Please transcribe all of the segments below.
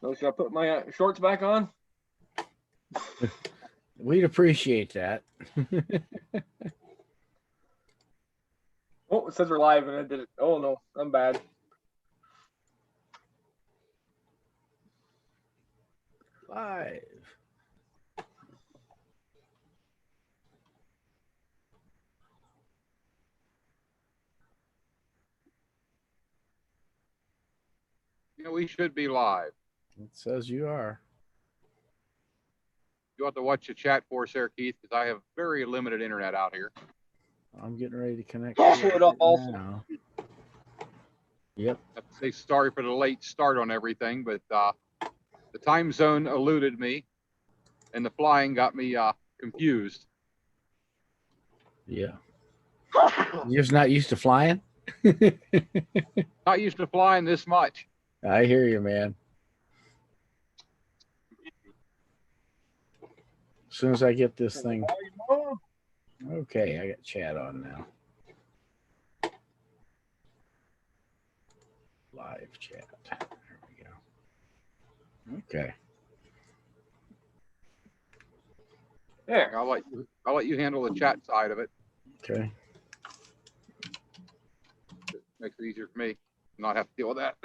So should I put my shorts back on? We'd appreciate that. Oh, it says we're live and I did it. Oh no, I'm bad. Live. You know, we should be live. It says you are. You have to watch the chat for us there, Keith, because I have very limited internet out here. I'm getting ready to connect. Also it up also. Now. Yep. I have to say sorry for the late start on everything, but the time zone eluded me, and the flying got me confused. Yeah. You're just not used to flying? Not used to flying this much. I hear you, man. As soon as I get this thing. Okay, I got chat on now. Live chat. There we go. Okay. There. I'll let you handle the chat side of it. Okay. Makes it easier for me to not have to deal with that.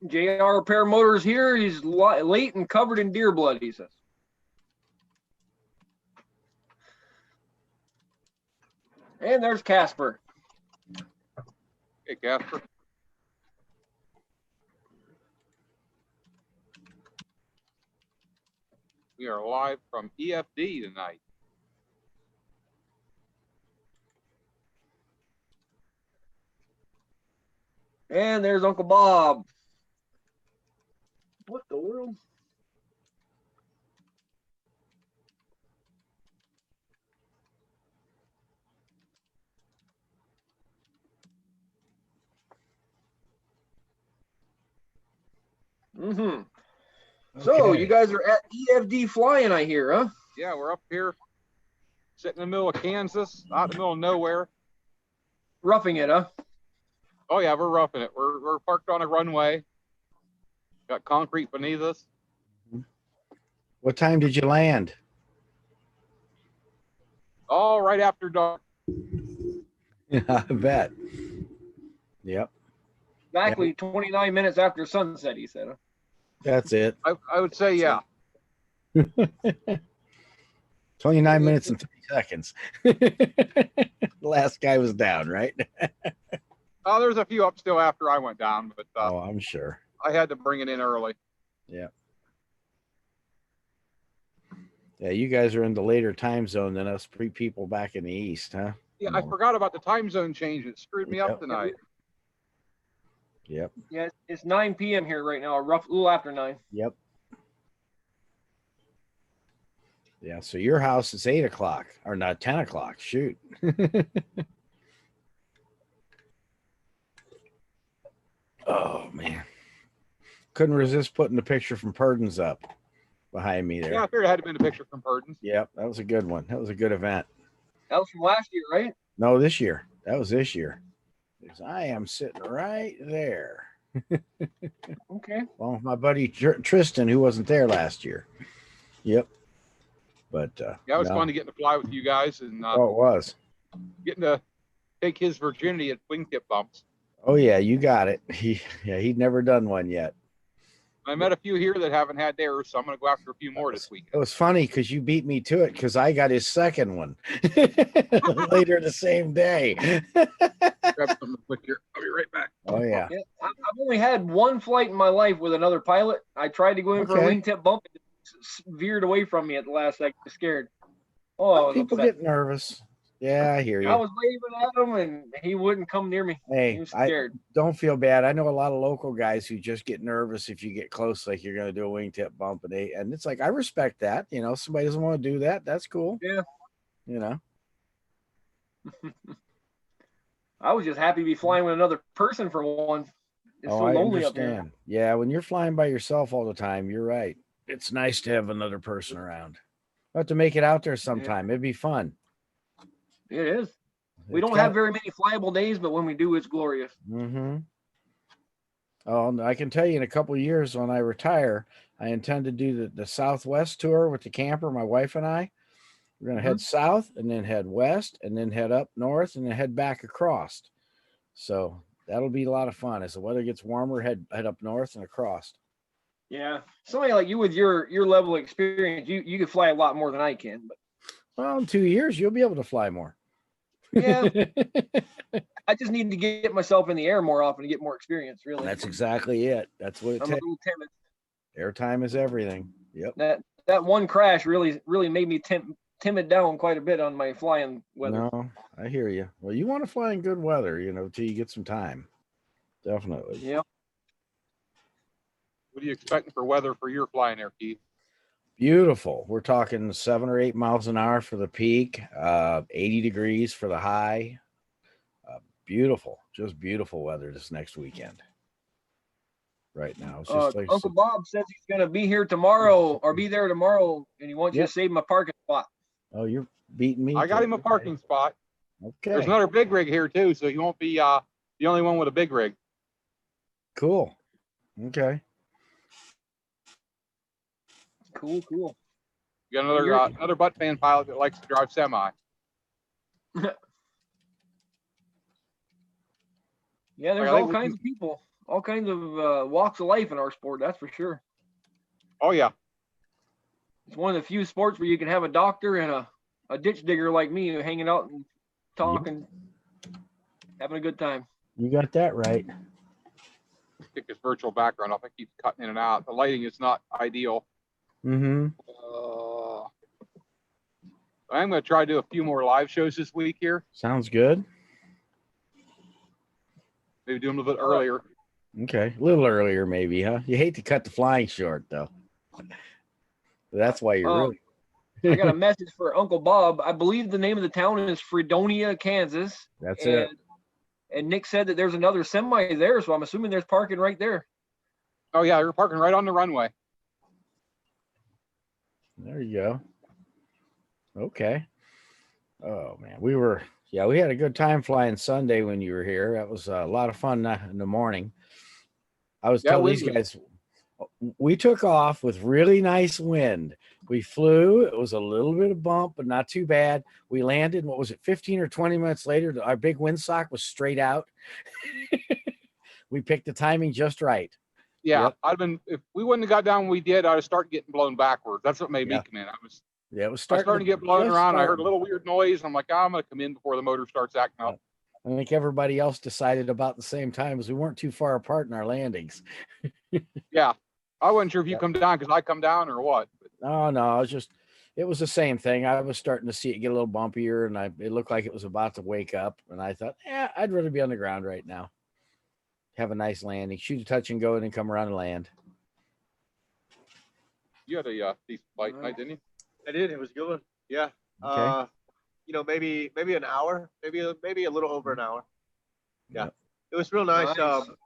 JR Repair Motors here. He's late and covered in deer blood, he says. And there's Casper. Hey, Casper. We are live from EFD tonight. And there's Uncle Bob. What the world? Mm-hmm. So Okay. you guys are at EFD flying, I hear, huh? Yeah, we're up here sitting in the middle of Kansas, out in the middle of nowhere. Roughing it, huh? Oh yeah, we're roughing it. We're parked on a runway. Got concrete beneath us. What time did you land? All right after dark. I bet. Yep. Exactly 29 minutes after sunset, he said. Huh? That's it. I would say yeah. 29 minutes and 30 seconds. The last guy was down, right? Oh, there's a few up still after I went down, but Oh, I'm sure. I had to bring it in early. Yeah. Yeah, you guys are in the later time zone than us people back in the east, huh? Yeah, I forgot about the time zone change. It screwed me up tonight. Yep. Yeah, it's 9 p.m. here right now, a little after 9. Yep. Yeah, so your house is 8 o'clock or not 10 o'clock. Shoot. Oh man. Couldn't resist putting the picture from Purdon's up behind me there. Yeah, I figured it had to be a picture from Purdon's. Yep, that was a good one. That was a good event. That was from last year, right? No, this year. That was this year. Because I am sitting right there. Okay. Well, my buddy Tristan, who wasn't there last year. Yep. But Yeah, it was fun to get to fly with you guys and oh, it was. getting to take his virginity at wingtip bumps. Oh yeah, you got it. He'd never done one yet. I met a few here that haven't had theirs, so I'm going to go after a few more this week. It was funny because you beat me to it because I got his second one later the same day. Grab something quick here. I'll be right back. Oh yeah. I've only had one flight in my life with another pilot. I tried to go in for a wingtip bump and it veered away from me at the last second. Scared. Oh, I was People upset. get nervous. Yeah, I hear you. I was waving at him and he wouldn't come near me. Hey, He was scared. don't feel bad. I know a lot of local guys who just get nervous if you get close, like you're going to do a wingtip bump, and it's like I respect that. You know, somebody doesn't want to do that. That's cool. Yeah. You know. I was just happy to be flying with another person for once. It's so I lonely up there. understand. Yeah, when you're flying by yourself all the time, you're right. It's nice to have another person around. I'll have to make it out there sometime. It'd be fun. It is. We don't have very many flyable days, but when we do, it's glorious. Mm-hmm. Oh, and I can tell you in a couple of years when I retire, I intend to do the Southwest tour with the camper, my wife and I. We're going to head south and then head west and then head up north and then head back across. So that'll be a lot of fun. As the weather gets warmer, head up north and across. Yeah, somebody like you with your level of experience, you could fly a lot more than I can. But well, in 2 years, you'll be able to fly more. Yeah, I just need to get myself in the air more often to get more experience. Really, that's exactly it. That's what it takes. I'm a little timid. Airtime is everything. Yep. That one crash really made me timid down quite a bit on my flying weather. No, I hear you. Well, you want to fly in good weather, till you get some time. Definitely. Yeah. What are you expecting for weather for your flying there, Keith? Beautiful. We're talking 7 or 8 miles an hour for the peak, 80 degrees for the high. Beautiful, just beautiful weather this next weekend. Right now, it's just like Uncle Bob says he's going to be here tomorrow or be there tomorrow, and he wants you to save him a parking spot. Oh, you're beating me. I got him a parking spot. Okay. There's another big rig here too, so he won't be the only one with a big rig. Cool. Okay. Cool. You got another butt fan pilot that likes to drive semi. Yeah, there's all kinds of people, all kinds of walks of life in our sport. That's for sure. Oh yeah. It's one of the few sports where you can have a doctor and a ditch digger like me hanging out and talking, having a good time. You got that right. Pick this virtual background off. I keep cutting in and out. The lighting is not ideal. Mm-hmm. I'm going to try to do a few more live shows this week here. Sounds good. Maybe do them a little bit earlier. Okay. A little earlier, maybe, huh? You hate to cut the flying short, though. That's why you're really. I got a message for Uncle Bob. I believe the name of the town is Fredonia, Kansas. That's it. And Nick said that there's another semi there, so I'm assuming there's parking right there. Oh, yeah. You're parking right on the runway. There you go. Okay. Oh, man. We had a good time flying Sunday when you were here. That was a lot of fun in the morning. I was telling these guys, we took off with really nice wind. We flew. It was a little bit of bump, but not too bad. We landed. What was it? 15 or 20 minutes later, our big windsock was straight out. We picked the timing just right. Yeah. Yep. If we wouldn't have got down when we did, I'd have started getting blown backwards. That's what made me come in. It was starting to get blown around. I heard a little weird noise. And I'm like, I'm going to come in before the motor starts acting up. I think everybody else decided about the same time as we weren't too far apart in our landings. Yeah. I wasn't sure if you come down because I come down or what. No, it was the same thing. I was starting to see it get a little bumpier and it looked like it was about to wake up. And I thought, I'd rather be on the ground right now. Have a nice landing, shoot a touch and go and then come around and land. You had a decent flight night, didn't you? I did. It was a good one. Yeah. Okay. Maybe an hour, maybe a little over an hour. Yeah. It was real nice. The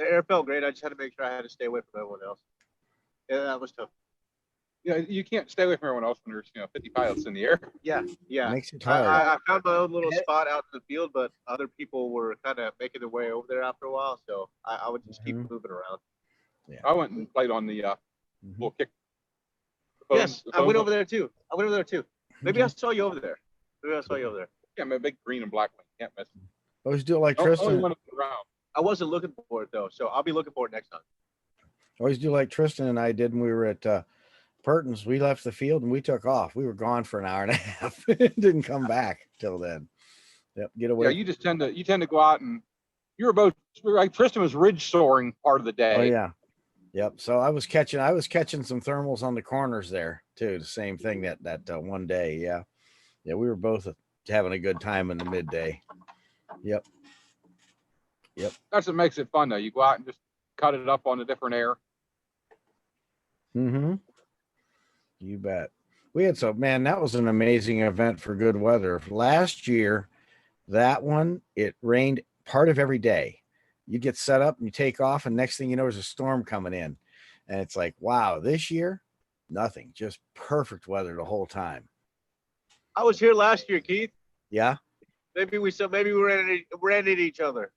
air felt great. I just had to make sure I had to stay away from everyone else. Yeah, that was tough. Yeah, you can't stay away from everyone else when there's 50 pilots in the air. Yeah. Makes it hard. I found my own little spot out in the field, but other people were kind of making their way over there after a while, so I would just keep moving around. Yeah. I went and played on the little kick. Yes, I went over there too. Maybe I saw you over there. Yeah, I'm a big green and black one. Can't miss it. Always do it like Tristan. I wasn't looking for it though, so I'll be looking for it next time. Always do like Tristan and I did when we were at Purton's. We left the field and we took off. We were gone for an hour and a half. Didn't come back till then. Yep, get away. Yeah, you tend to go out and you were both like Tristan was ridge soaring part of the day. Oh yeah. Yep. So I was catching some thermals on the corners there too. The same thing that one day. Yeah. Yeah. We were both having a good time in the midday. Yep. That's what makes it fun though. You go out and just cut it up on a different air. Mm-hmm. You bet. That was an amazing event for good weather. Last year, that one, it rained part of every day. You get set up and you take off, and next thing you know, there's a storm coming in. And it's like, wow, this year, nothing, just perfect weather the whole time. I was here last year, Keith. Yeah. Maybe we ran into each other.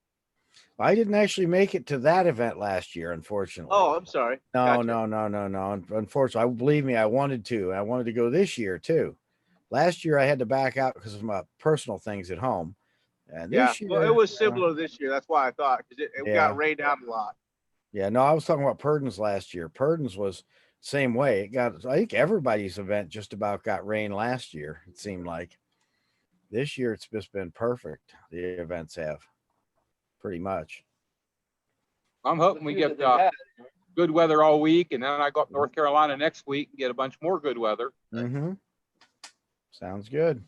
I didn't actually make it to that event last year, unfortunately. Oh, I'm sorry. No, Gotcha. no. Unfortunately, believe me, I wanted to. I wanted to go this year too. Last year I had to back out because of my personal things at home. And Yeah. this year, Well, it was similar this year. That's why I thought, because it yeah. got rained out a lot. Yeah, no, I was talking about Purdon's last year. Purdon's was same way. It got, I think everybody's event just about got rain last year, it seemed like. This year it's just been perfect. The events have pretty much. I'm hoping we get good weather all week, and then I go up North Carolina next week and get a bunch more good weather. Mm-hmm. Sounds good.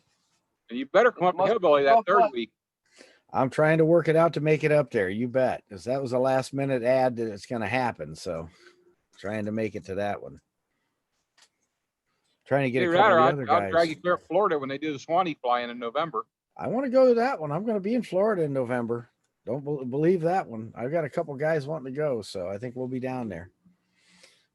And you better come up to Hillbilly that third week. I'm trying to work it out to make it up there. You bet. Because that was a last minute ad that it's going to happen. So trying to make it to that one. Trying to get a couple of the other guys. I'll drag you clear up Florida when they do the Swanee flying in November. I want to go to that one. I'm going to be in Florida in November. Don't believe that one. I've got a couple guys wanting to go, so I think we'll be down there.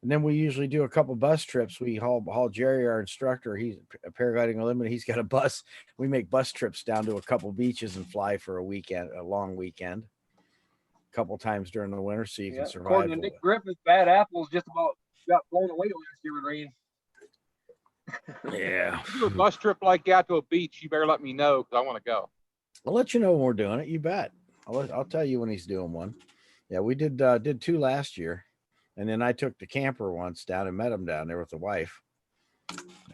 And then we usually do a couple bus trips. We haul Jerry, our instructor. He's a paragliding unlimited. He's got a bus. We make bus trips down to a couple beaches and fly for a weekend, a long weekend, a couple times during the winter, so you can survive. According to Nick Griffith, bad apples just about got blown away last year with rain. Yeah. If you do a bus trip like that to a beach, you better let me know because I want to go. I'll let you know when we're doing it. You bet. I'll tell you when he's doing one. Yeah, we did 2 last year. And then I took the camper once down and met him down there with the wife.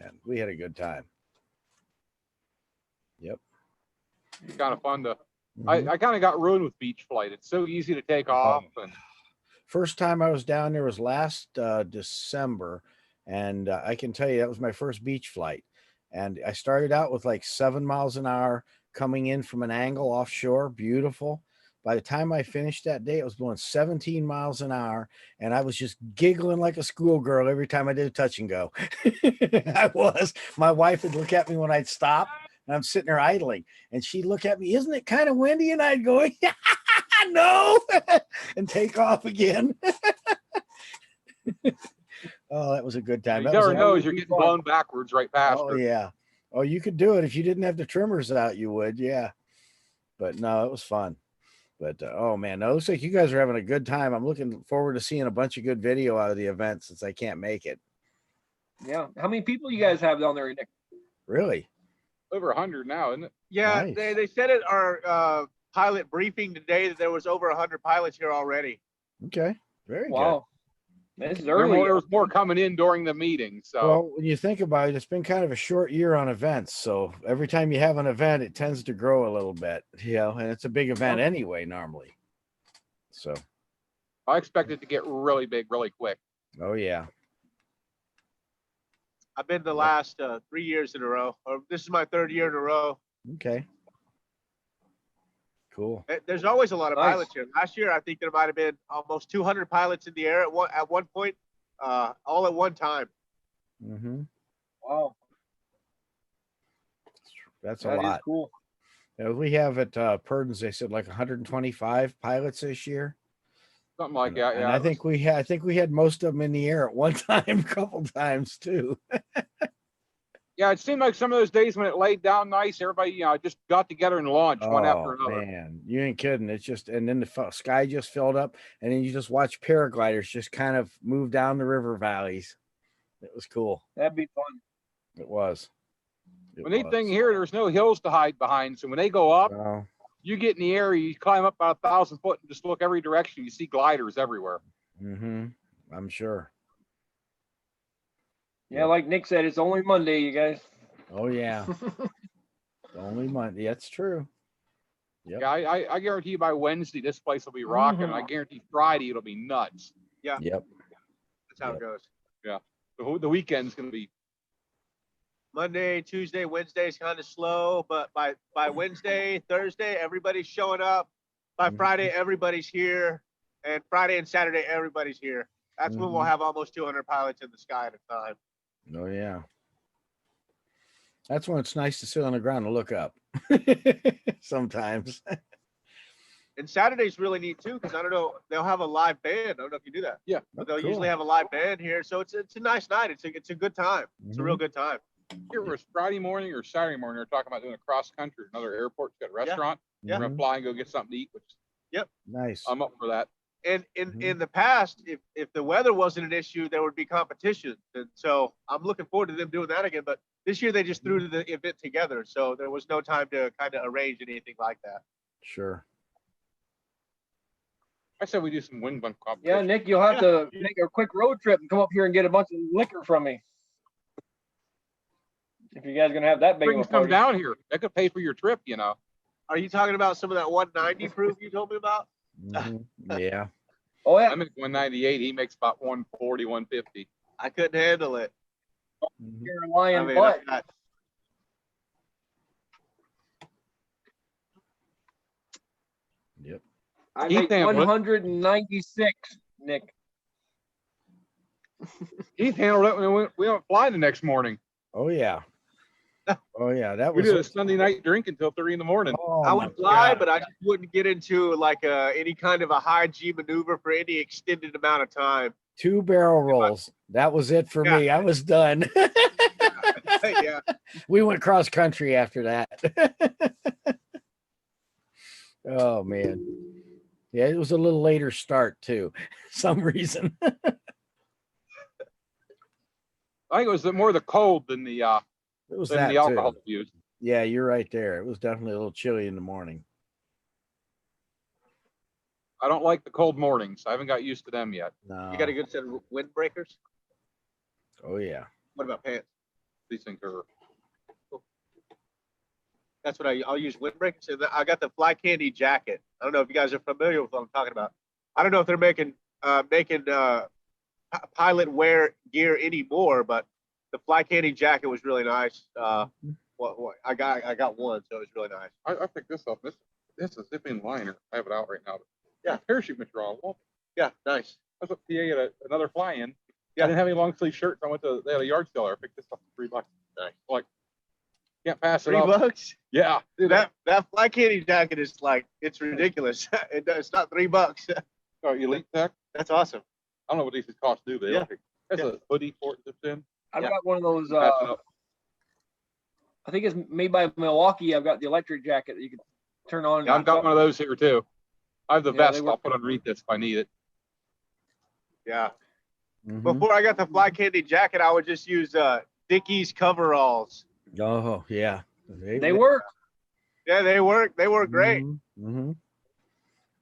And we had a good time. Yep. It's kind of fun to, I kind of got ruined with beach flight. It's so easy to take off. And first time I was down there was last December. And I can tell you that was my first beach flight. And I started out with like 7 miles an hour coming in from an angle offshore. Beautiful. By the time I finished that day, it was blowing 17 miles an hour, and I was just giggling like a schoolgirl every time I did a touch and go. I was. My wife would look at me when I'd stop, and I'm sitting there idling, and she'd look at me, isn't it kind of windy? And I'd go, no, and take off again. Oh, that was a good time. You never know as you're getting blown backwards right past her. Oh, yeah. Oh, you could do it. If you didn't have the trimmers out, you would. Yeah. But no, it was fun. But oh man, no, it looks like you guys are having a good time. I'm looking forward to seeing a bunch of good video out of the event since I can't make it. Yeah. How many people you guys have down there, Nick? Really? Over 100 now, isn't it? Yeah, Nice. they said at our pilot briefing today that there was over 100 pilots here already. Okay. Very Wow. This is There early. was more coming in during the meeting. So good. Well, when you think about it, it's been kind of a short year on events. So every time you have an event, it tends to grow a little bit, and it's a big event anyway, normally. So I expect it to get really big, really quick. oh yeah. I've been the last 3 years in a row, or this is my 3rd year in a row. Okay. Cool. There's always a lot of Nice. pilots here. Last year, I think there might have been almost 200 pilots in the air at one point, all at one time. Mm-hmm. Wow. That's That a is lot. cool. Yeah, we have at Purdon's, they said like 125 pilots this year. Something like that. And Yeah. I think we had most of them in the air at one time, a couple times too. Yeah, it seemed like some of those days when it laid down nice, everybody, just got together and launched one after another. Man, you ain't kidding. It's just, and then the sky just filled up, and then you just watch paragliders just kind of move down the river valleys. It was cool. That'd be fun. It was. The neat thing here, there's no hills to hide behind. So when they go up, Oh, you get in the air, you climb up about 1,000 foot and just look every direction. You see gliders everywhere. mm-hmm. I'm sure. Yeah, like Nick said, it's only Monday, you guys. Oh yeah. Only Monday. That's true. Yep. Yeah, I guarantee you by Wednesday, this place will be rocking. I guarantee Friday, it'll be nuts. Yeah, Yep. that's how it goes. The weekend's going to be. Monday, Tuesday, Wednesday is kind of slow, but by Wednesday, Thursday, everybody's showing up. By Friday, everybody's here, and Friday and Saturday, everybody's here. That's when we'll have almost 200 pilots in the sky at a time. Oh yeah. That's when it's nice to sit on the ground and look up. Sometimes. And Saturday's really neat too, because I don't know, they'll have a live band. I don't know if you do that. Yeah, but they'll cool. usually have a live band here, so it's a nice night. It's a good time. It's a real good time. Here it was Friday morning or Saturday morning. We were talking about doing a cross country. Another airport's got a restaurant. Yeah. We're going to fly and go get something to eat, which Nice. I'm up for that. And in the past, if the weather wasn't an issue, there would be competition. And so I'm looking forward to them doing that again. But this year they just threw the event together, so there was no time to kind of arrange anything like that. Sure. I said we do some wing bun Yeah, competition. Nick, you'll have to make a quick road trip and come up here and get a bunch of liquor from me. If you guys are gonna have that big Bring of a some party. down here. That could pay for your trip, you know. Are you talking about some of that 190 proof you told me about? Yeah. Oh yeah. I make 198. He makes about 140, 150. I couldn't handle it. You're a lion I mean, butt. Yep. I Keith make handled it. 196, Nick. Heath handled it when we went flying the next morning. Oh yeah. Oh yeah. That We was did a Sunday night drink until 3 in the morning. Oh, I my would fly, God. but I just wouldn't get into like any kind of a high G maneuver for any extended amount of time. 2 barrel rolls. That was it for me. I was done. Yeah. We went cross country after that. Oh man. Yeah, it was a little later start too. Some reason. I think it was more the cold than the It was than that the alcohol too. used. Yeah, you're right there. It was definitely a little chilly in the morning. I don't like the cold mornings. I haven't got used to them yet. No. You got a good set of windbreakers? Oh yeah. What about pants? These things are. That's what I'll use windbreakers. And I got the Fly Candy jacket. I don't know if you guys are familiar with what I'm talking about. I don't know if they're making pilot wear gear anymore, but the Fly Candy jacket was really nice. I got one, so it was really nice. I picked this up. This is a zipping liner. I have it out right now. Yeah. Parachute material. Well, Yeah, nice. I was at PA at another fly-in. Yeah. I didn't have any long sleeve shirts. I went to they had a yard sale. I picked this up for $3. Nice. Like, can't pass it $3? up. Yeah. Dude, that Fly Candy jacket is like, it's ridiculous. It's not $3. Oh, Elite Tech. That's awesome. I don't know what these cost do, but Yeah. that's a hoodie for it zips in. I've Yeah. got one of those. Pass it up. I think it's made by Milwaukee. I've got the electric jacket that you can turn on. Yeah, I've got one of those here too. I have the Yeah, vest. they I'll work. put underneath this if I need it. Yeah. Mhm. Before I got the Fly Candy jacket, I would just use Dickies coveralls. Oh yeah. They work Yeah, they work. They work great. Mm-hmm.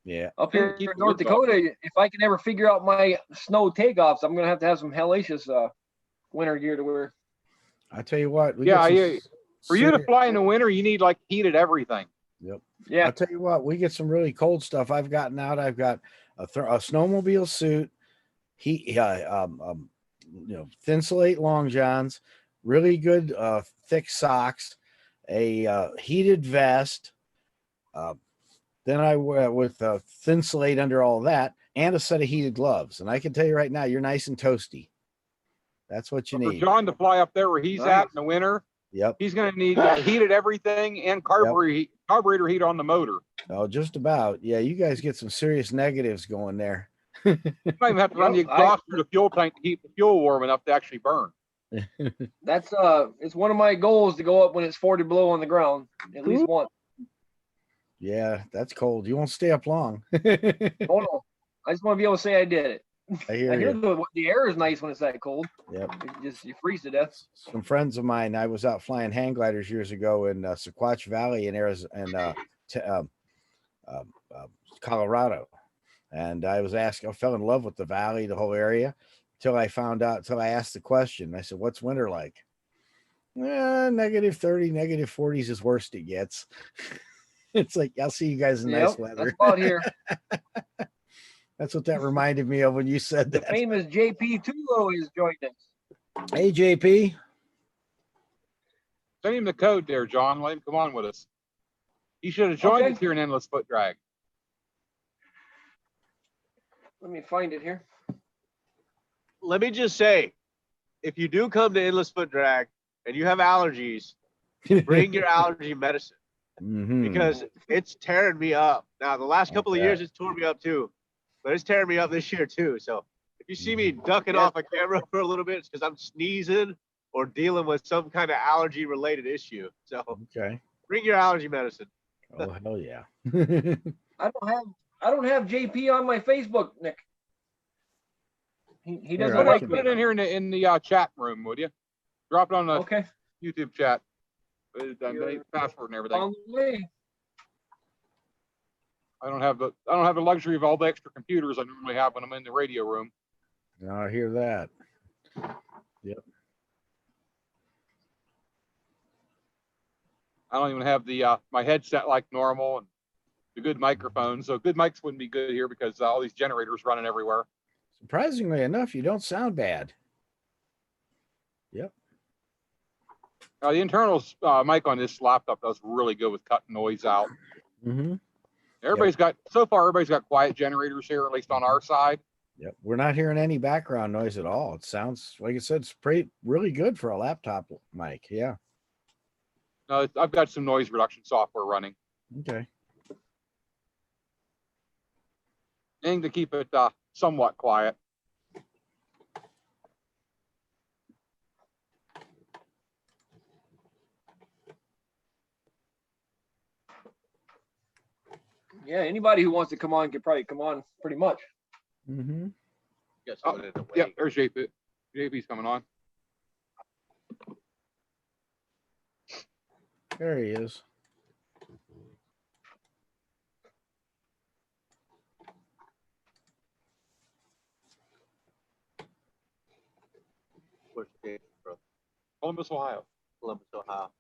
Yeah. up here Keep in the North woods off. Dakota. If I can ever figure out my snow takeoffs, I'm gonna have some hellacious winter gear to wear. I tell you what. We Yeah, get some yeah. For you to serious- fly in the winter, you need like heated everything. Yeah, I'll tell you what, we get some really cold stuff. I've gotten out. I've got a snowmobile suit, thin slate long johns, really good thick socks, a heated vest. Then I wear with thin slate under all that, and a set of heated gloves. And I can tell you right now, you're nice and toasty. That's what you For need. John to fly up there where he's Nice. at in the winter, Yep. he's going to need heated everything and carburetor heat on the motor. Oh, just about. Yeah, you guys get some serious negatives going there. You might even have to run the Yep, exhaust through the fuel tank to keep the fuel warm enough to actually burn. that's it's one of my goals to go up when it's 40 below on the ground at least once. Yeah, that's cold. You won't stay up long. Oh no, I just want to be able to say I did it. I I hear hear you. the air is nice when it's that cold. Yep. You freeze to death. Some friends of mine, I was out flying hang gliders years ago in Sequatch Valley in Arizona and Colorado. And I fell in love with the valley, the whole area, till I asked the question. I said, what's winter like? -30, -40s is worst it gets. It's like, I'll see you guys in nice Yep, weather. that's about here. That's what that reminded me of when you said The that. famous JP Tulo is joined us. Hey, JP. Send him the code there, John. Let him come on with us. He should have joined Okay. us here in Endless Foot Drag. Let me find it here. Let me just say, if you do come to Endless Foot Drag and you have allergies, bring your allergy medicine Mhm. because it's tearing me up. Now, the last couple of Okay. years, it's torn me up too, but it's tearing me up this year too. So if you see me ducking Yeah. off a camera for a little bit, it's because I'm sneezing or dealing with some kind of allergy related issue. So Okay. bring your allergy medicine. Oh, hell yeah. I don't have I don't have JP on my Facebook, Nick. He Here, doesn't I like can- me. Put it in here in the chat room, would you? Drop it on the Okay. YouTube chat. The You're password and everything. on the way. I don't have the luxury of all the extra computers I normally have when I'm in the radio room. Now I hear that. I don't even have the my headset like normal and the good microphone. So good mics wouldn't be good here because all these generators running everywhere. Surprisingly enough, you don't sound bad. Yep. The internal mic on this laptop does really good with cutting noise out. Mm-hmm. Everybody's got quiet generators here, at least on our side. Yep. We're not hearing any background noise at all. It sounds, like I said, it's really good for a laptop mic. Yeah. I've got some noise reduction software running. Okay. And to keep it somewhat quiet. Yeah, anybody who wants to come on can probably come on pretty much. Mm-hmm. Guess Oh, what it away. Yep, there's JP. JP's coming on. There he is. Where's Dave from? Columbus, Ohio. Columbus, Ohio.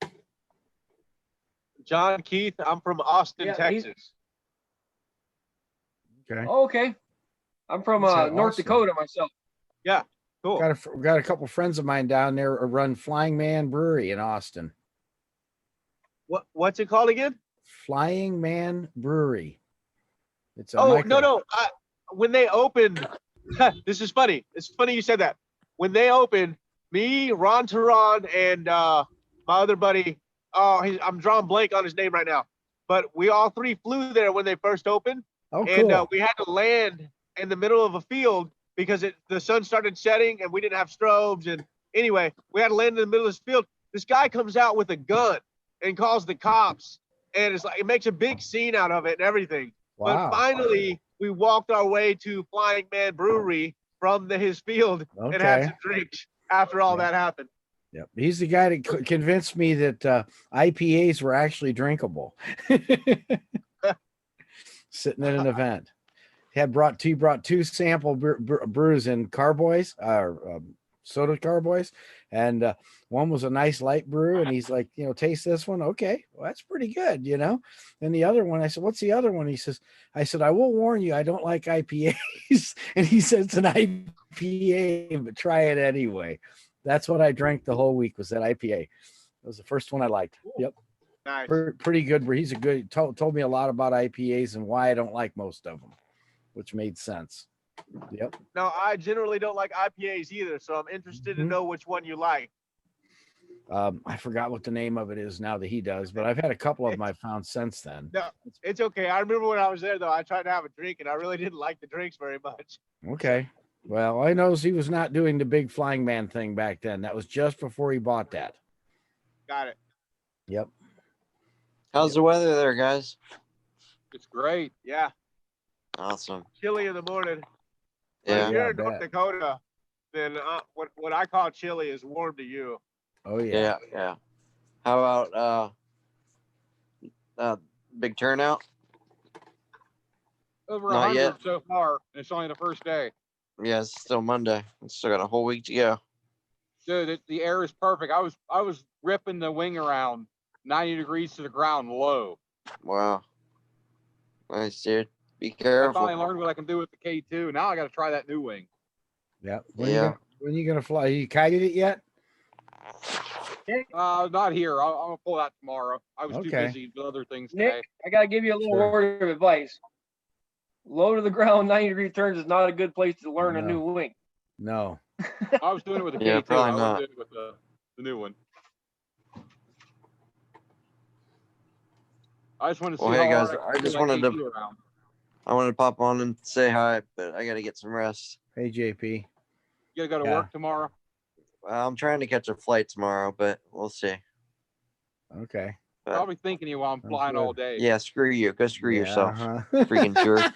John Keith, I'm from Austin, Yeah, Texas. Okay. Oh, okay. I'm from He said North Austin. Dakota myself. Cool. Got a couple friends of mine down there who run Flying Man Brewery in Austin. What's it called again? Flying Man Brewery. It's a Oh, micro. no. When they opened, this is funny. It's funny you said that. When they opened, me, Ron Tehran, and my other buddy, I'm drawing blank on his name right now, but we all three flew there when they first opened. Oh, And cool. we had to land in the middle of a field because the sun started setting and we didn't have strobes. And anyway, we had to land in the middle of this field. This guy comes out with a gun and calls the cops. And it's like, it makes a big scene out of it and everything. Wow. But finally, we walked our way to Flying Man Brewery from his field and had Okay. some drinks after all that happened. Yep. He's the guy that convinced me that IPAs were actually drinkable. Sitting at an event. He brought two sample brews in carboys, soda carboys, and one was a nice light brew. And he's like, taste this one. Okay, well, that's pretty good, And the other one, I said, what's the other one? I said, I will warn you, I don't like IPAs. And he said, it's an IPA, but try it anyway. That's what I drank the whole week, was that IPA. It was the first one I liked. Yep. Nice. Pretty good. He's a good, told me a lot about IPAs and why I don't like most of them, which made sense. Yep. Now, I generally don't like IPAs either, so I'm interested to know which one you like. I forgot what the name of it is now that he does, but I've had a couple of them I've found since then. No, it's okay. I remember when I was there, though, I tried to have a drink, and I really didn't like the drinks very much. Okay. Well, I know he was not doing the big Flying Man thing back then. That was just before he bought that. Got it. Yep. How's the weather there, guys? It's great. Yeah. Awesome. Chilly in the morning. Yeah. If you're I in North bet. Dakota, then what I call chilly is warm to you. Oh yeah. Yeah. How about big turnout? Over Not 100 yet. so far, and it's only the first day. Yeah, it's still Monday. It's still got a whole week to go. Dude, the air is perfect. I was ripping the wing around 90 degrees to the ground low. Wow. Nice, dude. Be I careful. finally learned what I can do with the K2. Now I got to try that new wing. Yep. Yeah. When you gonna fly? You kited it yet? Not here. I'm gonna pull that tomorrow. I was too Okay. busy with other things Nick, today. I gotta give you a little Sure. word of advice. Low to the ground, 90-degree turns is not a good place to learn a No. new wing. No. I was doing it with the Yeah, K2. probably I not. wasn't doing it with the new one. I just want to see Well, hey, how guys, hard I can just pull that wanted to- K2 around. I wanted to pop on and say hi, but I got to get some rest. Hey JP. You gotta go to Yeah. work tomorrow. I'm trying to catch a flight tomorrow, but we'll see. Okay. Probably thinking you while I'm flying all day. Yeah, screw you. Go screw yourself. Freaking jerk.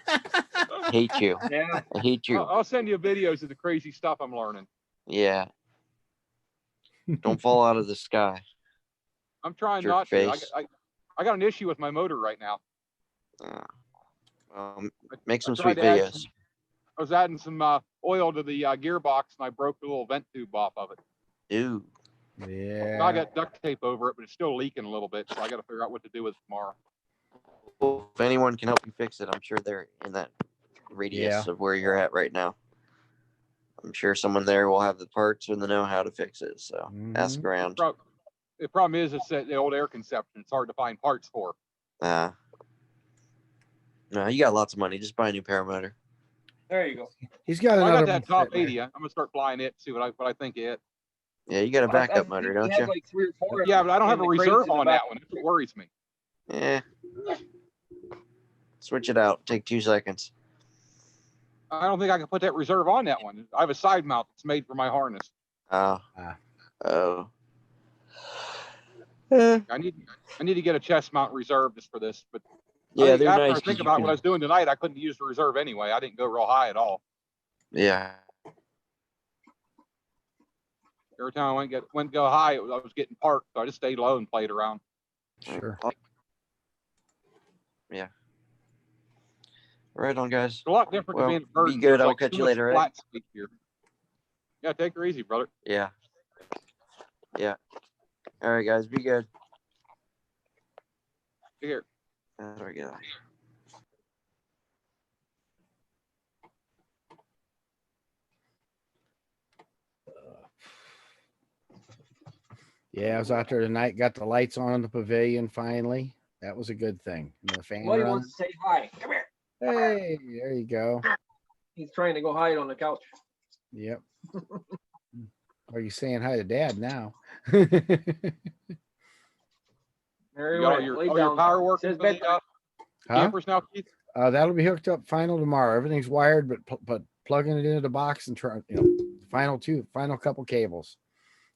Hate you. Yeah. I hate you. I'll send you videos of the crazy stuff I'm learning. Yeah. Don't fall out of the sky. I'm trying Jerk not to. face. I got an issue with my motor right now. Make some I tried sweet to add videos. I was adding some oil to the gearbox, and I broke the little vent tube off of it. Ew. Yeah. I got duct tape over it, but it's still leaking a little bit, so I got to figure out what to do with it tomorrow. Well, if anyone can help you fix it, I'm sure they're in that radius of where you're at right now. I'm sure someone there will have the parts and the know-how to fix it. So ask around. The problem is that the old air conception. It's hard to find parts for. No, you got lots of money. Just buy a new paramotor. There you go. He's got I another got that one top sitting 80. I'm gonna start flying it. See what I think of it. Yeah, you got a backup I motor, think he don't has you? like 3 or 4. Yeah, but I don't have a in the crates reserve in the on back. that one. That's what worries me. Yeah. Switch it out. Take 2 seconds. I don't think I can put that reserve on that one. I have a side mount that's made for my harness. Oh. Ah. Oh. I need to get a chest mount reserve just for this. But Yeah, they're after nice. I think about what I was doing tonight, I couldn't use the reserve anyway. I didn't go real high at all. Yeah. Every time I went go high, I was getting parked, so I just stayed low and played around. Sure. Yeah. Right on, guys. It's a lot different Well, to being a bird. be good. There's I'll like catch too you much later, right? flat space here. Yeah, take her easy, brother. Yeah. Yeah. All right, guys. Be good. Here. How do I get out? Yeah, I was out there tonight. Got the lights on in the pavilion finally. That was a good thing. And the fan Well, he running. wants to say hi. Come here. Hey, there you go. He's trying to go hide on the couch. Yep. Are you saying hi to Dad now? There You he got went. your Lay down. power working Says for the bedtime. campers now, Keith? That'll be hooked up final tomorrow. Everything's wired, but plugging it into the box and try, final couple cables.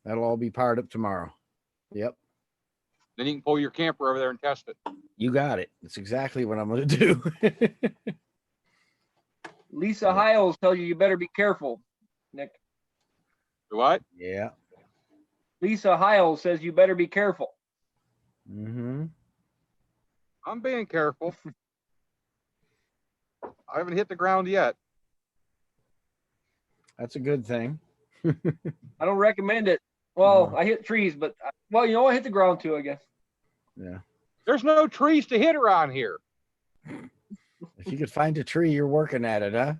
That'll all be powered up tomorrow. Yep. Then you can pull your camper over there and test it. You got it. That's exactly what I'm going to do. Lisa Hiles tells you better be careful, Nick. What? Yeah. Lisa Hiles says you better be careful. Mm-hmm. I'm being careful. I haven't hit the ground yet. That's a good thing. I don't recommend it. Well, No. I hit trees, but I hit the ground too, I guess. Yeah. There's no trees to hit around here. If you could find a tree, you're working at it, huh?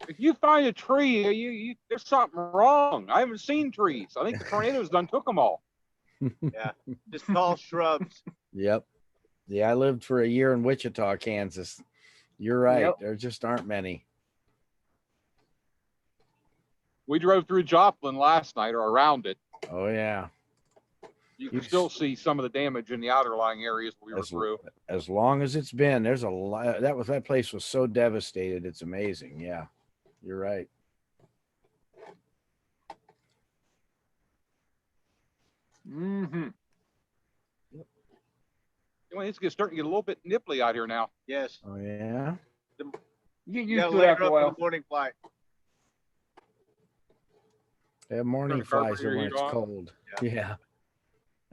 If you find a tree, there's something wrong. I haven't seen trees. I think the tornadoes done took them all. Yeah. Just tall shrubs. Yep. Yeah, I lived for a year in Wichita, Kansas. You're right. Yep. There just aren't many. We drove through Joplin last night or around it. Oh, yeah. You can still see some of the damage in the outer lying areas we were through. As long as it's been, there's a lot. That place was so devastated. It's amazing. Yeah, you're right. Mm-hmm. It's starting to get a little bit nipply out here now. Yes. Oh, yeah. You get You used gotta to it layer after a up for while. the morning flight. They have morning the flies carburetor when heat it's on? cold. Yeah.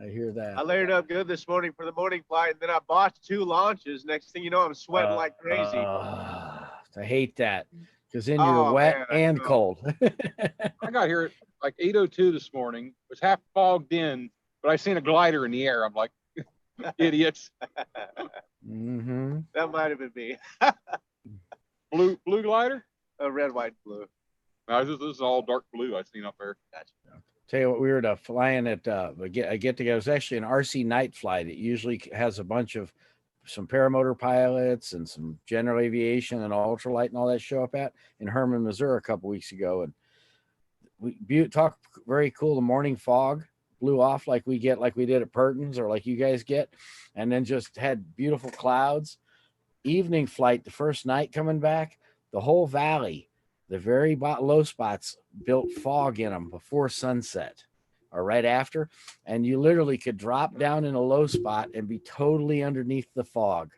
I hear that. I layered up good this morning for the morning flight, and then I bought 2 launches. Next thing you know, I'm sweating like crazy. I hate that because then you're Oh, wet man, I and know. cold. I got here at like 8:02 this morning. It was half fogged in, but I seen a glider in the air. I'm like, idiots. Mm-hmm. That might have been me. Blue glider? Red, white, blue. No, this is all dark blue I've seen up there. Gotcha. Tell you what, we were flying at a get together. It's actually an RC night flight. It usually has a bunch of some paramotor pilots and some general aviation and ultralight and all that show up at in Herman, Missouri a couple weeks ago. And we talked very cool. The morning fog blew off like we did at Purton's or like you guys get, and then just had beautiful clouds. Evening flight, the first night coming back, the whole valley, the very low spots built fog in them before sunset. or right after, and you literally could drop down in a low spot and be totally underneath the fog,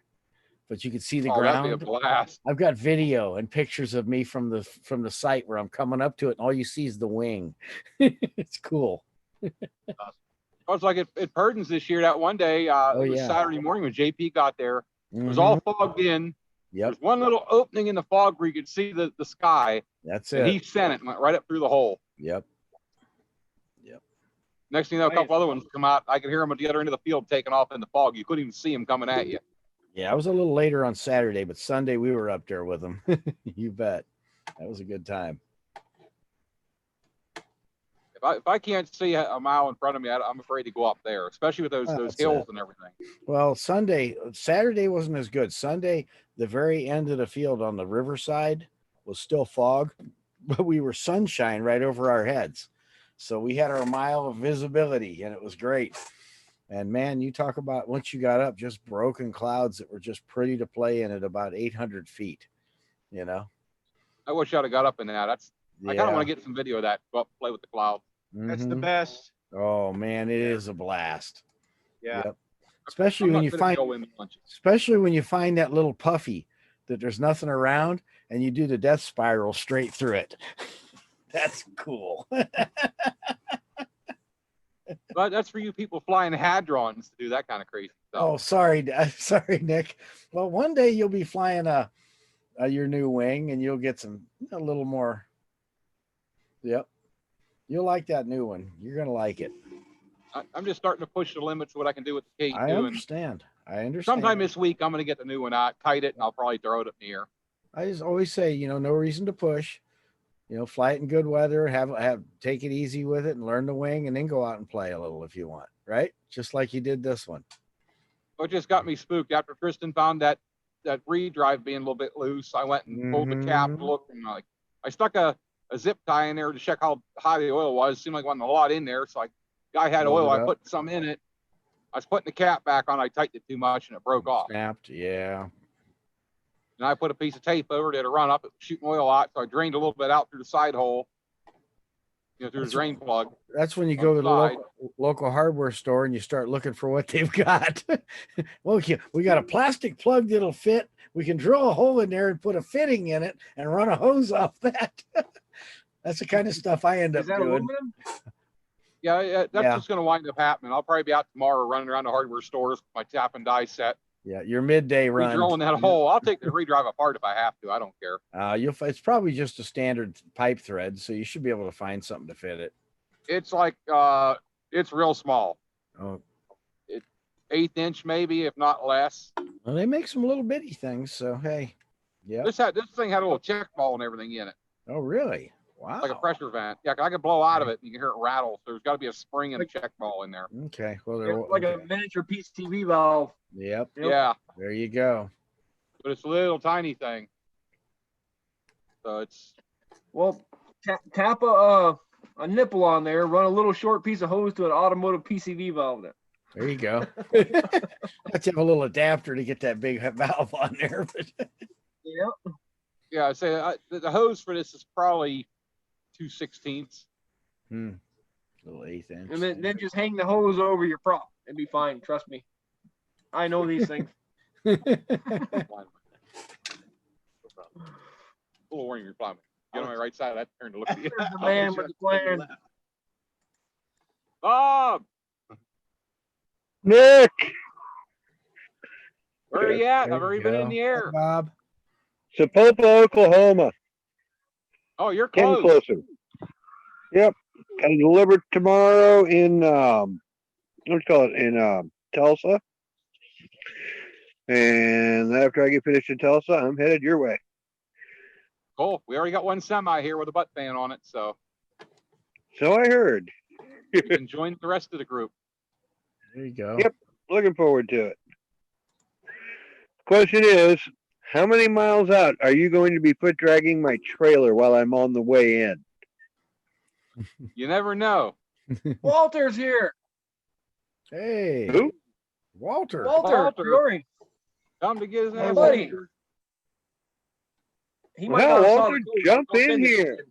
but you could see the That'd be a ground. blast. I've got video and pictures of me from the site where I'm coming up to it, and all you see is the wing. It's cool. I was like at Purdon's this year. That one day, it was Saturday morning when JP got there. It was all fogged in. Yep. There's one little opening in the fog where you could see the sky. That's and it. he sent it and went right up through the hole. Yep. Next thing you know, a couple other ones come out. I could hear them at the other end of the field taking off in the fog. You couldn't even see them coming at you. Yeah, I was a little later on Saturday, but Sunday we were up there with them. You bet. That was a good time. If I can't see a mile in front of me, I'm afraid to go up there, especially with those hills and everything. Well, Saturday wasn't as good. Sunday, the very end of the field on the riverside was still fog, but we were sunshine right over our heads. So we had our mile of visibility, and it was great. And man, you talk about once you got up, just broken clouds that were just pretty to play in at about 800 feet. You know, I wish I'd have got up in that. I kind of want to get some video of that. Go up, play with the clouds. That's the best. Oh man, it is a blast. Yeah. Yep. Especially when you find that little puffy that there's nothing around, and you do the death spiral straight through it. That's cool. But that's for you people flying hadrons to do that kind of crazy stuff. Oh, sorry, Nick. Well, one day you'll be flying your new wing, and you'll get a little more. Yep, you'll like that new one. You're gonna like it. I'm just starting to push the limits of what I can do with the K2. I understand. Sometime this week, I'm gonna get the new one out, tight it, and I'll probably throw it up in the air. I just always say, no reason to push. Fly it in good weather, take it easy with it and learn the wing, and then go out and play a little if you want, right? Just like you did this one. What just got me spooked after Tristan found that reed drive being a little bit loose, I went and pulled the cap to look, and I stuck a zip tie in there to check how high the oil was. It seemed like wasn't a lot in there, so guy had oil. I put some in it. I was putting the cap back on. I tightened it too much, and it broke off. Snapped, yeah. And I put a piece of tape over it to run up. It was shooting oil out, so I drained a little bit out through the side hole, through the drain plug. That's when you go to the local hardware store and you start looking for what they've got. Well, we got a plastic plug that'll fit. We can drill a hole in there and put a fitting in it and run a hose off that. That's the kind of stuff I end up doing. Aluminum? Yeah, that's what's going to wind up happening. I'll probably be out tomorrow running around the hardware stores with my tap and die set. Yeah, your midday run. Drilling that hole. I'll take the redrive apart if I have to. I don't care. It's probably just a standard pipe thread, so you should be able to find something to fit it. It's like it's real small. Oh, 1/8 inch maybe, if not less. Well, they make some little bitty things, so hey, yeah. This thing had a little check ball and everything in it. Oh, really? Wow. Like a pressure vent. Yeah, I could blow out of it and you can hear it rattle. So there's got to be a spring and a check ball in there. Okay. Well, like a miniature PCV valve. Yep. Yeah. There you go. But it's a little tiny thing. So it's. Well, tap a nipple on there, run a little short piece of hose to an automotive PCV valve there. There you go. Let's have a little adapter to get that big valve on there. Yep. Yeah, I say the hose for this is probably 2/16. Little 1/8 inch. And then just hang the hose over your prop. It'd be fine. Trust me. I know these things. A little warning, you're climbing. Get on my right side. I turn to look at you. The man with the plan. Bob! Nick! Where are you at? I've already been in the air. Hi, Bob. Sapulpa, Oklahoma. Oh, you're Getting close. closer. Yep. Got to deliver tomorrow in, in Tulsa. And after I get finished in Tulsa, I'm headed your way. Cool. We already got one semi here with a butt fan on it, so. So I heard. You can join the rest of the group. There you go. Yep. Looking forward to it. Question is, how many miles out are you going to be foot dragging my trailer while I'm on the way in? You never know. Walter's here. Hey. Who? Walter. Walter. Fiore. Come to get his Hey, ass buddy. over. He might Well, not have saw Walter, the jump in here.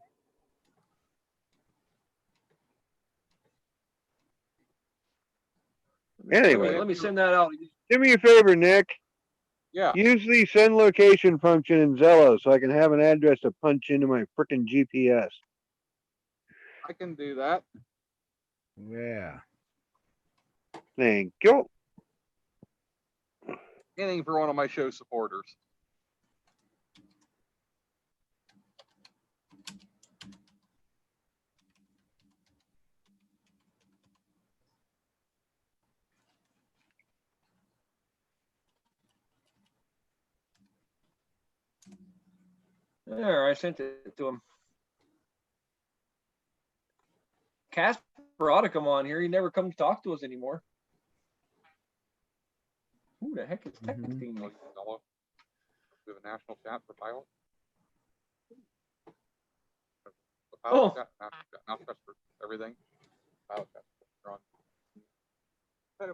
Anyway, let me send that out. do me a favor, Nick. Yeah. Use the send location function in Zello so I can have an address to punch into my frickin' GPS. I can do that. Yeah. Thank you. Anything for one of my show supporters. There, I sent it to him. Casper ought to come on here. He never comes to talk to us anymore. Who the heck is texting me? We have a national chat for pilot. The pilot chat, now press for everything. Pilot chat. I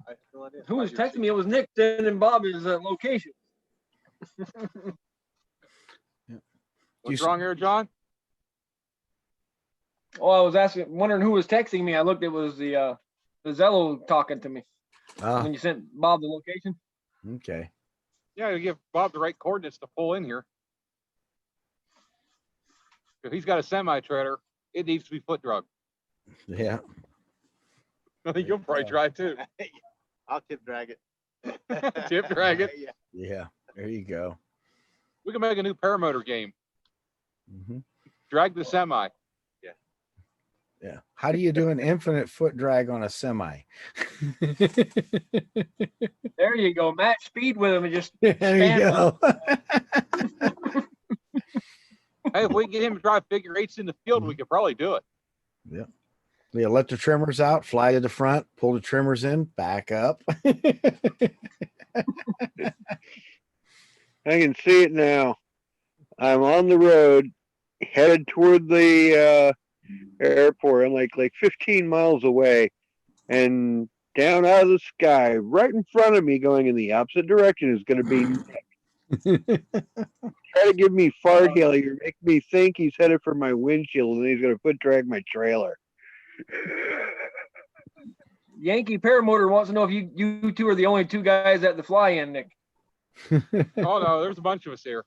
have no idea. Who was texting me? It was Nick sending Bob his location. What's wrong here, John? Oh, I was wondering who was texting me. I looked, it was the Zello talking to me. Oh, When you sent Bob the location. okay. Yeah, you give Bob the right coordinates to pull in here. If he's got a semi-trailer, it needs to be foot drug. Yeah. I think you'll probably try too. I'll tip drag it. Tip drag it. Yeah. Yeah. There you go. We can make a new paramotor game. Mm-hmm. Drag the semi. Yeah. How do you do an infinite foot drag on a semi? There you go. Match speed with him and just There you stand go. Hey, if we get him to drive figure eights in the field, we could probably do it. Yeah. Yeah. Let the trimmers out, fly to the front, pull the trimmers in, back up. I can see it now. I'm on the road, headed toward the airport. I'm like 15 miles away, and down out of the sky, right in front of me, going in the opposite direction, is going to be Nick. Try to give me fart failure, make me think he's headed for my windshield, and he's going to foot drag my trailer. Yankee Paramotor wants to know if you two are the only two guys at the fly-in, Nick. Oh no, there's a bunch of us here.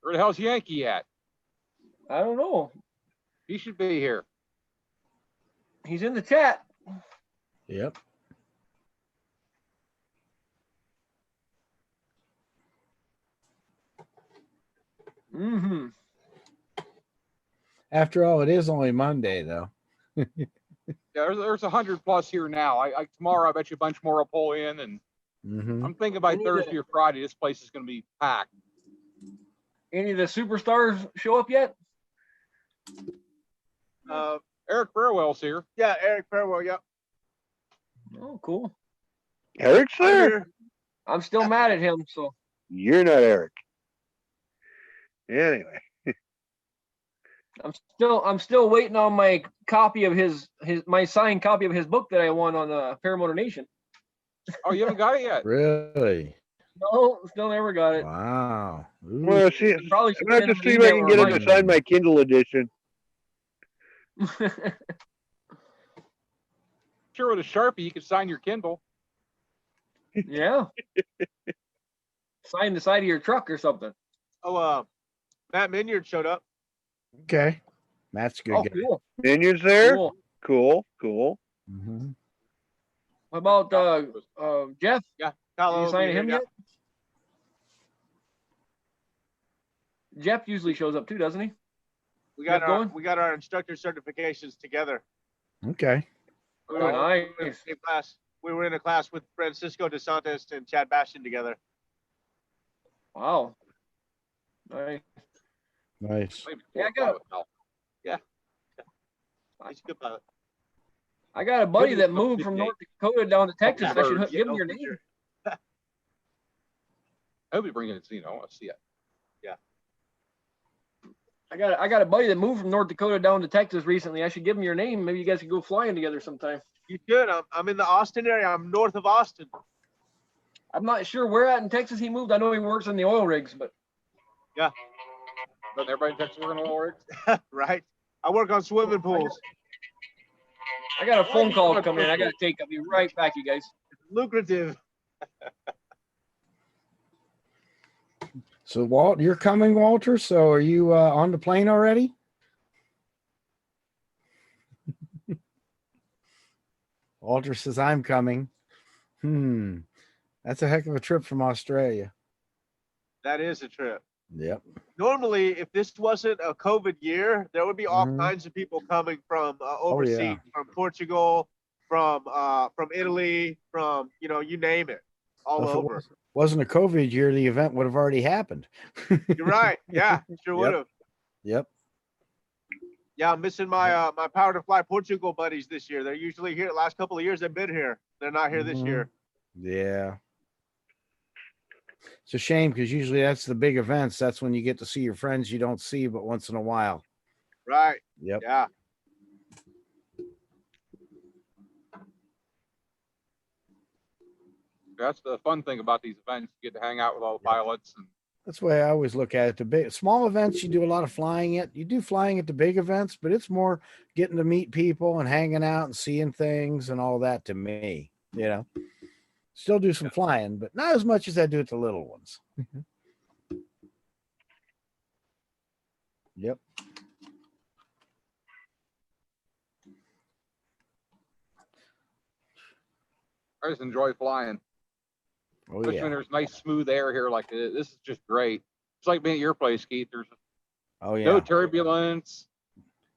Where the hell's Yankee at? I don't know. He should be here. He's in the chat. Yep. Mm-hmm. After all, it is only Monday, though. Yeah, there's 100 plus here now. I tomorrow I bet you a bunch more will pull in, and I'm thinking by Thursday or Friday this place is going to be packed. Any of the superstars show up yet? Eric Farwell's here. Yeah, Eric Farwell. Yep. Oh, cool. Eric's there? I'm still mad at him, so. You're not Eric. Anyway. I'm still waiting on my copy of my signed copy of his book that I won on Paramotor Nation. Oh, you haven't got it yet? Really? No, still never got it. Wow. Ooh. Well, see, I'm Probably going to have to see if I can get him to sign my Kindle edition. Sure, with a Sharpie, you could sign your Kindle. Yeah. Sign the side of your truck or something. Oh, Matt Minyard showed up. Okay. Matt's a good guy. Cool. Vineyard's there? Cool. Cool. Mm-hmm. What about Jeff? Yeah. Did you sign him yet? Jeff usually shows up too, doesn't he? We got our instructor certifications together. Okay. We Oh, were, nice. in the same class. We were in a class with Francisco DeSantis and Chad Bastian together. Wow. Nice. Nice. Yeah, I got He's a good pilot. I got a buddy that moved from North Dakota down to Texas. I should give him your name. Sure. I hope you bring it to I want to see it. I got a buddy that moved from North Dakota down to Texas recently. I should give him your name. Maybe you guys could go flying together sometime. You should. I'm in the Austin area. I'm north of Austin. I'm not sure where at in Texas he moved. I know he works in the oil rigs, but Yeah. Doesn't everybody in Texas work on oil rigs? Right. I work on swimming pools. I got a phone call coming in. I got to take. I'll be right back, you guys. Lucrative. So Walt, you're coming, Walter. So are you on the plane already? Walter says I'm coming. That's a heck of a trip from Australia. That is a trip. Yep. Normally, if this wasn't a COVID year, there would be all kinds of people coming from overseas, from Portugal, from Italy, from you name it, all over. Wasn't a COVID year, the event would have already happened. You're right. Yeah, sure would have. Yep. Yeah, I'm missing my my Power to Fly Portugal buddies this year. They're usually here. The last couple of years they've been here. They're not here this year. Yeah. It's a shame because usually that's the big events. That's when you get to see your friends you don't see but once in a while. Right. Yep. Yeah. That's the fun thing about these events. You get to hang out with all the pilots. And that's the way I always look at it. The big small events, you do a lot of flying at. You do flying at the big events, but it's more getting to meet people and hanging out and seeing things and all that to me. Still do some flying, but not as much as I do at the little ones. Yep. I just enjoy flying. Oh, Especially when there's nice smooth air here like this. This is just great. It's like being at your place, Keith. There's no turbulence.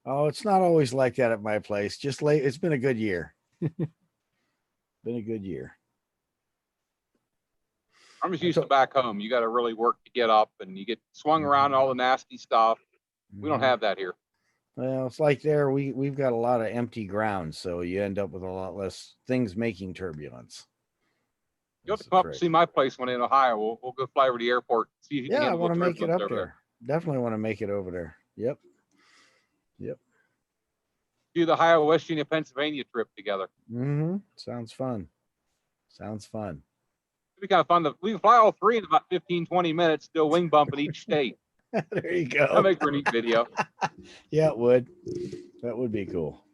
Oh, it's not always like that at my place. Just late. It's been a good year. Been a good year. I'm just used to back home. You got to really work to get up and you get swung around all the nasty stuff. We don't have that here. Well, it's like there, we've got a lot of empty ground, so you end up with a lot less things making turbulence. You'll have to come up and see my place when in Ohio. We'll go fly over to the airport. See if you can I want to make it up there. Definitely want to make it over there. Yep. Do the Ohio, West Virginia, Pennsylvania trip together. Sounds fun. It'd be kind of fun. We can fly all three in about 15, 20 minutes, do a wing bump in each state. There you go. That'll make for a neat video. Yeah, it would. That would be cool.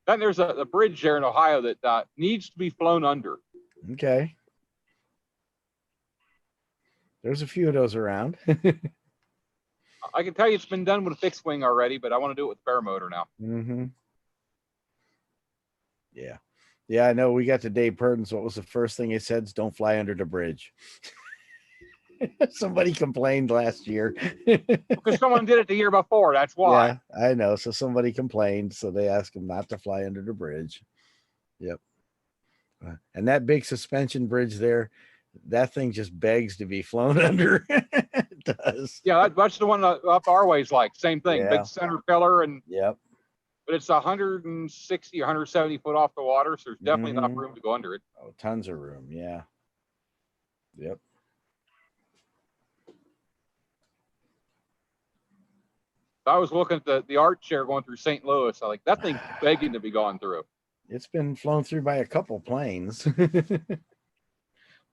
Then there's a bridge there in Ohio that needs to be flown under. Okay. There's a few of those around. I can tell you it's been done with a fixed wing already, but I want to do it with paramotor now. Yeah, I know. We got to Dave Purdon's. What was the first thing he said? Is don't fly under the bridge. Somebody complained last year. Because someone did it the year before. That's why. Yeah, I know. So somebody complained. So they asked him not to fly under the bridge. Yep. And that big suspension bridge there, that thing just begs to be flown under. It does. Yeah, that's the one up our ways like. Same thing. Big center pillar. And but it's 160, 170 foot off the water. So there's definitely enough room to go under it. Oh, tons of room. Yeah. Yep. I was looking at the art chair going through St. Louis. I like that thing begging to be gone through. It's been flown through by a couple planes.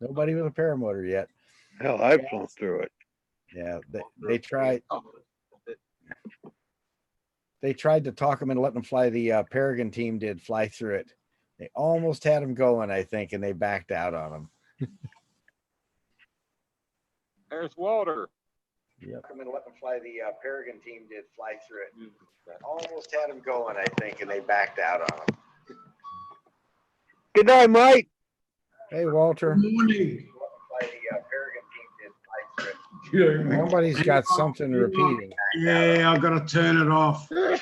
Nobody with a paramotor yet. Hell, I've flown through it. Yeah, they tried. They tried to talk them and let them fly. The Peregrine team did fly through it. They almost had them going, I think, and they backed out on them. There's Walter. Yep. Come and let them fly. The Peregrine team did fly through it. Almost had them going, I think, and they backed out on them. Good night, Mike. Hey, Walter. Good morning. Somebody's got something repeating. Yeah, I've got to turn it off. Good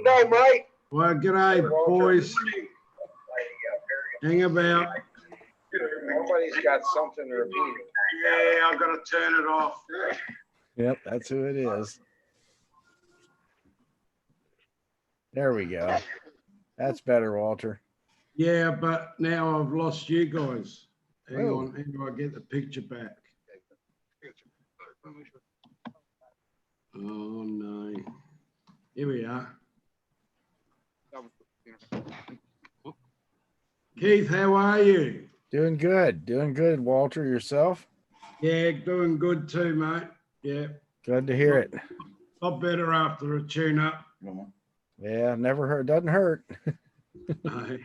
night, Mike. Well, g'day, boys. Hang about. Somebody's got something repeating. Yeah, I've got to turn it off. Yep, that's who it is. There we go. That's better, Walter. Yeah, but now I've lost you guys. Hang on, how do I get the picture back? Oh, no. Here we are. Keith, how are you? Doing good, Walter. Yourself? Yeah, doing good too, mate. Yeah. Good to hear it. A lot better after a tune-up. Yeah, never hurt. Doesn't hurt. No.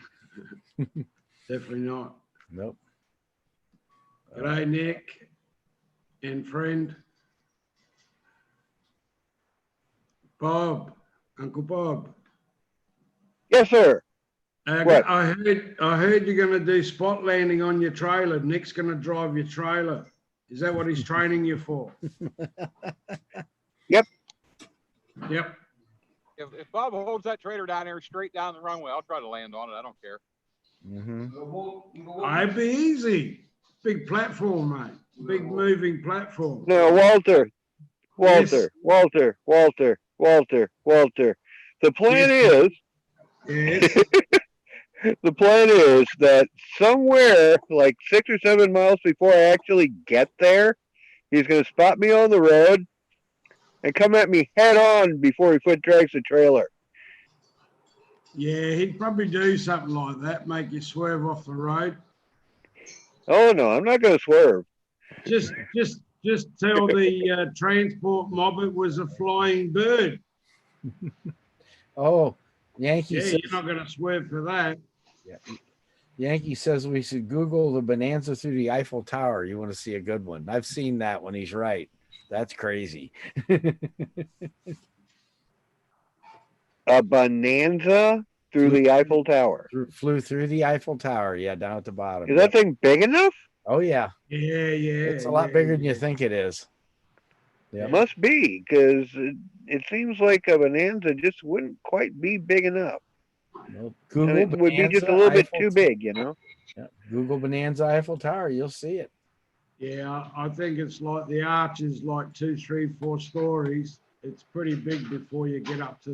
Definitely not. Nope. G'day, Nick and friend. Bob, Uncle Bob. Yes, sir. What? I heard you're going to do spot landing on your trailer. Nick's going to drive your trailer. Is that what he's training you for? Yep. Yep. If Bob holds that trailer down there straight down the runway, I'll try to land on it. I don't care. I'd be easy. Big platform, mate. Big moving platform. No, Walter. Yes. Walter. The plan is. Yes. The plan is that somewhere like 6 or 7 miles before I actually get there, he's going to spot me on the road and come at me head on before he foot drags the trailer. Yeah, he'd probably do something like that, make you swerve off the road. Oh no, I'm not going to swerve. Just tell the transport mob it was a flying bird. Oh, Yankee. Yeah, says, you're not going to swerve for that. Yeah. Yankee says we should Google the Bonanza through the Eiffel Tower. You want to see a good one? I've seen that when he's right. That's crazy. A Bonanza through the Eiffel Tower. Flew through the Eiffel Tower. Yeah, down at the bottom. Is that thing big enough? Oh yeah. Yeah. It's a lot bigger than you think it is. Yeah. It must be, because it seems like a Bonanza just wouldn't quite be big enough. Well, Google it would be just a little bit too big, you know? Yeah. Google Bonanza Eiffel Tower. You'll see it. Yeah, I think it's like the arch is like 2, 3, 4 stories. It's pretty big before you get up to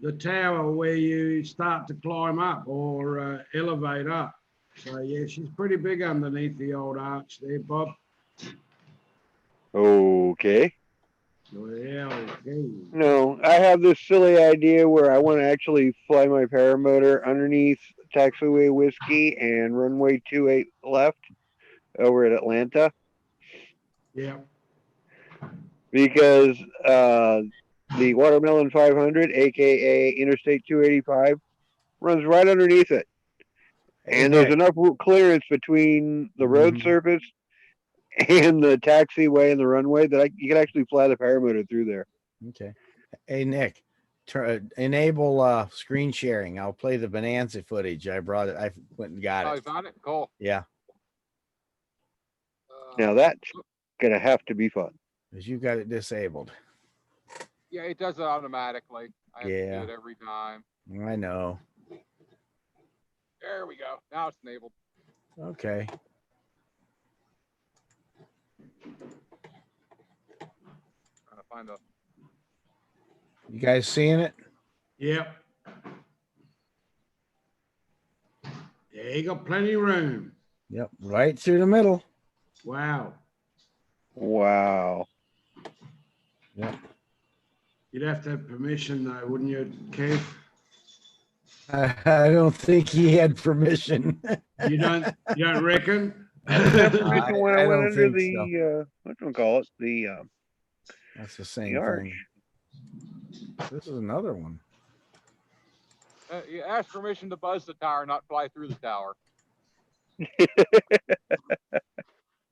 the tower where you start to climb up or elevate up. So yeah, she's pretty big underneath the old arch there, Bob. Okay. Well, okay. No, I have this silly idea where I want to actually fly my paramotor underneath Taxiway Whiskey and runway 28 left over at Atlanta. Yeah. Because the Watermelon 500, aka Interstate 285, runs right underneath it. And there's enough clearance between the road surface and the taxiway and the runway that you can actually fly the paramotor through there. Okay. Hey, Nick, enable screen sharing. I'll play the Bonanza footage. I brought it. I went and got it. Oh, you found it? Cool. Yeah. Now that's going to have to be fun. Because you got it disabled. Yeah, it does it automatically. I have to Yeah. do it every time. I know. There we go. Now it's enabled. Okay. Trying to find a. You guys seeing it? Yep. Yeah, you got plenty of room. Yep. Right through the middle. Wow. Wow. Yep. You'd have to have permission though, wouldn't you, Kev? I don't think he had permission. You don't reckon? I went under the so. What do we call it? The that's the same the thing. This is another one. You ask permission to buzz the tower, not fly through the tower.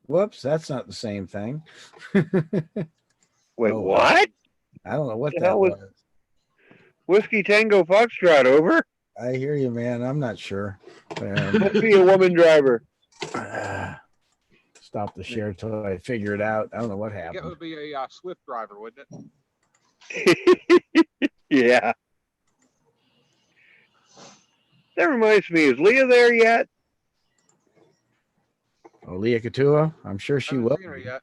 Whoops, that's not the same thing. Wait, what? I don't know what that was. Whiskey Tango Foxtrot, over. I hear you, man. I'm not sure. Must be a woman driver. Stop the share till I figure it out. I don't know what happened. It would be a Swift driver, wouldn't it? Yeah. That reminds me, is Leah there yet? Oh, Leah Katua? I'm sure she will. Seen her yet.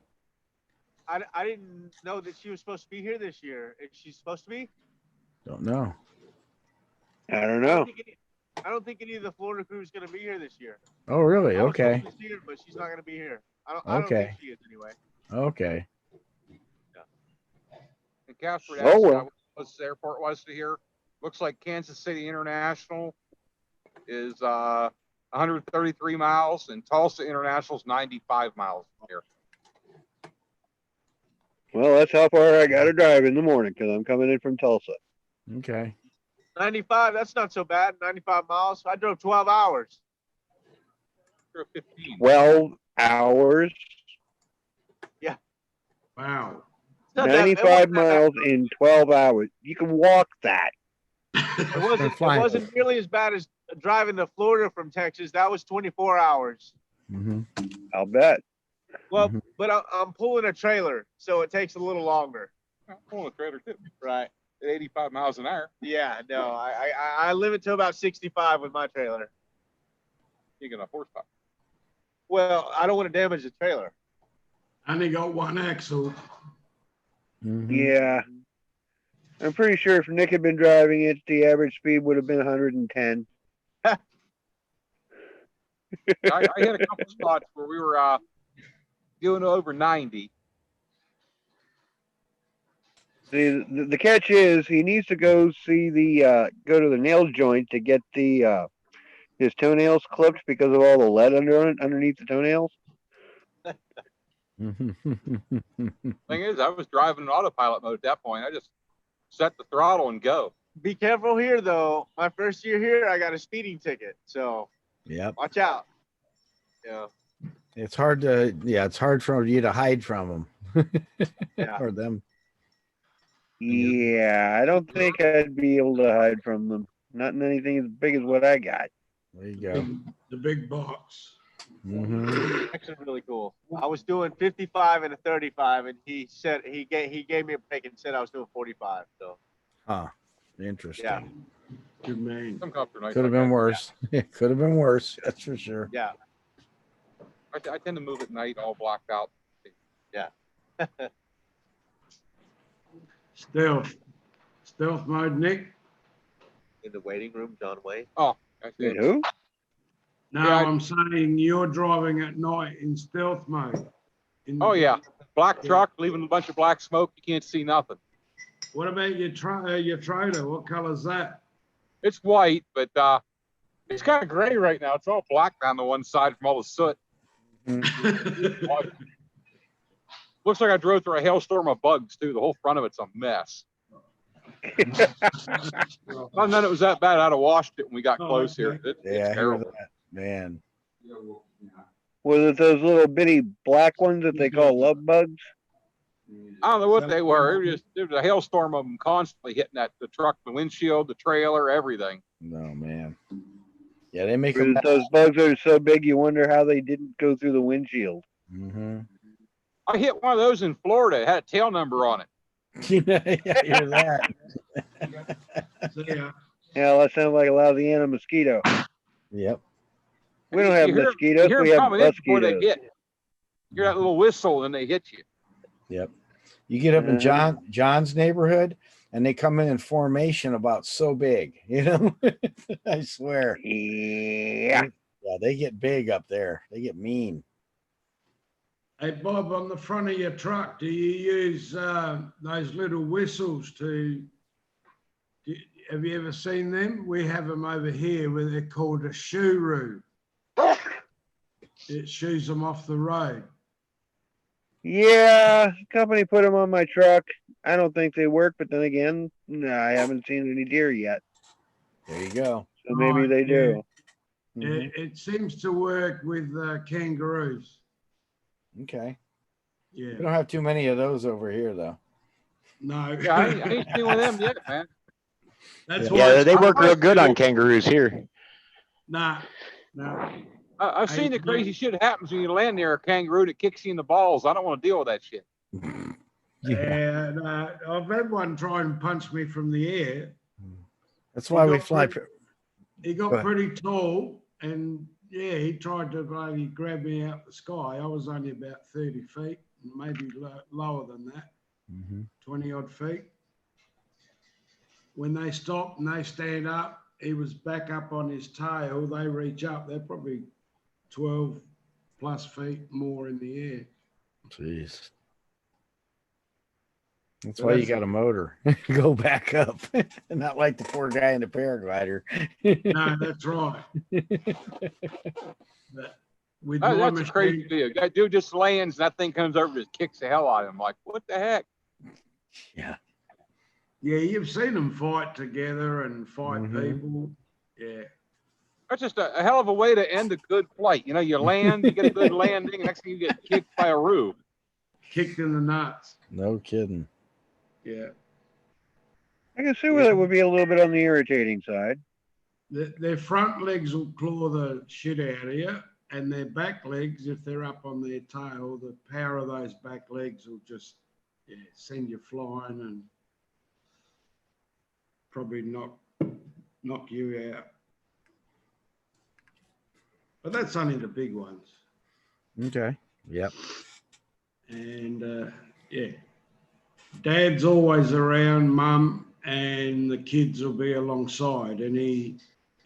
I didn't know that she was supposed to be here this year. Is she supposed to be? Don't know. I don't know. I don't think any of the Florida crew is going to be here this year. Oh, really? Okay. She's here, but she's not going to be here. I don't think she is anyway. Okay. Yeah. And Casper asked what the airport was to here. Looks like Kansas City International is 133 miles, and Tulsa International is 95 miles from here. Well, that's how far I got to drive in the morning because I'm coming in from Tulsa. Okay. 95, that's not so bad. 95 miles. I drove 12 hours. 15. 12 hours. Yeah. Wow. 95 miles in 12 hours. You can walk that. It wasn't nearly as bad as driving to Florida from Texas. That was 24 hours. Mm-hmm. I'll bet. Well, but I'm pulling a trailer, so it takes a little longer. I'm pulling a trailer too. Right. At 85 miles an hour. Yeah, no, I limit to about 65 with my trailer. You get a horsepower. Well, I don't want to damage the trailer. Only got one axle. Mm-hmm. Yeah. I'm pretty sure if Nick had been driving it, the average speed would have been 110. I had a couple spots where we were doing over 90. The catch is he needs to go see go to the nail joint to get his toenails clipped because of all the lead underneath the toenails. Thing is, I was driving in autopilot mode at that point. I just set the throttle and go. Be careful here, though. My first year here, I got a speeding ticket, so Yep. watch out. Yeah. It's hard for you to hide from them. Yeah. Or them. Yeah, I don't think I'd be able to hide from them. Not in anything as big as what I got. There you go. The big box. Mm-hmm. Actually, really cool. I was doing 55 and a 35, and he said he gave me a break and said I was doing 45. So. Huh. Interesting. Yeah. Good man. Some cops are nice. Could have been worse. It could have been worse. That's for sure. Yeah. I tend to move at night, all blocked out. Yeah. Stealth mode, Nick. In the waiting room, John Wayne. Oh, I see. Wait, who? No, Yeah, I'm saying you're driving at night in stealth mode. Oh yeah, black truck leaving a bunch of black smoke. You can't see nothing. What about your trailer? What color's that? It's white, but it's kind of gray right now. It's all black down the one side from all the soot. Looks like I drove through a hailstorm of bugs too. The whole front of it's a mess. None of it was that bad. I'd have washed it when we got close here. It's terrible. Man. Was it those little bitty black ones that they call love bugs? I don't know what they were. There was a hailstorm of them constantly hitting the truck, the windshield, the trailer, everything. No, man. Yeah, they make them. Those bugs are so big, you wonder how they didn't go through the windshield. Mm-hmm. I hit one of those in Florida. It had a tail number on it. Yeah, hear that. Yeah, that sounds like a Louisiana mosquito. Yep. We don't have mosquitoes. You hear we them have coming in before they mosquitoes. hit. You hear that little whistle and they hit you. Yep. You get up in John's neighborhood and they come in formation about so big, you know. I swear. Yeah. Yeah, they get big up there. They get mean. Hey, Bob, on the front of your truck, do you use those little whistles have you ever seen them? We have them over here where they're called a shooroo. It shoos them off the road. Yeah, company put them on my truck. I don't think they work, but then again, no, I haven't seen any deer yet. There you go. So maybe they do. Mm-hmm. It seems to work with kangaroos. Okay. Yeah. We don't have too many of those over here, though. No. Yeah, I ain't seen one of them yet, man. Yeah, they work real good on kangaroos here. No. I've seen the crazy shit that happens when you land near a kangaroo that kicks you in the balls. I don't want to deal with that shit. Yeah, I've had one try and punch me from the air. That's why we fly. He got pretty tall, and yeah, he tried to grab me out the sky. I was only about 30 feet, maybe lower than that, 20 odd feet. When they stop and they stand up, he was back up on his tail. They reach up. They're probably 12 plus feet more in the air. Jeez. That's why you got a motor. Go back up. Not like the poor guy in the paraglider. No, that's right. That's a crazy deal. That dude just lands and that thing comes over and just kicks the hell out of him. Like, what the heck? Yeah. Yeah, you've seen them fight together and fight people. Yeah. That's just a hell of a way to end a good flight. You know, you land, you get a good landing, and next thing you get kicked by a roo. Kicked in the nuts. No kidding. Yeah. I can see where that would be a little bit on the irritating side. Their front legs will claw the shit out of you, and their back legs, if they're up on their tail, the power of those back legs will just send you flying and probably knock you out. But that's only the big ones. Okay. Yep. And yeah, Dad's always around, Mum, and the kids will be alongside. And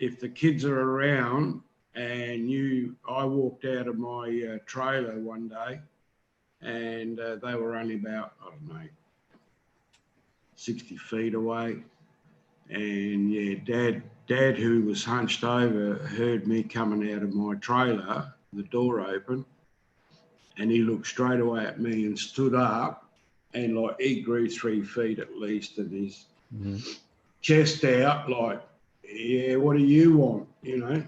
if the kids are around, and I walked out of my trailer one day, and they were only about, I don't know, 60 feet away. And yeah, Dad, who was hunched over, heard me coming out of my trailer, the door open, and he looked straight away at me and stood up, and like he grew 3 feet at least, and his chest out, like, yeah, what do you want, you know?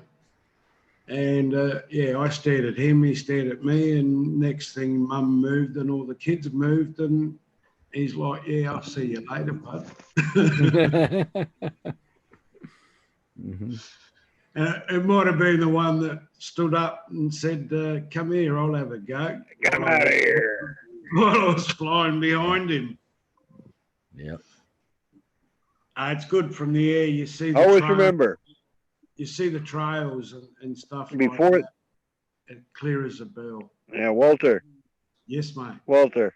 And yeah, I stared at him, he stared at me, and next thing Mum moved and all the kids moved, and he's like, yeah, I'll see you later, bud. It might have been the one that stood up and said, come here, I'll have a go. Come out of here. While I was flying behind him. Yep. It's good from the air. You see the Always trail, remember. You see the trails and stuff Before like that. It clear as a bell. Yeah, Walter. Yes, mate. Walter.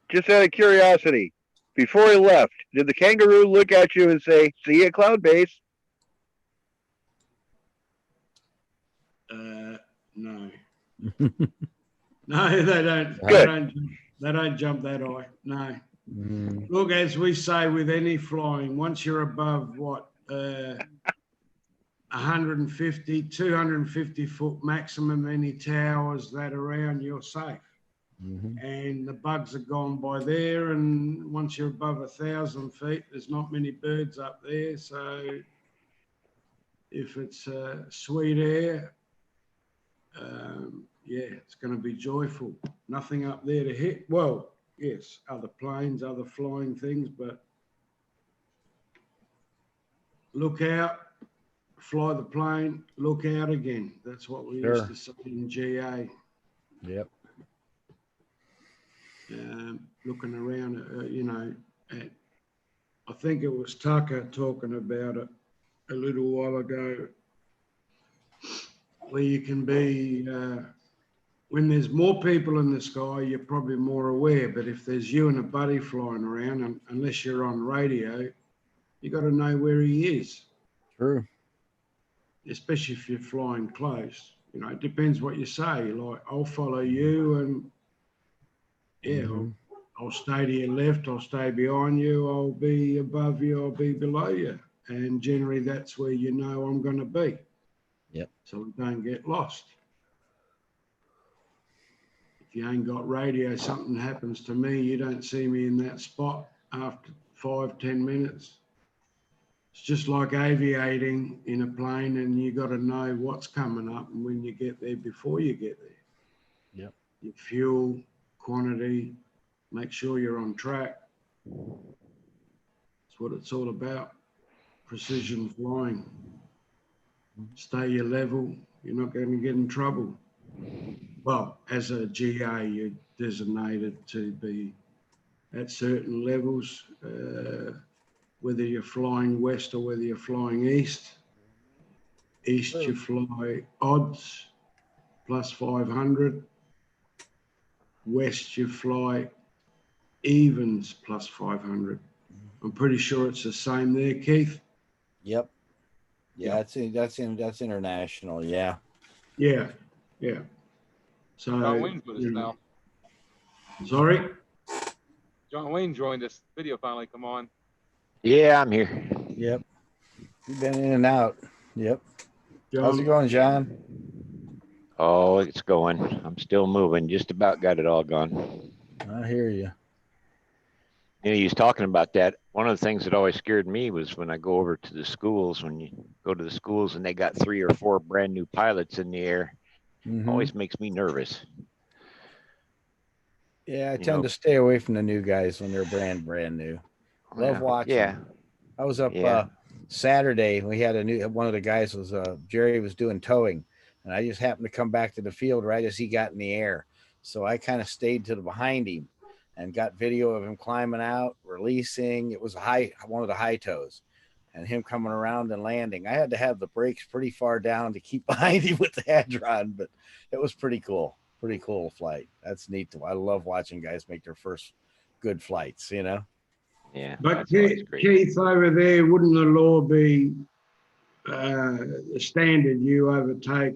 Just out of curiosity, before he left, did the kangaroo look at you and say, see you at Cloud Base? No. No, they don't. Good. They don't jump that high. No. Look, as we say with any flying, once you're above 150, 250 foot maximum, any towers that around, you're safe. And the bugs are gone by there. And once you're above 1,000 feet, there's not many birds up there. So if it's sweet air, yeah, it's going to be joyful. Nothing up there to hit. Well, yes, other planes, other flying things, but look out, fly the plane, look out again. That's what we used to say in GA. Yep. Looking around, you know, I think it was Tucker talking about it a little while ago, where you can be, when there's more people in the sky, you're probably more aware. But if there's you and a buddy flying around, and unless you're on radio, you got to know where he is. True. Especially if you're flying close. You know, it depends what you say. Like, I'll follow you, and yeah, I'll stay to your left, I'll stay behind you, I'll be above you, I'll be below you. And generally that's where you know I'm going to be. Yep. So we don't get lost. If you ain't got radio, something happens to me, you don't see me in that spot after 5-10 minutes. It's just like aviating in a plane, and you got to know what's coming up and when you get there before you get there. Yep. Your fuel, quantity, make sure you're on track. That's what it's all about. Precision flying. Stay your level. You're not going to get in trouble. Well, as a GA, you're designated to be at certain levels, whether you're flying west or whether you're flying east. East, you fly odds, plus 500. West, you fly evens, plus 500. I'm pretty sure it's the same there, Keith. Yep. Yeah, that's international. Yeah. Yeah. Yeah. So John Wayne's with us now. Sorry? John Wayne joined us. Video finally come on. Yeah, I'm here. Yep. You've been in and out. Yep. John, how's it going, John? Oh, it's going. I'm still moving. Just about got it all gone. I hear you. You know, he was talking about that. One of the things that always scared me was when I go over to the schools, when you go to the schools and they got 3 or 4 brand new pilots in the air, always makes me nervous. Yeah, I tend to stay away from the new guys when they're brand new. Love watching. Yeah. I was up Saturday. We had one of the guys was Jerry was doing towing, and I just happened to come back to the field right as he got in the air. So I kind of stayed to the behind him and got video of him climbing out, releasing. It was one of the high tows, and him coming around and landing. I had to have the brakes pretty far down to keep behind him with the hadron, but it was pretty cool. Pretty cool flight. That's neat. I love watching guys make their first good flights, you know? Yeah. But Keith, over there, wouldn't the law be standard you overtake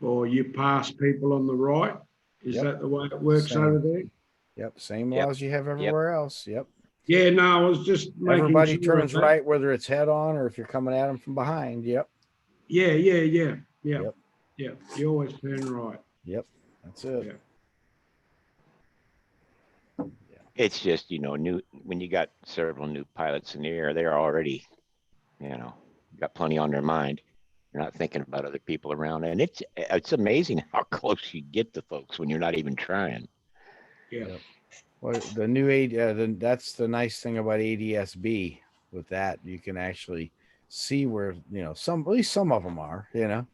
or you pass people on the right? Is that the way it works over there? Yep, same laws you have everywhere else. Yep. Yeah, no, I was just making everybody sure turns right, whether it's head on or if you're coming at them from behind. Yep. Yeah. You always turn right. Yep, that's it. Yeah. It's just, new when you got several new pilots in the air, they're already, got plenty on their mind. You're not thinking about other people around, and it's amazing how close you get to folks when you're not even trying. Yeah. Well, the new that's the nice thing about ADSB. With that, you can actually see where at least some of them are. The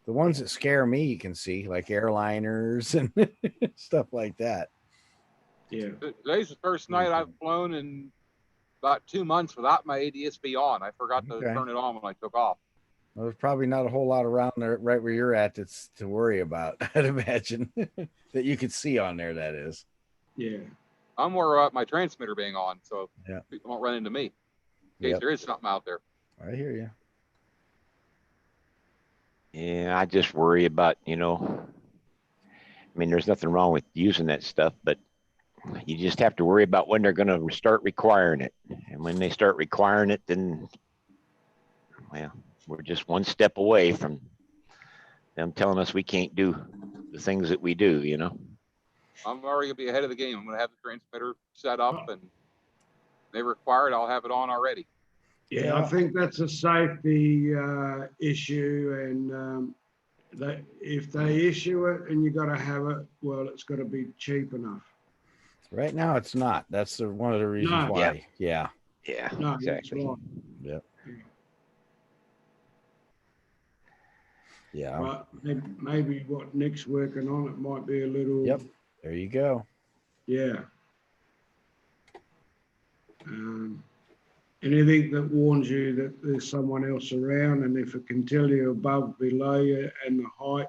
ones that scare me, you can see like airliners and stuff like that. Yeah. Today's the first night I've flown in about 2 months without my ADSB on. I forgot to turn it on when I took off. Well, there's probably not a whole lot around there right where you're at that's to worry about, I'd imagine, that you could see on there, that is. Yeah. I'm worried about my transmitter being on, so people won't run into me in case there is something out there. I hear you. Yeah, I just worry about, there's nothing wrong with using that stuff, but you just have to worry about when they're going to start requiring it. And when they start requiring it, then, we're just one step away from them telling us we can't do the things that we do, I'm already going to be ahead of the game. I'm going to have the transmitter set up, and they require it, I'll have it on already. Yeah, I think that's a safety issue, and that if they issue it and you got to have it, well, it's got to be cheap enough. Right now, it's not. That's one of the reasons why. Yeah. No, exactly. Right. Yep. Yeah. But maybe what Nick's working on, it might be a little. Yep. There you go. Yeah. Anything that warns you that there's someone else around, and if it can tell you above, below you, and the height,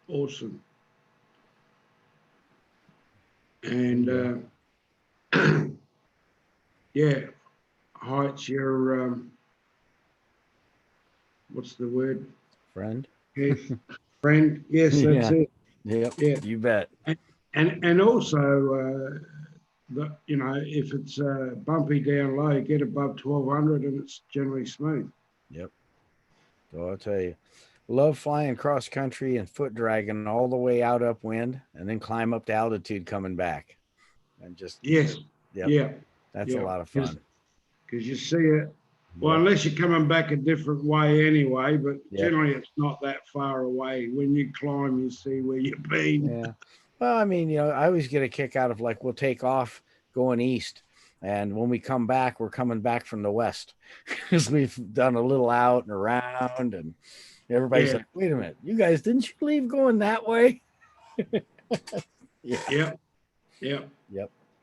awesome. And height's your what's the word? Friend. Friend. Yes, that's it. Yep. Yeah, you bet. And also, if it's bumpy down low, get above 1200 and it's generally smooth. Yep. So I'll tell you, love flying cross country and foot dragging all the way out upwind and then climb up to altitude coming back. And just that's a lot of fun. Because you see it. Well, unless you're coming back a different way anyway, but generally it's not that far away. When you climb, you see where you've been. Yeah. Well, I always get a kick out of we'll take off going east. And when we come back, we're coming back from the west because we've done a little out and around. And everybody's like, wait a minute, you guys, didn't you leave going that way? Yep.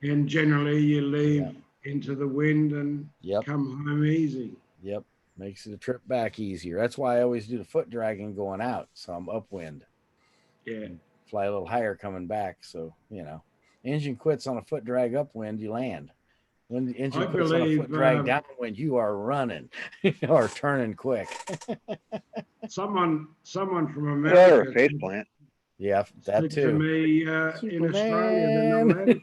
And generally you leave into the wind and come home easy. Yep. Makes the trip back easier. That's why I always do the foot dragging going out. So I'm upwind. Yeah. Fly a little higher coming back. So, engine quits on a foot drag upwind, you land. When the engine quits on a foot drag downwind, you are running or turning quick. Someone from America. Face plant. Yeah, that too. To me, in Australia,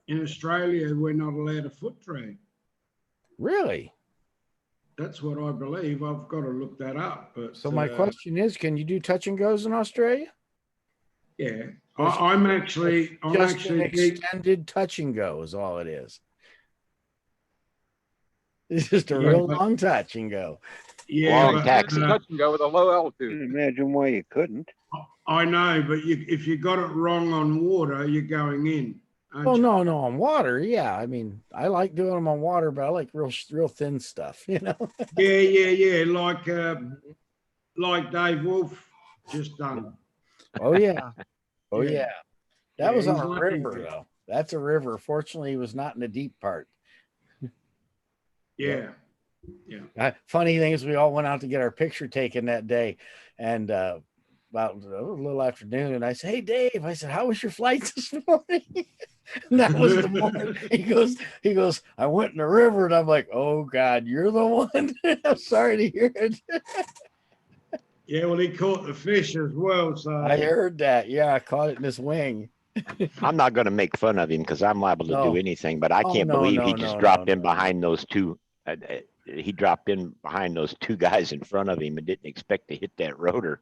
in Australia, we're not allowed a foot drag. Really? That's what I believe. I've got to look that up. But so my question is, can you do touch and goes in Australia? Yeah, I'm actually an extended touch and go is all it is. It's just a real long touch and go. Yeah, long taxi. Touch and go with a low altitude. Imagine why you couldn't. I know, but if you got it wrong on water, you're going in. Oh no, on water, yeah. I mean, I like doing them on water, but I like real thin stuff, you know. Yeah. Like Dave Wolf just done. Oh yeah. Oh yeah. That was on a he's river though. That's a river. Fortunately, he was not in the deep part. Yeah. Funny thing is, we all went out to get our picture taken that day, and about a little afternoon, and I said, "Hey, Dave," I said, "How was your flight this morning?" And that was the morning. He goes, "I went in the river," and I'm like, "Oh God, you're the one." I'm sorry to hear it. Yeah, well, he caught the fish as well. So I heard that. Yeah, I caught it in his wing. I'm not going to make fun of him because I'm liable to do anything, but I can't believe he just dropped in behind those two. He dropped in behind those two guys in front of him and didn't expect to hit that rotor.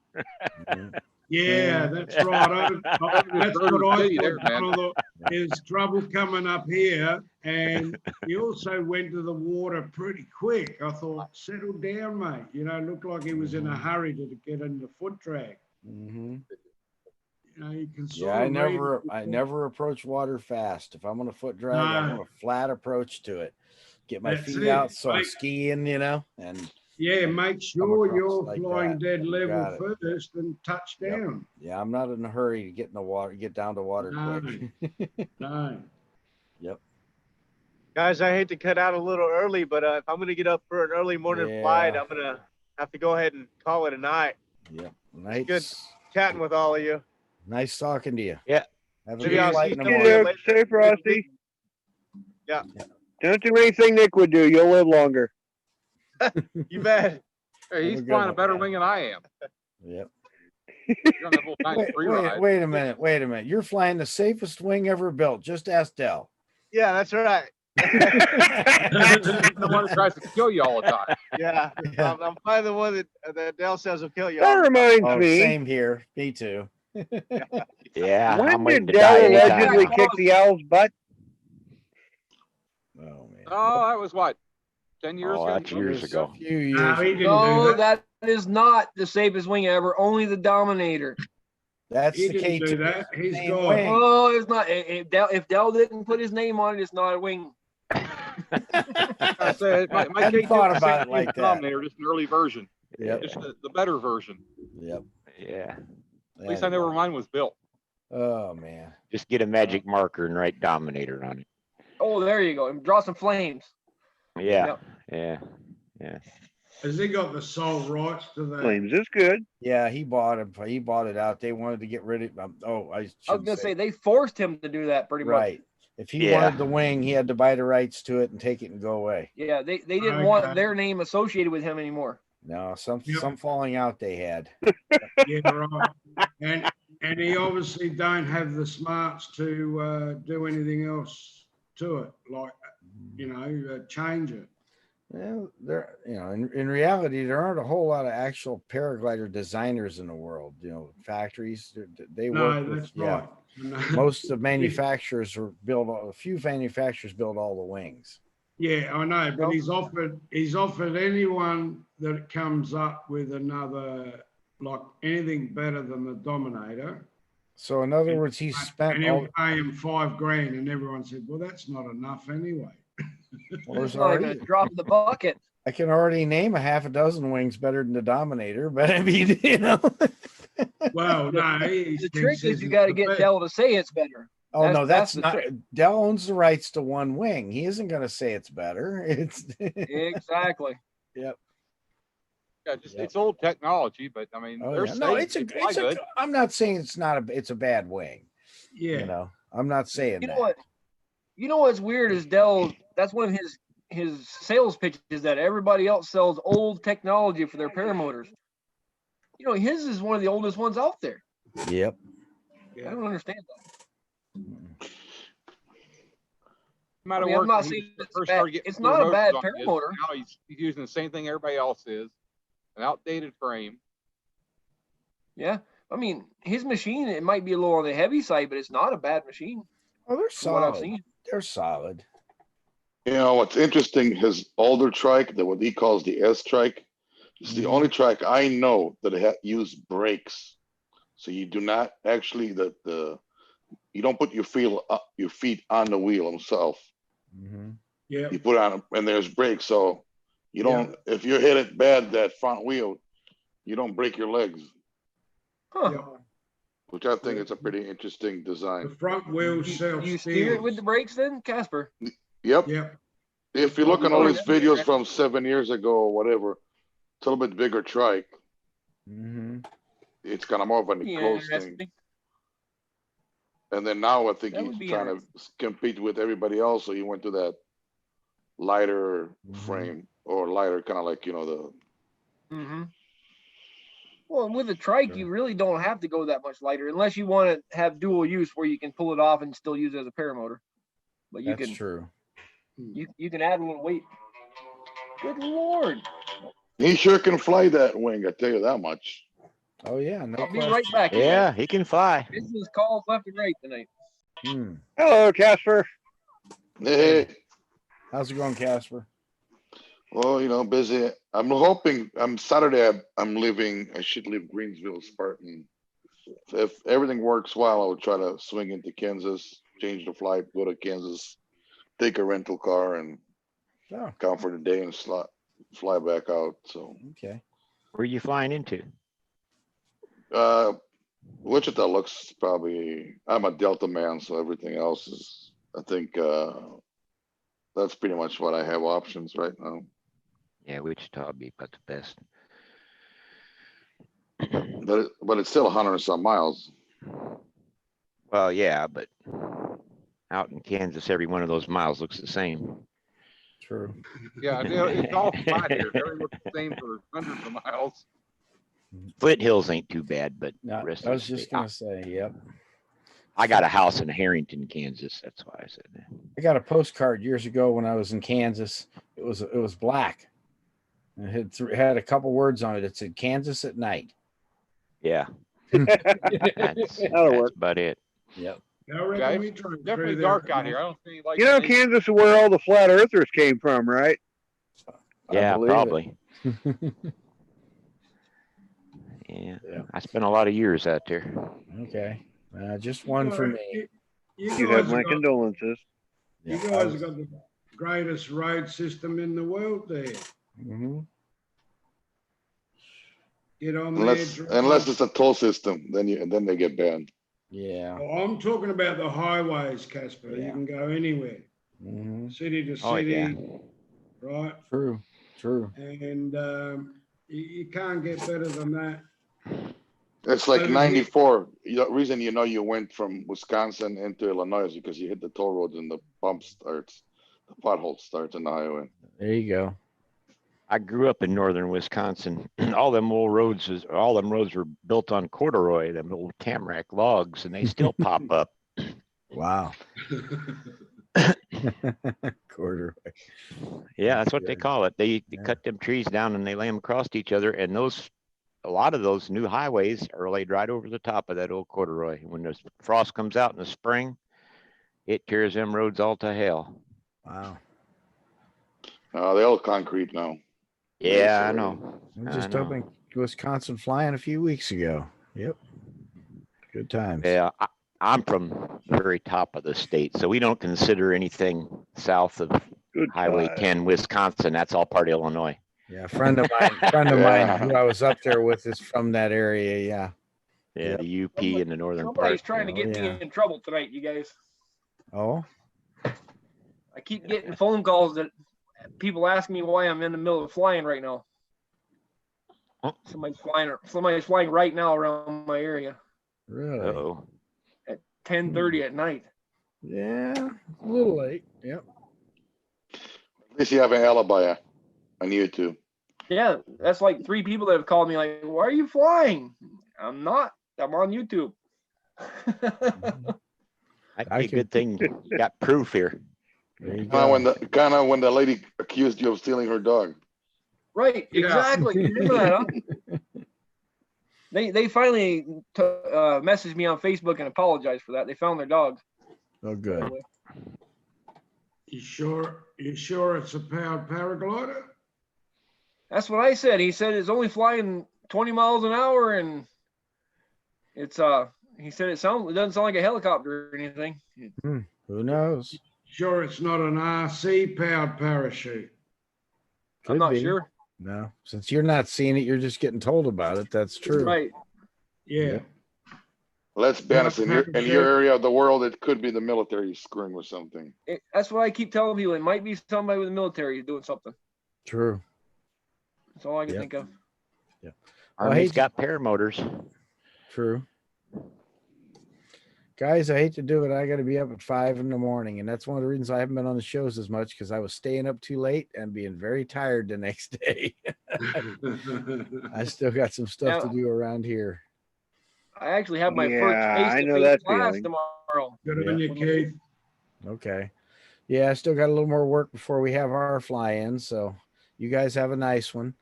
Yeah, that's right. That's what I thought. There's trouble coming up here, and he also went to the water pretty quick. I thought, settle down, mate. You know, looked like he was in a hurry to get in the foot drag. You know, you can I never approach water fast. If I'm on a foot drag, I want a flat approach to it. Get my feet out so I'm skiing, you know, and make sure you're flying dead level first and touch down. Yeah, I'm not in a hurry to get in the water, get down to water quick. No. Yep. Guys, I hate to cut out a little early, but if I'm going to get up for an early morning flight, I'm going to have to go ahead and call it a night. Yep. Nice. Good chatting with all of you. Nice talking to you. Yeah. Have a good flight in the morning. Safe, Frosty. Yeah. Don't do anything Nick would do. You'll live longer. You bet. Hey, he's flying a better wing than I am. Yep. Wait a minute. You're flying the safest wing ever built. Just ask Dell. Yeah, that's right. The one who tries to kill you all the time. Yeah. I'm flying the one that Dell says will kill you. That reminds me. Same here. Me too. Yeah. When did Dell allegedly kick the owl's butt? Oh man. Oh, that was what? 10 years ago? That's years ago. A few years. No, that is not the safest wing ever. Only the Dominator. That's He the didn't K2. do that. He's Same gone. wing. Oh, it's not. If Dell didn't put his name on it, it's not a wing. I said, my Hadn't thought about it like that. Dominator, just an early version. Yep. Just the better version. Yep. Yeah. At least I know where mine was built. Oh man. Just get a magic marker and write Dominator on it. Oh, there you go. And draw some flames. Yeah. Yep. Yeah. Has he got the sole rights to that? Flames is good. Yeah, he bought it. He bought it out. They wanted to get rid of. I was gonna say they forced him to do that pretty much. Right. If he wanted the wing, he had to buy the rights to it and take it and go away. Yeah, they didn't want their name associated with him anymore. No, some falling out they had. Yeah, right. And he obviously don't have the smarts to do anything else to it, like change it. Well, in reality, there aren't a whole lot of actual paraglider designers in the world. Factories they work with. That's right. Most of the manufacturers a few manufacturers build all the wings. Yeah, I know, but he's offered anyone that comes up with another, like anything better than the Dominator. So in other words, he spent and he'll pay him $5,000, and everyone said, "Well, that's not enough anyway." Well, it's not gonna drop the bucket. I can already name a half a dozen wings better than the Dominator, but I mean, Well, no. The trick is you got to get Dell to say it's better. Oh, that's not. Trick. Dell owns the rights to one wing. He isn't going to say it's better. It's exactly. Yep. Yeah, it's old technology, but I mean, I'm not saying it's a bad wing. Yeah. I'm not saying that. You know what's weird is Dell. That's one of his sales pitches that everybody else sells old technology for their paramotors. His is one of the oldest ones out there. Yep. I don't understand that. I'm not saying it's not a bad paramotor. Now he's using the same thing everybody else is, an outdated frame. Yeah, I mean, his machine, it might be a little on the heavy side, but it's not a bad machine. Oh, they're from what I've solid. seen. They're solid. You know what's interesting? His older trike, what he calls the S trike, is the only trike I know that use brakes. So you do not actually you don't put your feet on the wheel himself. Yeah. You put on and there's brakes, so you don't. If you hit it bad, that front wheel, you don't break your legs. Huh. Yeah. Which I think is a pretty interesting The design. front wheel Do self you steer it with the brakes then, Casper? Yep. Yep. If you look at all Oh, his that's videos interesting. from 7 years ago or whatever, it's a little bit bigger trike. It's kind of more of an enclosed thing. Interesting. And then now I think That would he's be trying to compete with everybody else, so he went to that lighter frame or lighter, kind of like the. Well, with a trike, you really don't have to go that much lighter unless you want to have dual use where you can pull it off and still use it as a paramotor. But you That's can true. You can add a little weight. Good Lord. He sure can fly that wing, I tell you that much. Oh yeah, no I'll be question. right back. you Yeah, guys. he can fly. This is calls left and right tonight. Hello, Casper. Hey, How's it going, Casper? well, busy. I'm hoping Saturday. I'm leaving. I should leave Greensville, Spartan. If everything works well, I will try to swing into Kansas, change the flight, go to Kansas, take a rental car, and come for the day and fly back out. So okay. Where are you flying into? Wichita looks probably. I'm a Delta man, so everything else is. I think that's pretty much what I have options right now. Yeah, Wichita would be about the best. But it's still 100 and some miles. Well, yeah, but out in Kansas, every one of those miles looks the same. True. Yeah, it's all flat here. Everything looks the same for hundreds of miles. Foothills ain't too bad, but No, the rest I of was the just state- gonna say, yep. I got a house in Harrington, Kansas. That's why I said that. I got a postcard years ago when I was in Kansas. It was black. It had a couple words on it. It said Kansas at night. Yeah. That's about it. Yep. I reckon Yeah, we it's drove definitely through there dark at out night. here. I don't see like Kansas is where all the flat earthers came from, right? Yeah, believe it. probably. Yeah. I spent a lot of years out there. Okay. Just one for me. You have my condolences. You guys have got the greatest road system in the world there. Get on there. Unless it's a toll system, then they get banned. Yeah. Well, I'm talking about the highways, Casper. You can go anywhere, city to Oh, city, yeah. right? True. And you can't get better than that. It's like Over 94. The reason you went from Wisconsin into Illinois is because you hit the toll roads and the pothole starts on the highway. There you go. I grew up in northern Wisconsin. all them roads were built on corduroy, them old tamarack logs, and they still pop up. Wow. Corduroy. Yeah, that's what they call it. They cut them trees down and they lay them across each other, and a lot of those new highways are laid right over the top of that old corduroy. When the frost comes out in the spring, it tears them roads all to hell. Wow. They all concrete now. Yeah, I know. I'm just up in Wisconsin flying a few weeks ago. Yep. Good times. Yeah, I'm from the very top of the state, so we don't consider anything south of Highway 10, Wisconsin. That's all part of Illinois. Yeah, a friend of mine who I was up there with is from that area. Yeah. Yeah, the UP in the northern Somebody's part. trying to get me in trouble tonight, you guys. Oh. I keep getting phone calls that people ask me why I'm in the middle of flying right now. Somebody's flying right now around my area. Really? Uh-oh. At 10:30 at night. Yeah, a little late. Yep. At least you have an alibi on YouTube. Yeah, that's like 3 people that have called me like, why are you flying? I'm not. I'm on YouTube. That'd be a good thing. You got proof here. When the lady accused you of stealing her dog. Right, exactly. You remember that, huh? They finally messaged me on Facebook and apologized for that. They found their dogs. Oh, good. You sure it's a powered paraglider? That's what I said. He said it's only flying 20 miles an hour, and it's he said it doesn't sound like a helicopter or anything. Who knows? Sure it's not an RC powered parachute. I'm not sure. No, since you're not seeing it, you're just getting told about it. That's true. Right. Yeah. Let's be honest, in your area of the world, it could be the military screwing with something. That's what I keep telling people. It might be somebody with the military doing something. True. That's all I can think of. Yeah. Army's got paramotors. True. Guys, I hate to do it. I got to be up at 5 in the morning, and that's one of the reasons I haven't been on the shows as much, because I was staying up too late and being very tired the next day. I still got some stuff to do around here. I actually have my first face-to-face class tomorrow. Good on you, Keith. Okay. Yeah, I still got a little more work before we have our fly-in, so you guys have a nice one.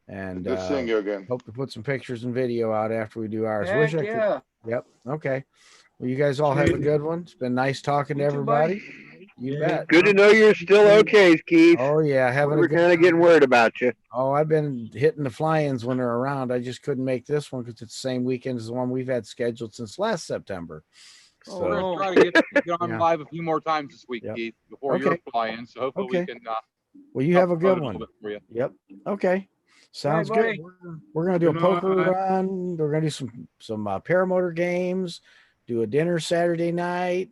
And Good seeing you again. Hope to put some pictures and video out after we do ours. Heck, yeah. Yep. Okay. Well, you guys all have a good one. It's been nice talking to everybody. You bet. Good to know you're still okay, Keith. Oh yeah, we're kind of getting worried about you. Oh, I've been hitting the fly-ins when they're around. I just couldn't make this one because it's the same weekend as the one we've had scheduled since last September. So we're gonna try to get on live a few more times this week, Keith, before your fly-in. So hopefully we can. Well, you have a good one. Yep. Okay. Sounds good. We're gonna do a poker run. We're gonna do some paramotor games. Do a dinner Saturday night.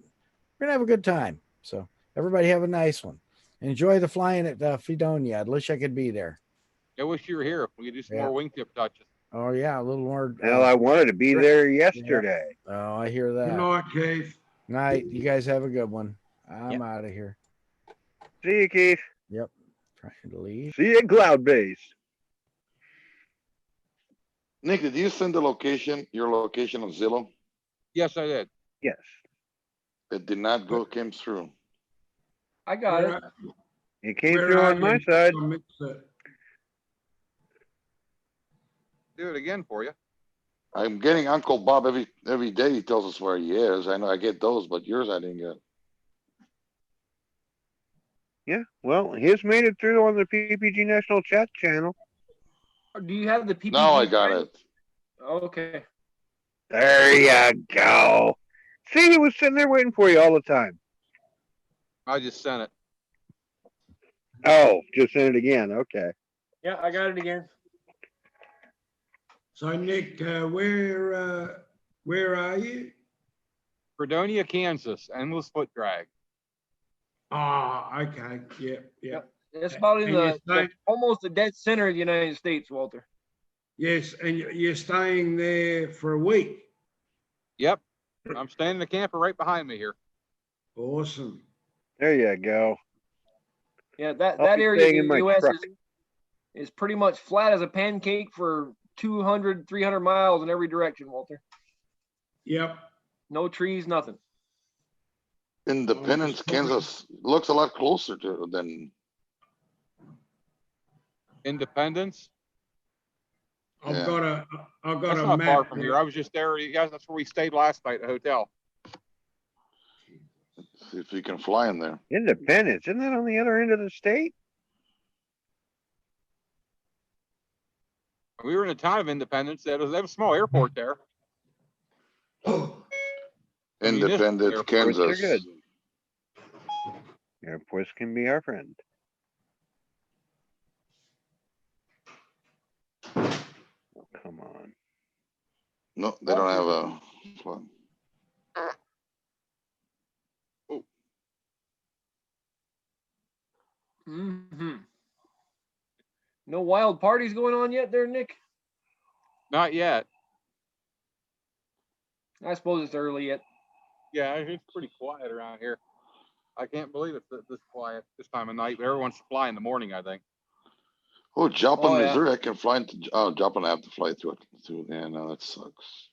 We're gonna have a good time. So everybody have a nice one. Enjoy the flying at Fredonia. I wish I could be there. I wish you were here. We could do some more wingtip touches. Oh yeah, a little more. Well, I wanted to be there yesterday. Yeah. Oh, I hear that. Good night, Keith. Night. You guys have a good one. I'm out of here. See you, Keith. Yep. Trying to leave. See you at Cloud Base. Nick, did you send your location on Zillow? Yes, I did. Yes. It did not came through. I got it. It came through on my side. Do it again for you. I'm getting Uncle Bob every day. He tells us where he is. I know I get those, but yours I didn't get. Yeah, well, his made it through on the PPG National Chat channel. Do you have the PPG? No, I got it. Okay. There you go. See, he was sitting there waiting for you all the time. I just sent it. Oh, just sent it again. Okay. Yeah, I got it again. So, Nick, where are you? Fredonia, Kansas. Endless foot drag. Ah, okay. Yeah. It's about in almost the dead center of the United States, Walter. Yes, and you're staying there for a week. Yep. I'm staying in the camper right behind me here. Awesome. There you go. Yeah, that area of the U.S. is pretty much flat as a pancake for 200, 300 miles in every direction, Walter. Yep. No trees, nothing. Independence, Kansas looks a lot closer to than Independence. I've got a That's not map far from here. I was just there. You guys, that's where we stayed last night at the hotel. see if you can fly in there. Independence, isn't that on the other end of the state? We were in a town of Independence. They have a small airport there. Independence, Airports are Kansas. good. Airports can be our friend. Oh, come on. No, they don't have a fun. Mm-hmm. No wild parties going on yet there, Nick? Not yet. I suppose it's early yet. Yeah, it's pretty quiet around here. I can't believe it's this quiet this time of night. But everyone's flying in the morning, I think. Oh, Joplin, Oh, yeah. Missouri. I can fly into Joplin. I have to fly through it. Yeah, no, that sucks.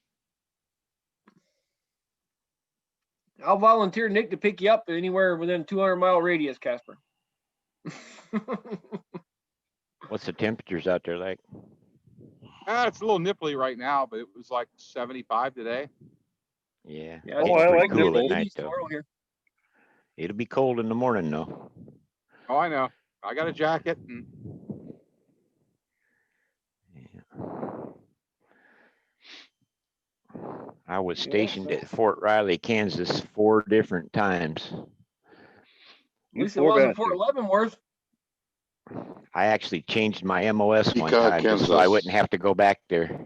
I'll volunteer Nick to pick you up anywhere within 200-mile radius, Casper. What's the temperatures out there like? It's a little nipply right now, but it was like 75 today. Yeah. Yeah, Oh, It's I pretty like cool at nipples. night though. It'll be cold in the morning though. Oh, I know. I got a jacket. And I was stationed at Fort Riley, Kansas 4 different times. At least it wasn't Fort Leavenworth. I actually changed my MOS one Topeka, time just so I Kansas. wouldn't have to go back there.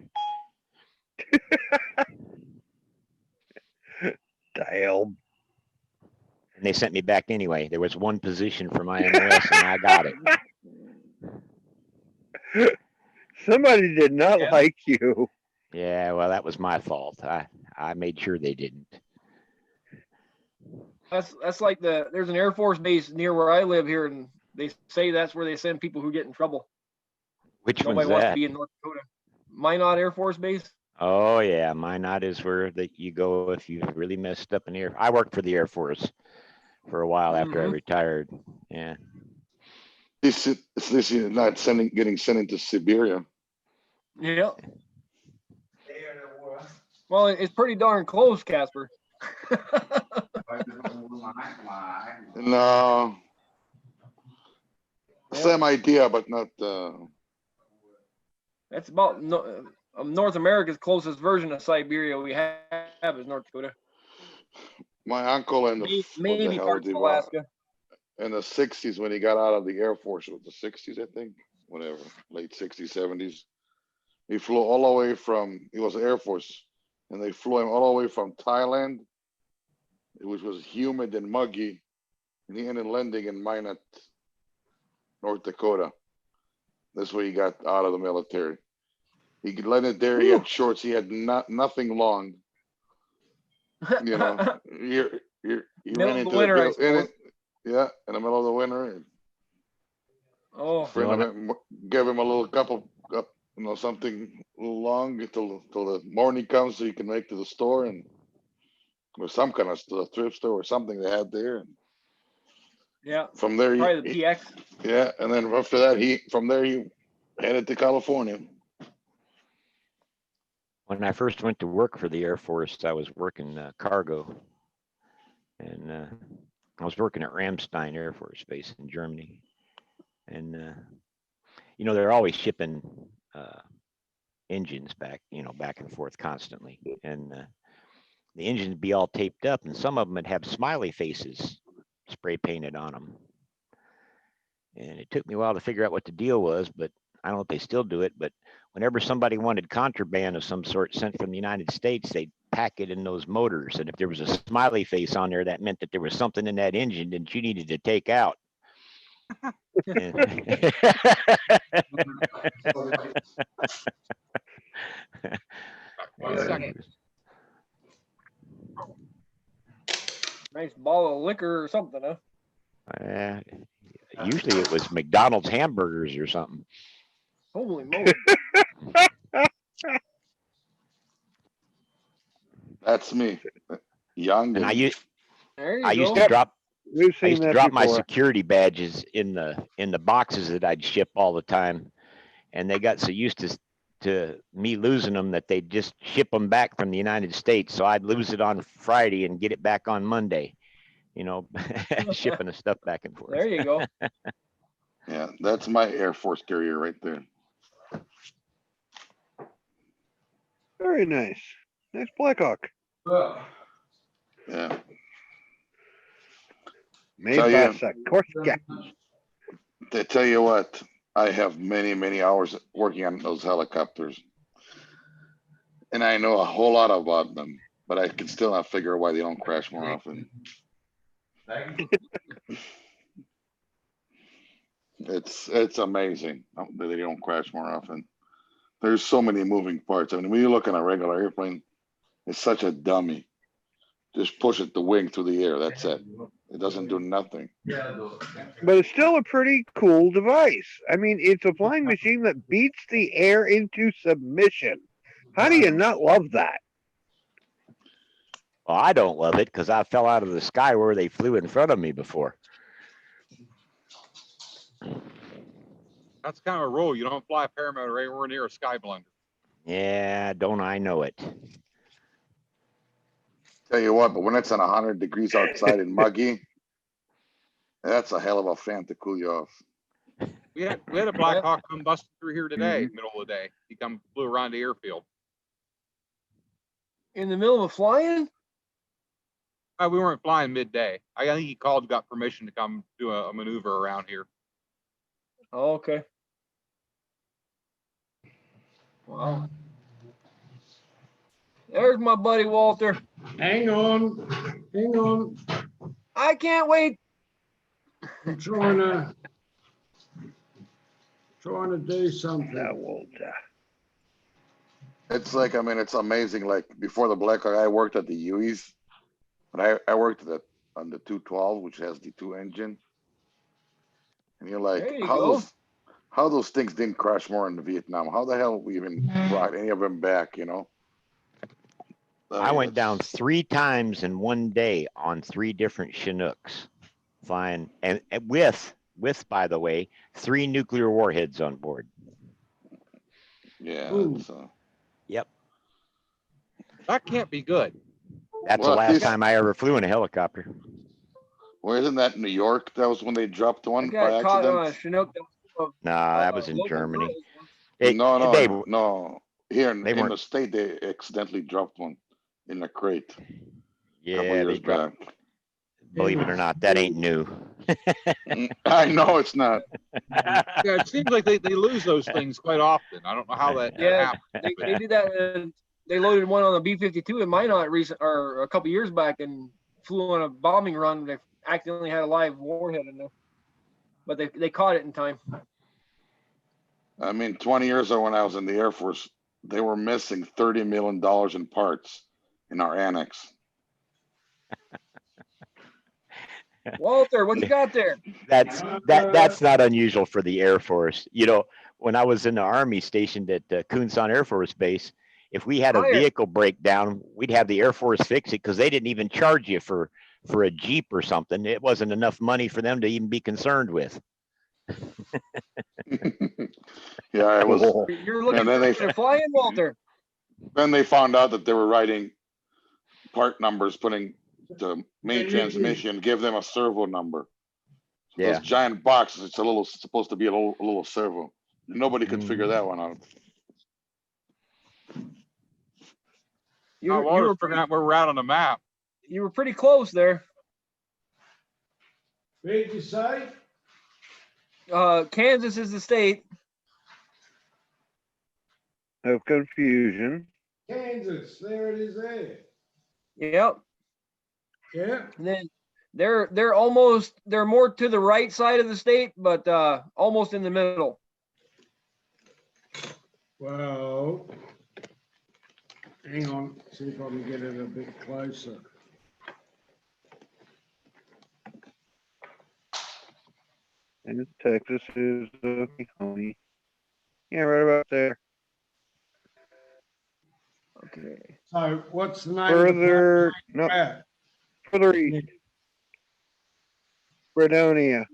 Damn. And they sent me back anyway. There was one position for my MOS and I got it. Somebody did not like you. Yeah, well, that was my fault. I made sure they didn't. That's like there's an Air Force base near where I live here, and they say that's where they send people who get in trouble. Which Nobody one's wants that? to be in North Dakota. Minot Air Force Base. Oh yeah, Minot is where that you go if you really messed up in the air. I worked for the Air Force for a while after I retired. Yeah. This is not getting sent into Siberia. Yeah. Well, it's pretty darn close, Casper. No. Same idea, but not. That's about North America's closest version of Siberia we have is North Dakota. My uncle and maybe parts of Alaska. In the 60s, when he got out of the Air Force, it was the 60s, I think, whatever, late 60s, 70s. He flew all the way he was Air Force, and they flew him all the way from Thailand, which was humid and muggy, and he ended landing in Minot, North Dakota. That's where he got out of the military. He landed there. He had shorts. He had nothing long. You know, he ran into winter, yeah, in the middle of the winter. Oh, Friend of him gave him a little couple, something a little long till the morning comes, so you can make to the store and or some kind of thrift store or something they had there. And yeah. From there, probably the PX. Yeah, and then after that, he headed to California. When I first went to work for the Air Force, I was working cargo, and I was working at Ramstein Air Force Base in Germany, and they're always shipping engines back and forth constantly, and the engines would be all taped up, and some of them would have smiley faces spray painted on them, and it took me a while to figure out what the deal was, but I don't know if they still do it, but whenever somebody wanted contraband of some sort sent from the United States, they'd pack it in those motors. And if there was a smiley face on there, that meant that there was something in that engine that you needed to take out. Nice ball of liquor or something, huh? Usually it was McDonald's hamburgers or something. Holy moly. That's me. Young. And I used Yep. to drop We've I seen used to that drop my before. security badges in the boxes that I'd ship all the time, and they got so used to me losing them that they'd just ship them back from the United States. So I'd lose it on Friday and get it back on Monday, shipping the stuff back and forth. There you go. Yeah, that's my Air Force carrier right there. Very nice. Nice Blackhawk. Yeah. Made by Sikorsky. To tell you what, I have many, many hours working on those helicopters. And I know a whole lot about them, but I can still not figure out why they don't crash more often. It's amazing that they don't crash more often. There's so many moving parts. I mean, when you look on a regular airplane, it's such a dummy. Just push it the wing through the air. That's it. It doesn't do nothing. But it's still a pretty cool device. I mean, it's a flying machine that beats the air into submission. How do you not love that? Well, I don't love it because I fell out of the sky where they flew in front of me before. That's kind of a rule. You don't fly a paramotor anywhere near a sky blender. Yeah, don't I know it? Tell you what, but when it's on 100 degrees outside and muggy, that's a hell of a fan to cool you off. We had a Black Yep. Hawk come busting through here today, Mhm. middle of the day. He flew around the airfield. In the middle of flying? We weren't flying midday. I think he called, got permission to come do a maneuver around here. Oh, okay. Wow. There's my buddy Walter. Hang on. Hang on. I can't wait. I'm trying to do something. That Walter. It's like, I mean, it's amazing. Like before the Black Hawk, I worked at the Hueys, but I worked on the 212, which has the 2 engine. And you're like, There you go. how those things didn't crash more in Vietnam? How the hell we even brought any of them back, you know? I mean, went down it's- 3 times in one day on 3 different Chinooks, flying, and with, by the way, 3 nuclear warheads on board. Yeah. Ooh. It's, Yep. That can't be good. That's Well, the at last least- time I ever flew in a helicopter. well, isn't that New York? That was when they dropped I one by got caught on a accident. Chinook. Nah, that was in local Germany. girls. No. Here in they the weren't- state, they accidentally dropped one in a crate a couple Yeah, they years dropped. back. Believe it or not, that ain't new. I know it's not. Yeah, it seems like they lose those things quite often. I don't know how that Yeah, happens. they did that. They loaded one on a B-52 in Minot or a couple years back and flew on a bombing run. They accidentally had a live warhead in there, but they caught it in time. I mean, 20 years ago when I was in the Air Force, they were missing $30 million in parts in our annex. Walter, what you got there? That's not unusual for the Air Force. You know, when I was in the Army stationed at Kunsan Air Force Base, if we had a Higher. vehicle breakdown, we'd have the Air Force fix it because they didn't even charge you for a Jeep or something. It wasn't enough money for them to even be concerned with. Yeah, it was. You're looking And then for flying, Walter. Then they found out that they were writing part numbers, putting the main transmission, give them a servo number. So Yeah. those giant boxes, it's supposed to be a little servo. Nobody could figure that one out. You Oh, were Walter's pretty, figuring out where we're at on the map. you were pretty close there. What did you say? Kansas is the state. Of confusion. Kansas. There it is there. Yep. Yeah. And then they're more to the right side of the state, but almost in the middle. Well, hang on. See if I can get it a bit closer. And Texas is Oklahoma. Yeah, right about there. Okay. So what's the name Further, of the no, place? further east. Fredonia.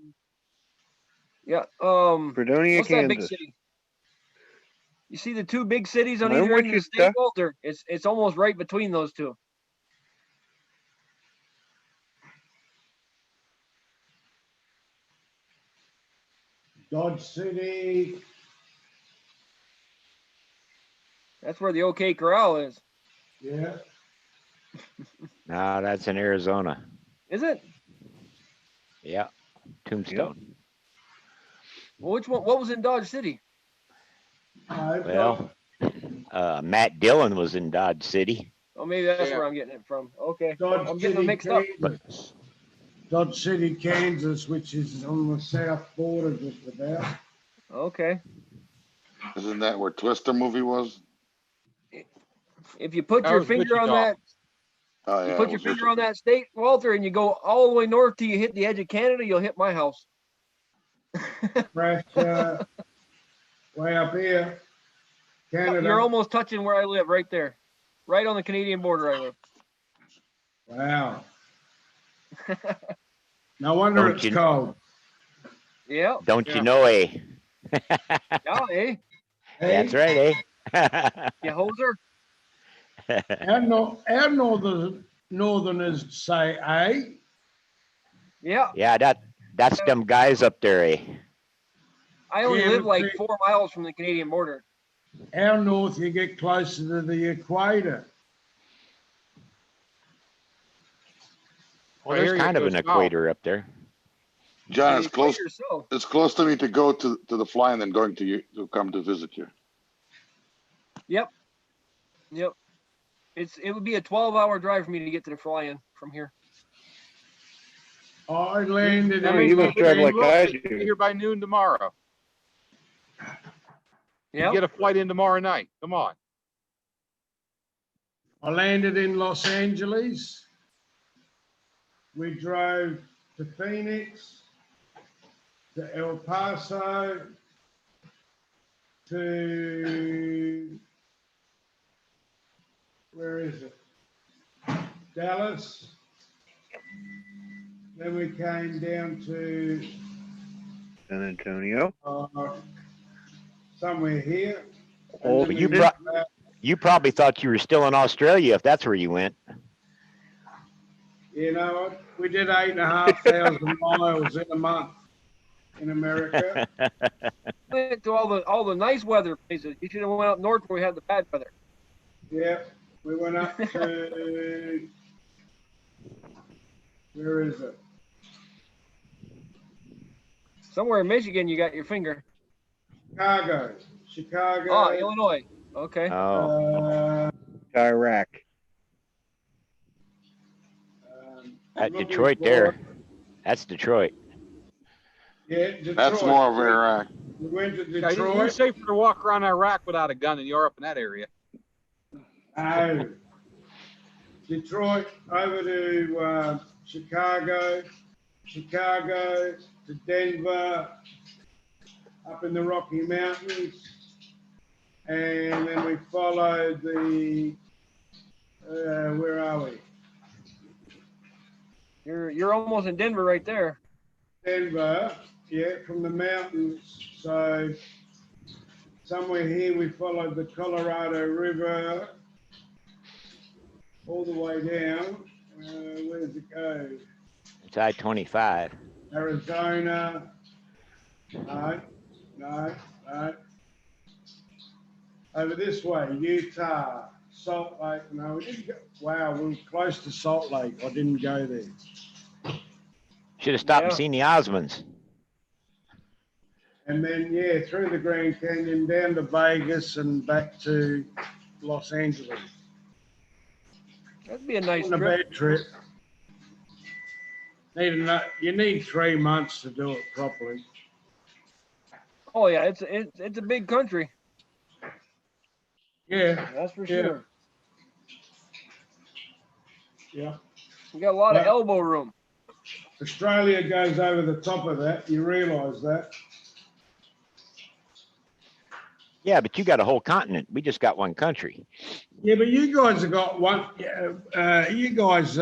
Yeah. Fredonia, What's that big Kansas. city? You see the 2 big cities on I'm either with end of you, the state, Steph. Walter? It's almost right between those 2. Dodge City. That's where the OK Corral is. Yeah. No, that's in Arizona. Is it? Yeah. Tombstone. Well, which one? What was in Dodge City? Well, Matt Dillon was in Dodge City. Oh, maybe that's Yeah. where I'm getting it from. Okay. Dodge I'm getting City, them mixed up. Kansas. Dodge City, Kansas, which is on the south border just about. Okay. Isn't that where Twister movie was? If you put That your was finger on Wichita. that, Oh, you yeah. put it your was finger Wichita. on that state, Walter, and you go all the way north till you hit the edge of Canada, you'll hit my house. Crash way up here. Canada. You're almost touching where I live, right there, right on the Canadian border. I live. Wow. No wonder Don't it's you- cold. Yeah. Don't Yeah. you know, eh? Yeah. Eh? That's right, eh? You hoser? Our northerners say A. Yeah. Yeah, that's them guys up there. Eh? I only Yeah, live but like see- 4 miles from the Canadian border. Our north, you get closer to the equator. Well, I there's hear you kind of go an south. equator up there. John, The it's close. equator, so. It's close to me to go to the fly and then going to you to come to visit you. Yep. It would be a 12-hour drive for me to get to the fly-in from here. I landed That Oh, in. means you must we'll drive be like I be do. here by noon tomorrow. You Yeah. get a flight in tomorrow night. Come on. I landed in Los Angeles. We drove to Phoenix, to El Paso, to where is it? Dallas. Then we came down to San Antonio. somewhere here. Oh, And then you we pro- went back. You probably thought you were still in Australia if that's where you went. You know what? We did 8,500 miles in a month in America. Went to all the nice weather places. You should have went up north where we had the bad weather. Yeah, we went up to where is it? Somewhere in Michigan, you got your finger. Chicago. Oh, Illinois. Okay. Oh, Iraq. at looking Detroit for- there. That's Detroit. Yeah, Detroit. That's more of Iraq. We went to Yeah, you're Detroit. safer to walk around Iraq without a gun in Europe in that area. Oh. Detroit over to Chicago to Denver, up in the Rocky Mountains, and then we followed the where are we? You're almost in Denver right there. Denver, yeah, from the mountains. So somewhere here we followed the Colorado River all the way down. Where does it go? It's I-25. Arizona. No. Over this way, Utah, Salt Lake. No, we didn't go. Wow, we were close to Salt Lake. I didn't go there. Should have stopped and Yeah. seen the Osmonds. And then, yeah, through the Grand Canyon, down to Vegas and back to Los Angeles. That'd be a nice On a trip. bad trip. You need 3 months to do it properly. Oh yeah, it's a big country. Yeah, That's for Yeah. sure. yeah. You got a lot of Well- elbow room. Australia goes over the top of that. You realise that? Yeah, but you got a whole continent. We just got one country. Yeah, but you guys have got one. You guys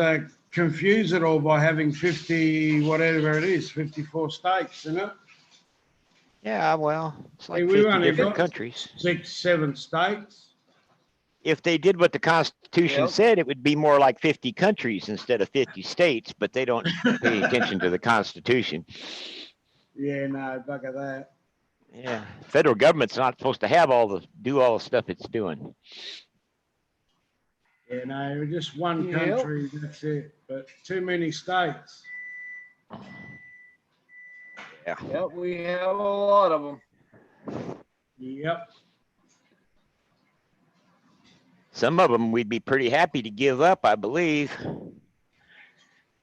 confuse it all by having 50, whatever it is, 54 states, isn't it? Yeah, well, it's like Hey, we've 50 only different got- countries. 6, 7 states. If they did what the Constitution Yep. said, it would be more like 50 countries instead of 50 states, but they don't pay attention to the Constitution. Yeah, no, bugger that. Yeah, federal government's not supposed to have do all the stuff it's doing. Yeah, no, just one Yep. country, that's it. But too many states. Yeah, we have a lot of them. Yep. Some of them we'd be pretty happy to give up, I believe. But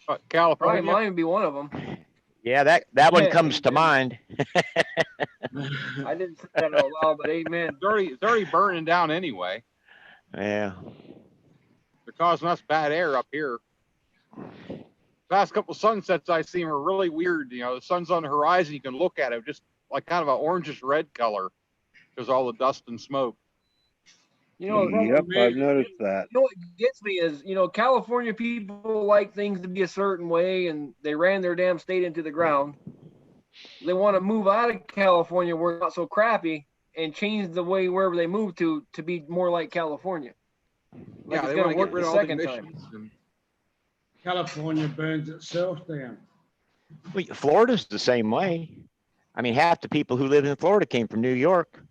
Probably California, mine would be one of them. Yeah, that one Yeah, comes to yeah. mind. I didn't say that out loud, but amen. it's already burning down anyway. Yeah. They're causing us bad air up here. Last couple sunsets I seen were really weird. You know, the sun's on the horizon, you can look at it just like kind of an orangish red color because all the dust and smoke. You know, Yep, I've noticed that. You know what gets me is, California people like things to be a certain way, and they ran their damn state into the ground. They want to move out of California where it's not so crappy, and change the way wherever they move to be more like California. Like Yeah, it's they gonna want to work get rid the of all the second time. emissions. And California burns itself down. Well, Florida's the same way. I mean, half the people who live in Florida came from New York.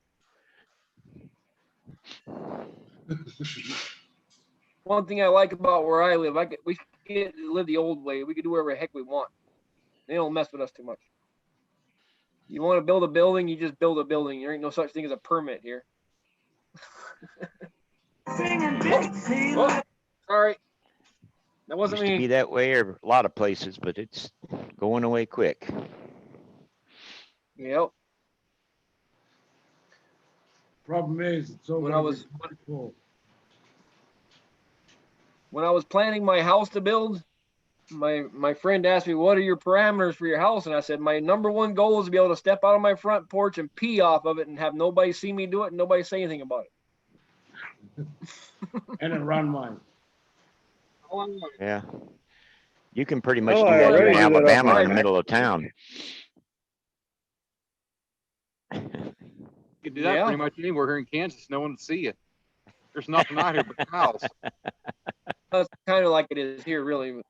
One thing I like about where I live, we get to live the old way. We can do whatever the heck we want. They don't mess with us too much. You want to build a building, you just build a building. There ain't no such thing as a permit here. Oh, sorry. That wasn't Used to be me. that way or a lot of places, but it's going away quick. Yep. Problem is, it's all When gonna I was- be full. When I was planning my house to build, my friend asked me, what are your parameters for your house? And I said, my number one goal is to be able to step out on my front porch and pee off of it and have nobody see me do it and nobody say anything about it. And a runway. Yeah. You can pretty much Oh, do I that already in do that off Alabama my in the middle of town. you can do that Yeah. pretty much anywhere here in Kansas. No one will see you. There's nothing out here but cows. That's kind of like it is here, really.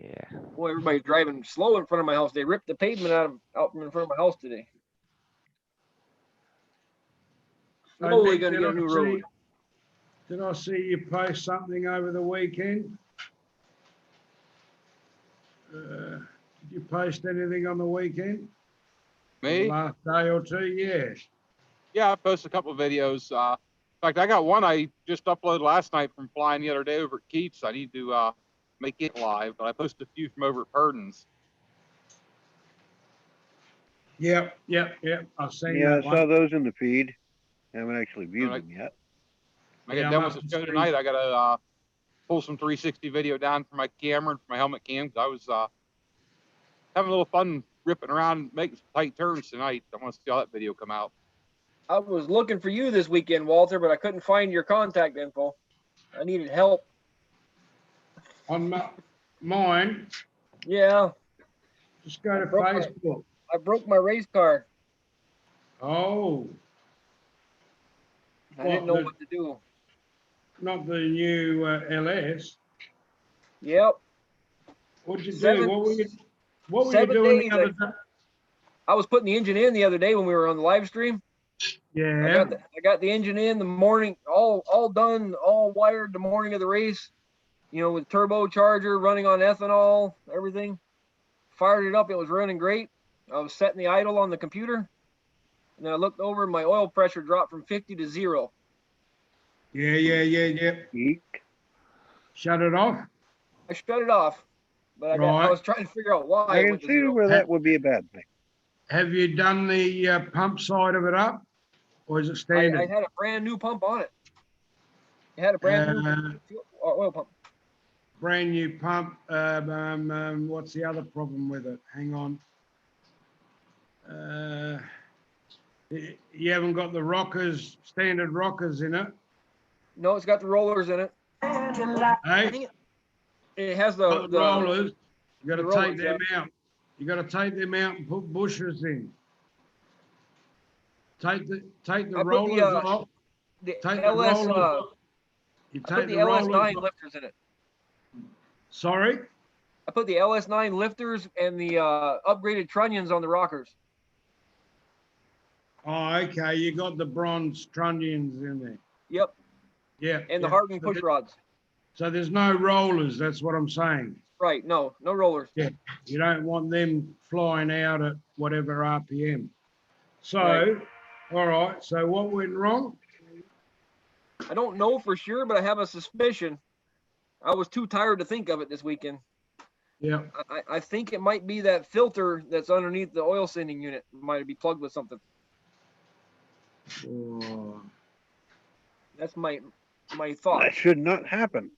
Yeah. Boy, everybody's driving slow in front of my house. They ripped the pavement out in front of my house today. So, Slowly Nick, gonna get a new road. Did I see you post something over the weekend? Did you post anything on the weekend? Me? The last day or two? Yeah. Yeah, I posted a couple of videos. In fact, I got one I just uploaded last night from flying the other day over at Keats. I need to make it live, but I posted a few from over at Purdon's. Yep. I've seen Yeah, I that saw one. those in the feed. Haven't actually viewed Alright. them yet. I Yeah, got I'm done with up the to show speed. tonight. I got to pull some 360 video down for my camera and for my helmet cam. 'Cause I was having a little fun ripping around, making some tight turns tonight. I want to see how that video come out. I was looking for you this weekend, Walter, but I couldn't find your contact info. I needed help. On mine, Yeah, just go to broke my- Facebook. I broke my race car. Oh, I didn't know what to do. not the new LS. Yep. What'd you do? 7 What were you doing 7 days the other day? I was putting the engine in the other day when we were on the live stream. Yeah. I got the engine in the morning, all done, all wired the morning of the race. You know, with turbocharger running on ethanol, everything. Fired it up. It was running great. I was setting the idle on the computer, and then I looked over, and my oil pressure dropped from 50 to 0. Yeah. Eek. Shut it off. I shut it off, but I Right. was trying to figure out why I it can went to see 0. where that would be a bad thing. Have you done the pump side of it up, or is it I standard? had a brand new pump on it. It had a brand new oil pump. Brand new pump. What's the other problem with it? Hang on. You haven't got the rockers, standard rockers in it. No, it's got the rollers in it. Hey, It has got the the rollers. You got the to rollers, take them out. You got to take them out and put bushers in. Take the I put rollers off. the Take the LS. rollers off. You I put take the the rollers LS9 off. lifters in it. Sorry. I put the LS9 lifters and the upgraded trunnions on the rockers. Oh, okay. You got the bronze trunnions in there. Yep, Yeah. and the yeah. hardened push rods. So there's no rollers. That's what I'm saying. Right, no rollers. Yeah. You don't want them flying out at whatever RPM. So, Right. all right. So what went wrong? I don't know for sure, but I have a suspicion. I was too tired to think of it this weekend. Yeah. I think it might be that filter that's underneath the oil sending unit. Might be plugged with something. Oh, That's my thought. That should not happen.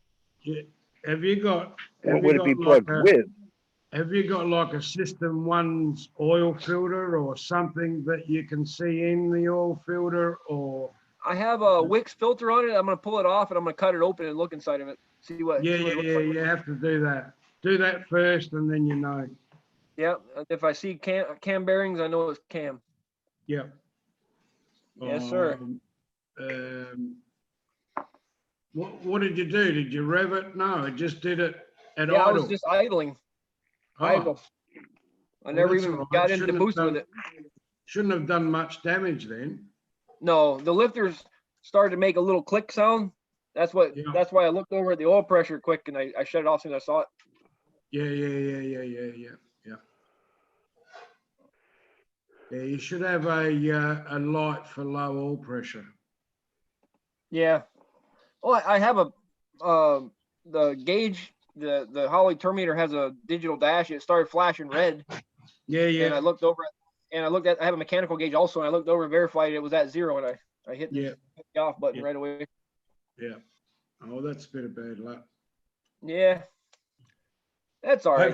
yeah. Have you got? What would it be plugged with? Have you got like a System 1's oil filter or something that you can see in the oil filter, or? I have a Wix filter on it. I'm gonna pull it off and I'm gonna cut it open and look inside of it. See what. Yeah, see what it looks like. You have to do that. Do that first, and then you know. Yeah. If I see cam bearings, I know it's cam. Yeah. Yes, sir. What did you do? Did you rev it? No, it just did it at Yeah, I idle. was just idling. Oh, Idle. I well, never that's even all right. got into boost with it. Shouldn't have done much damage then. No, the lifters started to make a little click sound. That's why I looked over at the oil pressure quick and I shut it off as soon as I saw it. Yeah. Yeah, you should have a light for low oil pressure. Yeah. Well, I have the gauge, the Holly Terminator has a digital dash. It started flashing red. Yeah. And I looked over and I have a mechanical gauge also, and I looked over and verified it was at 0, and I hit the off button right away. Yeah. Oh, that's a bit of bad luck. Yeah. That's all right.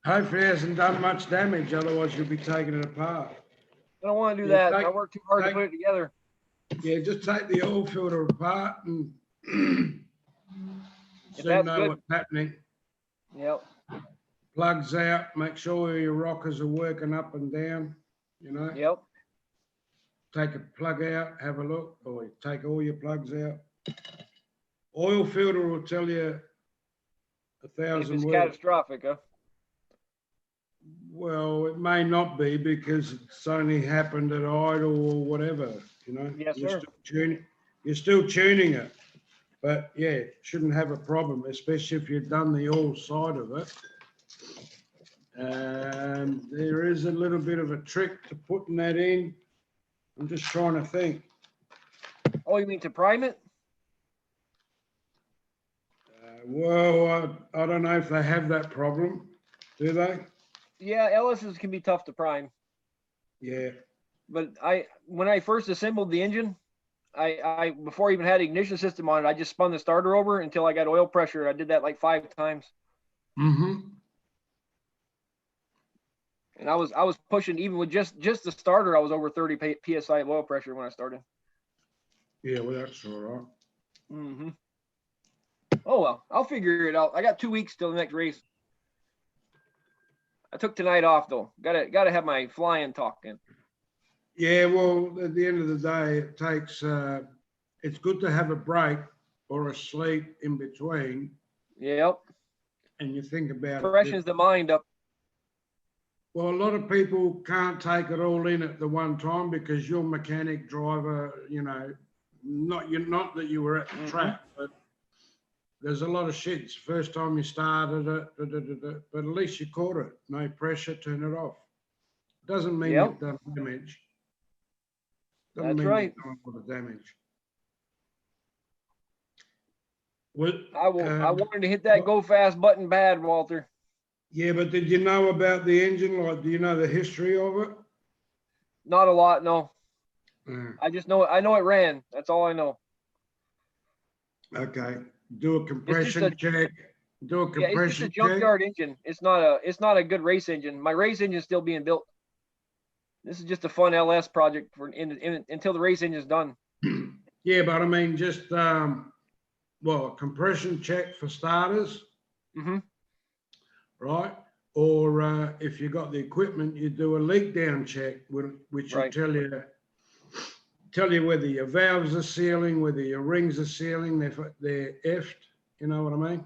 Hopefully it hasn't done much damage, otherwise you'll be taking it apart. I don't want to do that. I worked too hard to put it together. Yeah, just take the oil filter apart and soon know what's happening. Yep. Plugs out, make sure your rockers are working up and down, you know. Yep. Take a plug out, have a look, or take all your plugs out. Oil filter will tell you 1,000 if it's words. catastrophic, huh? Well, it may not be because it's only happened at idle or whatever, you know. Yes, sir. You're still tuning it. But yeah, shouldn't have a problem, especially if you've done the oil side of it. There is a little bit of a trick to putting that in. I'm just trying to think. Oh, you mean to prime it? Well, I don't know if they have that problem. Do they? Yeah, LSs can be tough to prime. Yeah. But when I first assembled the engine, I before I even had ignition system on it, I just spun the starter over until I got oil pressure. I did that like 5 times. Mm-hmm. And I was pushing, even with just the starter, I was over 30 psi of oil pressure when I started. Yeah, well, that's all right. Mm-hmm. Oh well, I'll figure it out. I got 2 weeks till the next race. I took tonight off though. Gotta have my flying talk in. Yeah, well, at the end of the day, it takes. It's good to have a break or a sleep in between. Yep. And you think about freshens the mind up. Well, a lot of people can't take it all in at the one time because you're mechanic, driver, you know, not that you were at the track, but there's a lot of shit. It's the first time you started it, but at least you caught it. No pressure, turn it off. Doesn't mean you've done damage. Doesn't mean you've done a lot of damage. Well, I wanted to hit that go fast button bad, Walter. Yeah, but did you know about the engine? Like, do you know the history of it? Not a lot, no. I just know it ran. That's all I know. Okay. Do a compression check. Do a compression check. It's just a junkyard engine. It's not a good race engine. My race engine is still being built. This is just a fun LS project until the race engine is done. Yeah, but I mean, just a compression check for starters. Mm-hmm. Right? Or if you got the equipment, you do a leak down check, which will tell you whether your valves are sealing, whether your rings are sealing, they're effed. You know what I mean?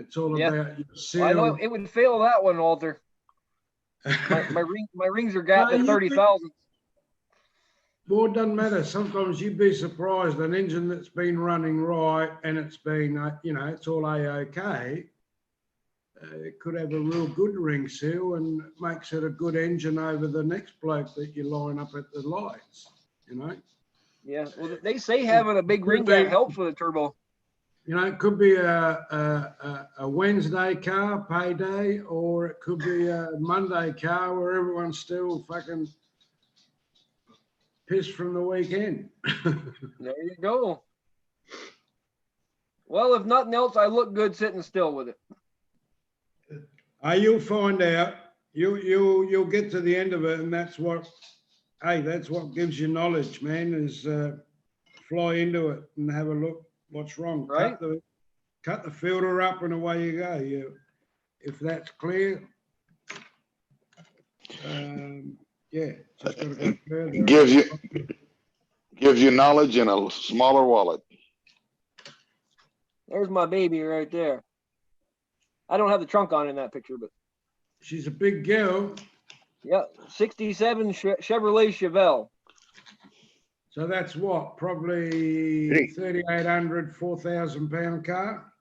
It's all about your seal. Well, I know it would fail that one, Walter. my rings are gapped at 30,000. Well, it doesn't matter. Sometimes you'd be surprised. An engine that's been running right and it's been, it's all A-OK. It could have a real good ring seal and makes it a good engine over the next bloke that you line up at the lights, you know? Yeah, well, they say having a big ring gap helps with a turbo. You know, it could be a Wednesday car, payday, or it could be a Monday car where everyone's still fucking pissed from the weekend. There you go. Well, if nothing else, I look good sitting still with it. You'll find out. You'll get to the end of it, and that's what gives you knowledge, man. Is fly into it and have a look. What's wrong? Right. Cut the filter up, and away you go. If that's clear, Yeah, just got to go further. Gives you knowledge in a smaller wallet. There's my baby right there. I don't have the trunk on in that picture, but she's a big girl. Yeah, 67 Chevrolet Chevelle. So that's what, probably 3,800, 4,000 pound car?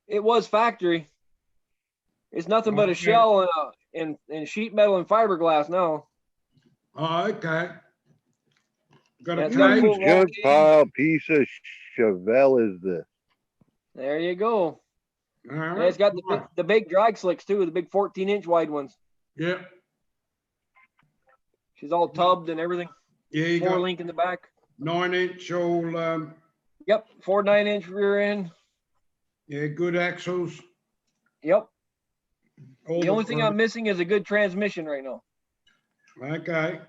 It was factory. It's nothing but a shell and sheet metal and fiberglass now. Oh, okay. Got a junk pile piece of Chevelle is this? There you go. Yeah, it's got the big drag slicks too, the big 14-inch wide ones. Yeah. She's all tubbed and everything. Yeah, you 4 got link in the back. 9-inch all. Yep, 4 9-inch rear end. Yeah, good axles. Yep. All the only thing I'm missing is a good transmission right now. Okay.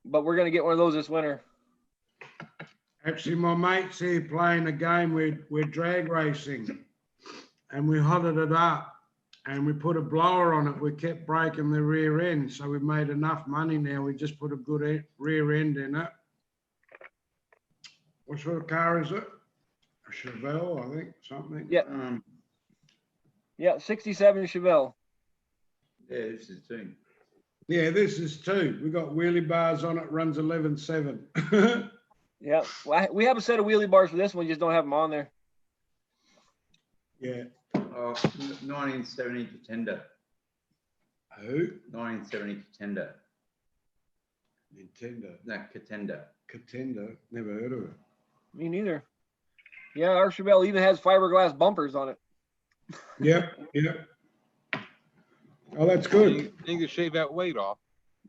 But we're gonna get one of those this winter. Actually, my mate's here playing a game. We're drag racing, and we hotted it up, and we put a blower on it. We kept breaking the rear end, so we made enough money now. We just put a good rear end in it. What sort of car is it? A Chevelle, I think, something. Yeah. Yeah, 67 Chevelle. Yeah, this is too. Yeah, this is too. We got wheelie bars on it. Runs 11.7. Yeah, well, we have a set of wheelie bars for this one. Just don't have them on there. Yeah. Oh, 1970 Contender. Who? 1970 Contender. Nintendo. No, Contender. Contender. Never heard of it. Me neither. Yeah, our Chevelle even has fiberglass bumpers on it. Yep. Yep. Oh, that's good. You need to shave that weight off.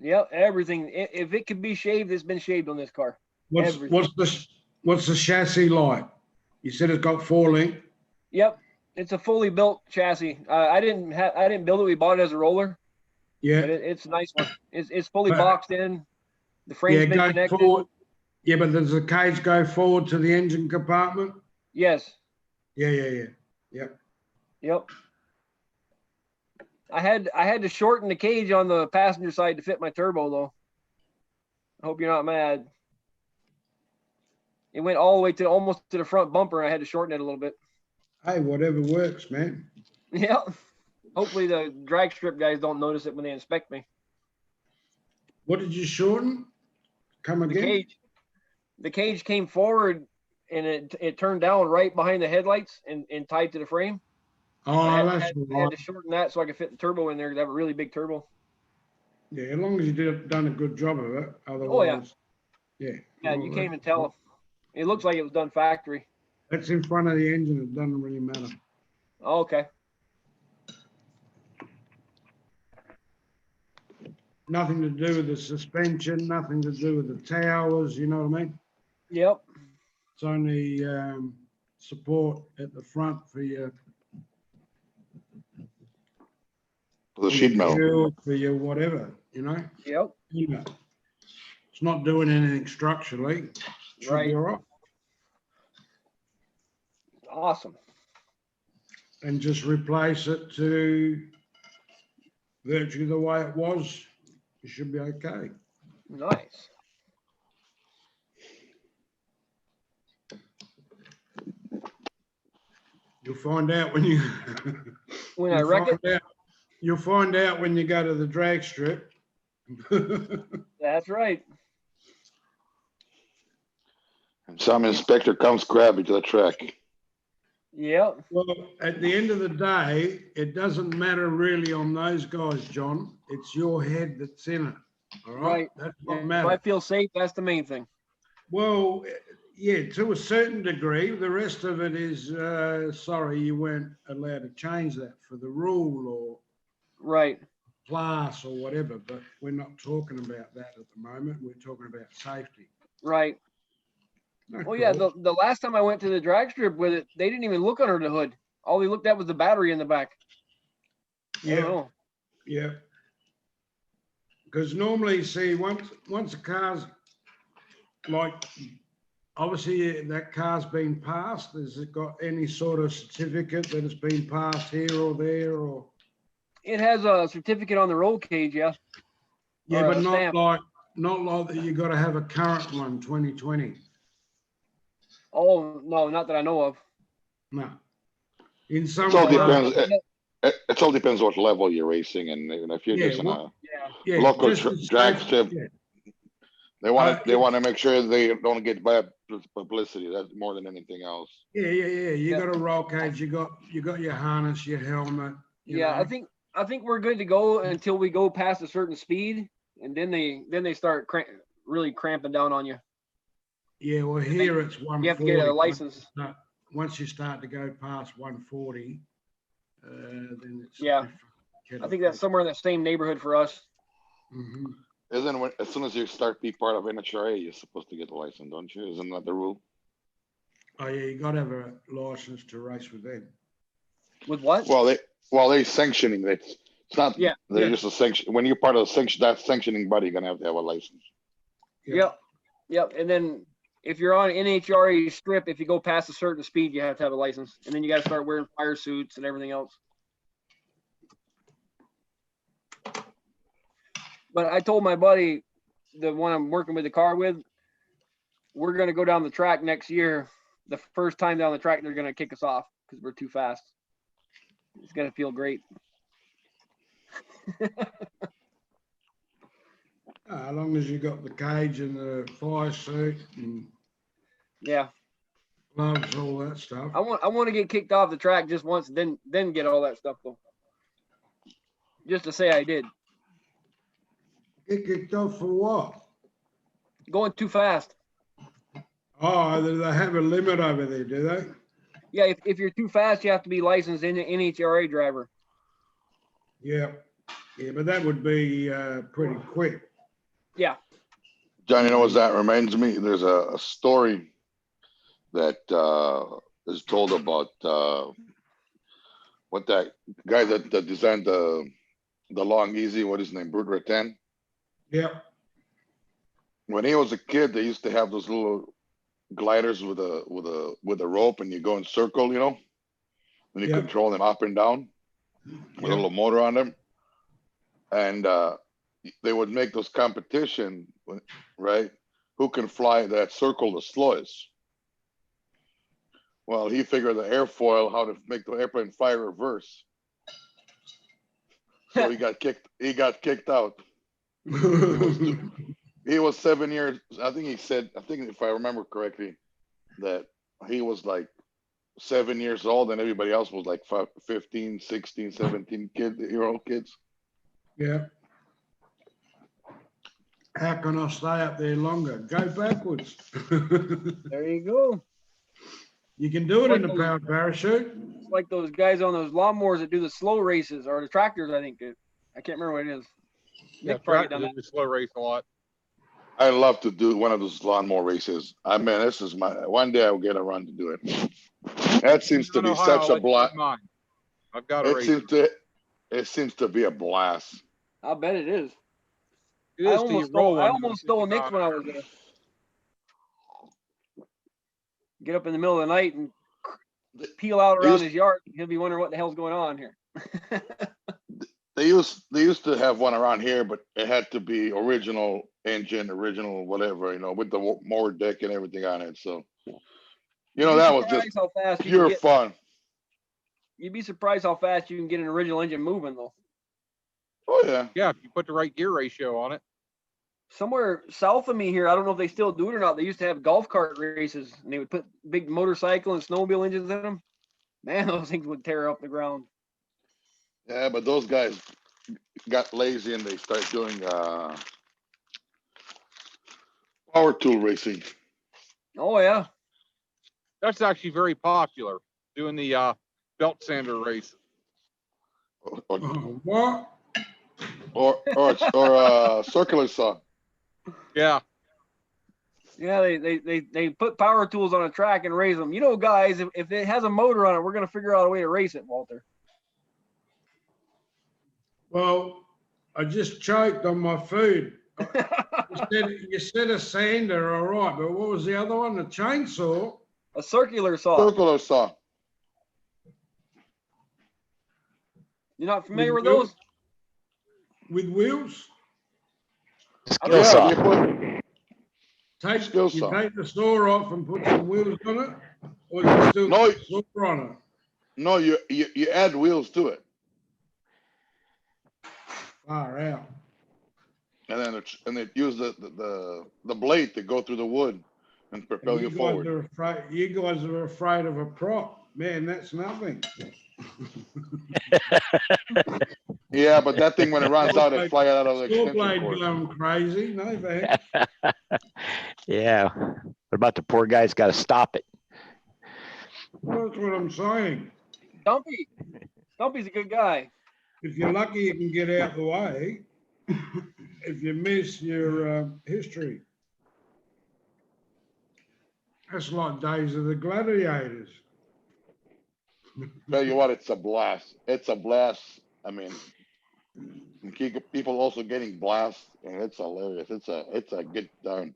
Yep, everything. If it could be shaved, it's been shaved on this car. What's the chassis like? You said it's got 4 link. Yep, it's a fully built chassis. I didn't build it. We bought it as a roller. Yeah, but it's a nice one. It's fully boxed in. The frame's been connected. Forward. Yeah, but does the cage go forward to the engine compartment? Yes. Yeah. Yep. I had to shorten the cage on the passenger side to fit my turbo though. I hope you're not mad. It went all the way to almost to the front bumper. I had to shorten it a little bit. Hey, whatever works, man. Yeah. Hopefully the drag strip guys don't notice it when they inspect me. What did you shorten? Come again? The cage came forward and it turned down right behind the headlights and tied to the frame. Oh, I that's had to shorten that so I could fit the turbo in there because I have a really big turbo. Yeah, as long as you done a good job of it. Otherwise, oh yeah. Yeah. Yeah, you can't even tell. It looks like it was done factory. That's in front of the engine. It doesn't really matter. Oh, okay. Nothing to do with the suspension, nothing to do with the towers, you know what I mean? Yep. It's only support at the front for your the sheet metal. For your whatever, you know? Yep. You know, it's not doing anything structurally. Should right. be all right. Awesome. And just replace it to virtually the way it was. You should be okay. Nice. You'll find out when you when I wreck it. You'll find out when you go to the drag strip. That's right. And some inspector comes grab you to the track. Yep. Well, at the end of the day, it doesn't matter really on those guys, John. It's your head that's in it. All right. Right. That's what If matters. I feel safe, that's the main thing. Well, yeah, to a certain degree. The rest of it is, sorry, you weren't allowed to change that for the rule or right class or whatever, but we're not talking about that at the moment. We're talking about safety. Right. Well, yeah, the last time I went to the drag strip with it, they didn't even look under the hood. All they looked at was the battery in the back. Yeah. Yeah. Because normally, see, once a car's like, obviously that car's been passed. Has it got any sort of certificate that it's been passed here or there or? It has a certificate on the roll cage, yeah. Yeah, or but a stamp. not like that. You got to have a current one, 2020. Oh no, not that I know of. No. In some It all parts, depends. It all depends what level you're racing, and if you're yeah, just in a Yeah, local just to drag save- strip, yeah. they want to Yeah. make sure they don't get bad publicity. That's more than anything else. Yeah. You Yeah. got a roll cage. You got your harness, your helmet. You yeah. know. I think we're good to go until we go past a certain speed, and then they start really cramping down on you. Yeah, well, here it's 140. You have to get a license. Once you start to go past 140, then it's Yeah. I think that's somewhere in the same neighborhood for us. Mm-hmm. Isn't as soon as you start be part of NHRA, you're supposed to get a license, don't you? Isn't that the rule? Oh yeah, you got to have a license to race with them. With what? Well, they sanctioning it. It's not. Yeah. They're just a sanction. When you're part of that sanctioning body, you're gonna have to have a license. Yep. And then if you're on NHRA strip, if you go past a certain speed, you have to have a license, and then you got to start wearing fire suits and everything else. But I told my buddy, the one I'm working with the car with, we're going to go down the track next year. The first time down the track, they're going to kick us off because we're too fast. It's going to feel great. As long as you got the cage and the fire suit and Yeah. gloves, all that stuff. I want to get kicked off the track just once, then get all that stuff though. Just to say I did. Get kicked off for what? Going too fast. Oh, they have a limit over there, do they? Yeah, if you're too fast, you have to be licensed in NHRA driver. Yeah, but that would be pretty quick. Yeah. John, you know what that reminds me? There's a story that is told about what that guy that designed the long easy. What is his name? Brute Rattan. Yeah. When he was a kid, they used to have those little gliders with a rope, and you go in circle, and you control them up and down with a little motor on them, and they would make those competition, right? Who can fly that circle the slowest? Well, he figured the airfoil how to make the airplane fly reverse, so he got kicked out. He was 7 years. I think if I remember correctly, that he was like 7 years old and everybody else was like 15, 16, 17-year-old kids. Yeah. How can I stay up there longer? Go backwards. There you go. You can do it in a powered parachute. It's like those guys on those lawnmowers that do the slow races, or the tractors, I think. I can't remember what it is. Yeah, Nick probably done tractors in the slow race a lot. I love to do one of those lawnmower races. I mean, this is one day I'll get a run to do it. That seems to be such a blast. I've got a It seems to be a blast. I bet it is. I almost stole Nick's when I was there. Get up in the middle of the night and peel out around his yard. He'll be wondering what the hell's going on here. They used to have one around here, but it had to be original engine, original whatever, with the mower deck and everything on it. So, that was just pure fun. You'd be surprised how fast you can get an original engine moving, though. Oh yeah. Yeah, if you put the right gear ratio on it. Somewhere south of me here, I don't know if they still do it or not. They used to have golf cart races, and they would put big motorcycle and snowmobile engines in them. Man, those things would tear up the ground. Yeah, but those guys got lazy and they started doing power tool racing. Oh yeah, that's actually very popular. Doing the belt sander race. What? Or circular saw. Yeah. Yeah, they put power tools on a track and race them. Guys, if it has a motor on it, we're gonna figure out a way to race it, Walter. Well, I just choked on my food. You said a sander, all right, but what was the other one? A chainsaw? A circular saw. Circular saw. You're not familiar with those? With wheels? Skill Yeah, saw. they put skill You saw. take the saw off and put some wheels on it, or you still No, saw on it? no, you add wheels to it, Far out. and then it use the blade to go through the wood and propel And you forward. you guys are afraid of a prop. Man, that's nothing. Yeah, but that thing when it runs out, it Saw fly out of the extension blade cord. going crazy. No, thanks. Yeah. What about the poor guy's got to stop it? Well, that's what I'm saying. Stumpy's a good guy. If you're lucky, you can get out the way. If you miss your history, that's like Days of the Gladiators. Tell you what, it's a blast. It's a blast. I mean, you keep people also getting blast, and it's hilarious. It's a good time.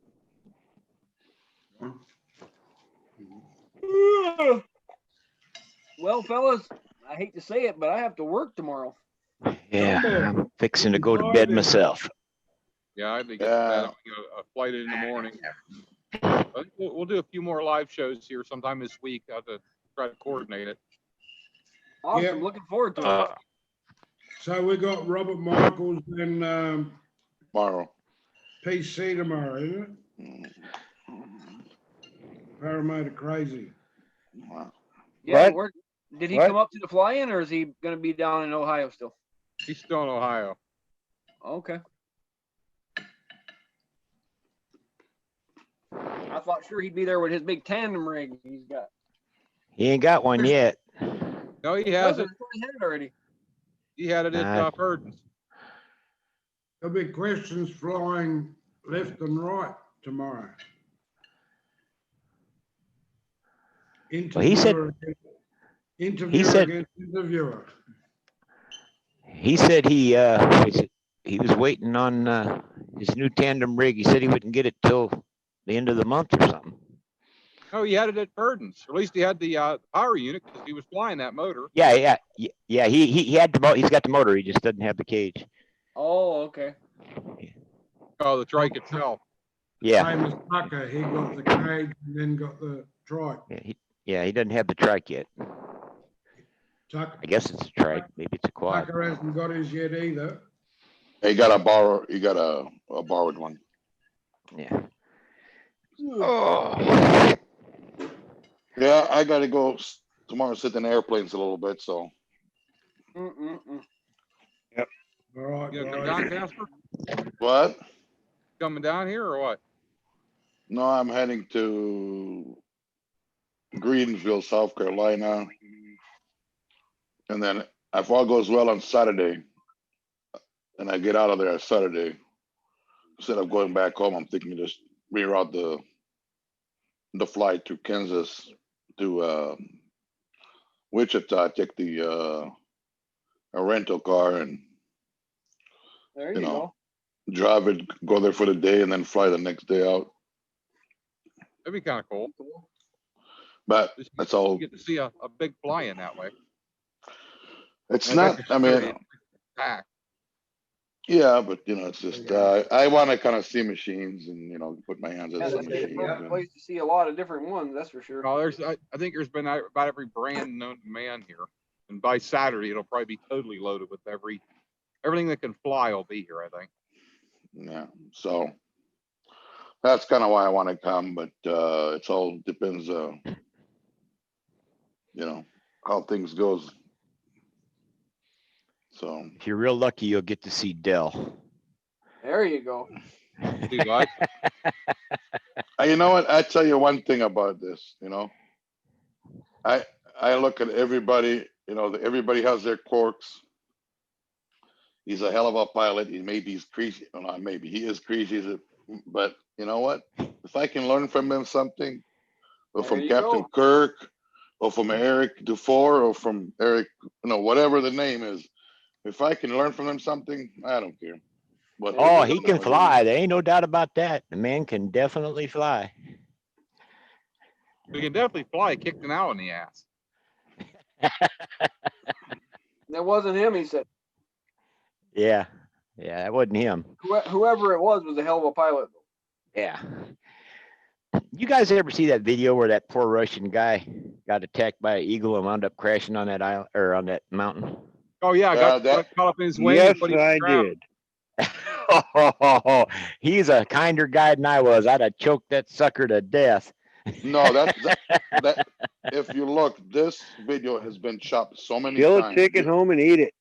Well, fellas, I hate to say it, but I have to work tomorrow. Yeah, I'm fixing to go to bed myself. Yeah, I think it's bad. A flight in the morning. But we'll do a few more live shows here sometime this week. I have to try to coordinate it. Awesome. Yep. Looking forward to it. So we got Robert Michaels and Tomorrow. PC tomorrow, isn't it? Parramatta Crazy. Wow. Yeah, What? did he What? come up to the fly-in, or is he going to be down in Ohio still? He's still in Ohio. Okay. I thought sure he'd be there with his big tandem rig he's got. He ain't got one yet. No, he hasn't. He had it already. He had it at Purdon's. There'll be questions flying left and right tomorrow. Well, he said Interviewer against interviewer. he said he was waiting on his new tandem rig. He said he wouldn't get it till the end of the month or something. No, he had it at Purdon's. Or at least he had the power unit because he was flying that motor. Yeah. He had he's got the motor. He just doesn't have the cage. Oh, okay. Oh, the trike itself. Yeah. Same as Tucker. He got the cage and then got the trike. Yeah, he doesn't have the trike yet. Tucker, I guess it's a trike. Maybe it's a quad. Tucker hasn't got his yet either. You got a borrowed one. Yeah. Oh. Yeah, I gotta go tomorrow. Sit in airplanes a little bit. So. Yep. All right. You gonna come down, Casper? What? Coming down here or what? No, I'm heading to Greenville, South Carolina, and then if all goes well on Saturday, and I get out of there on Saturday, instead of going back home, I'm thinking just reroute the flight to Kansas to Wichita, take a rental car and there you go. Drive it, go there for the day, and then fly the next day out. That'd be kind of cool. But that's all. You get to see a big fly-in that way. It's not. I mean, yeah, but it's just I want to kind of see machines and put my hands on some machines. A place to see a lot of different ones, that's for sure. Well, I think there's been about every brand known to man here, and by Saturday it'll probably be totally loaded with everything that can fly will be here. I think. Yeah, so that's kind of why I want to come, but it's all depends, how things goes. So if you're real lucky, you'll get to see Dell. There you go. See what? You know what? I tell you one thing about this. I look at everybody. Everybody has their quirks. He's a hell of a pilot. He's crazy. Well, not maybe. He is crazy. But you know what? If I can learn from him something, or from Captain Kirk, or from Eric Dufour, or from Eric, whatever the name is, if I can learn from him something, I don't care. But he can fly. There ain't no doubt about that. The man can definitely fly. We can definitely fly. Kicked an owl in the ass. That wasn't him, he said. Yeah. Yeah, that wasn't him. Whoever it was a hell of a pilot. Yeah. You guys ever see that video where that poor Russian guy got attacked by an eagle and wound up crashing on that island or on that mountain? Oh yeah, Yeah, got caught up in his wing. Yes, and put him I ground. did. He's a kinder guy than I was. I'd have choked that sucker to death. No, that if you look, this video has been shot so many Kill a times. chicken home and eat it.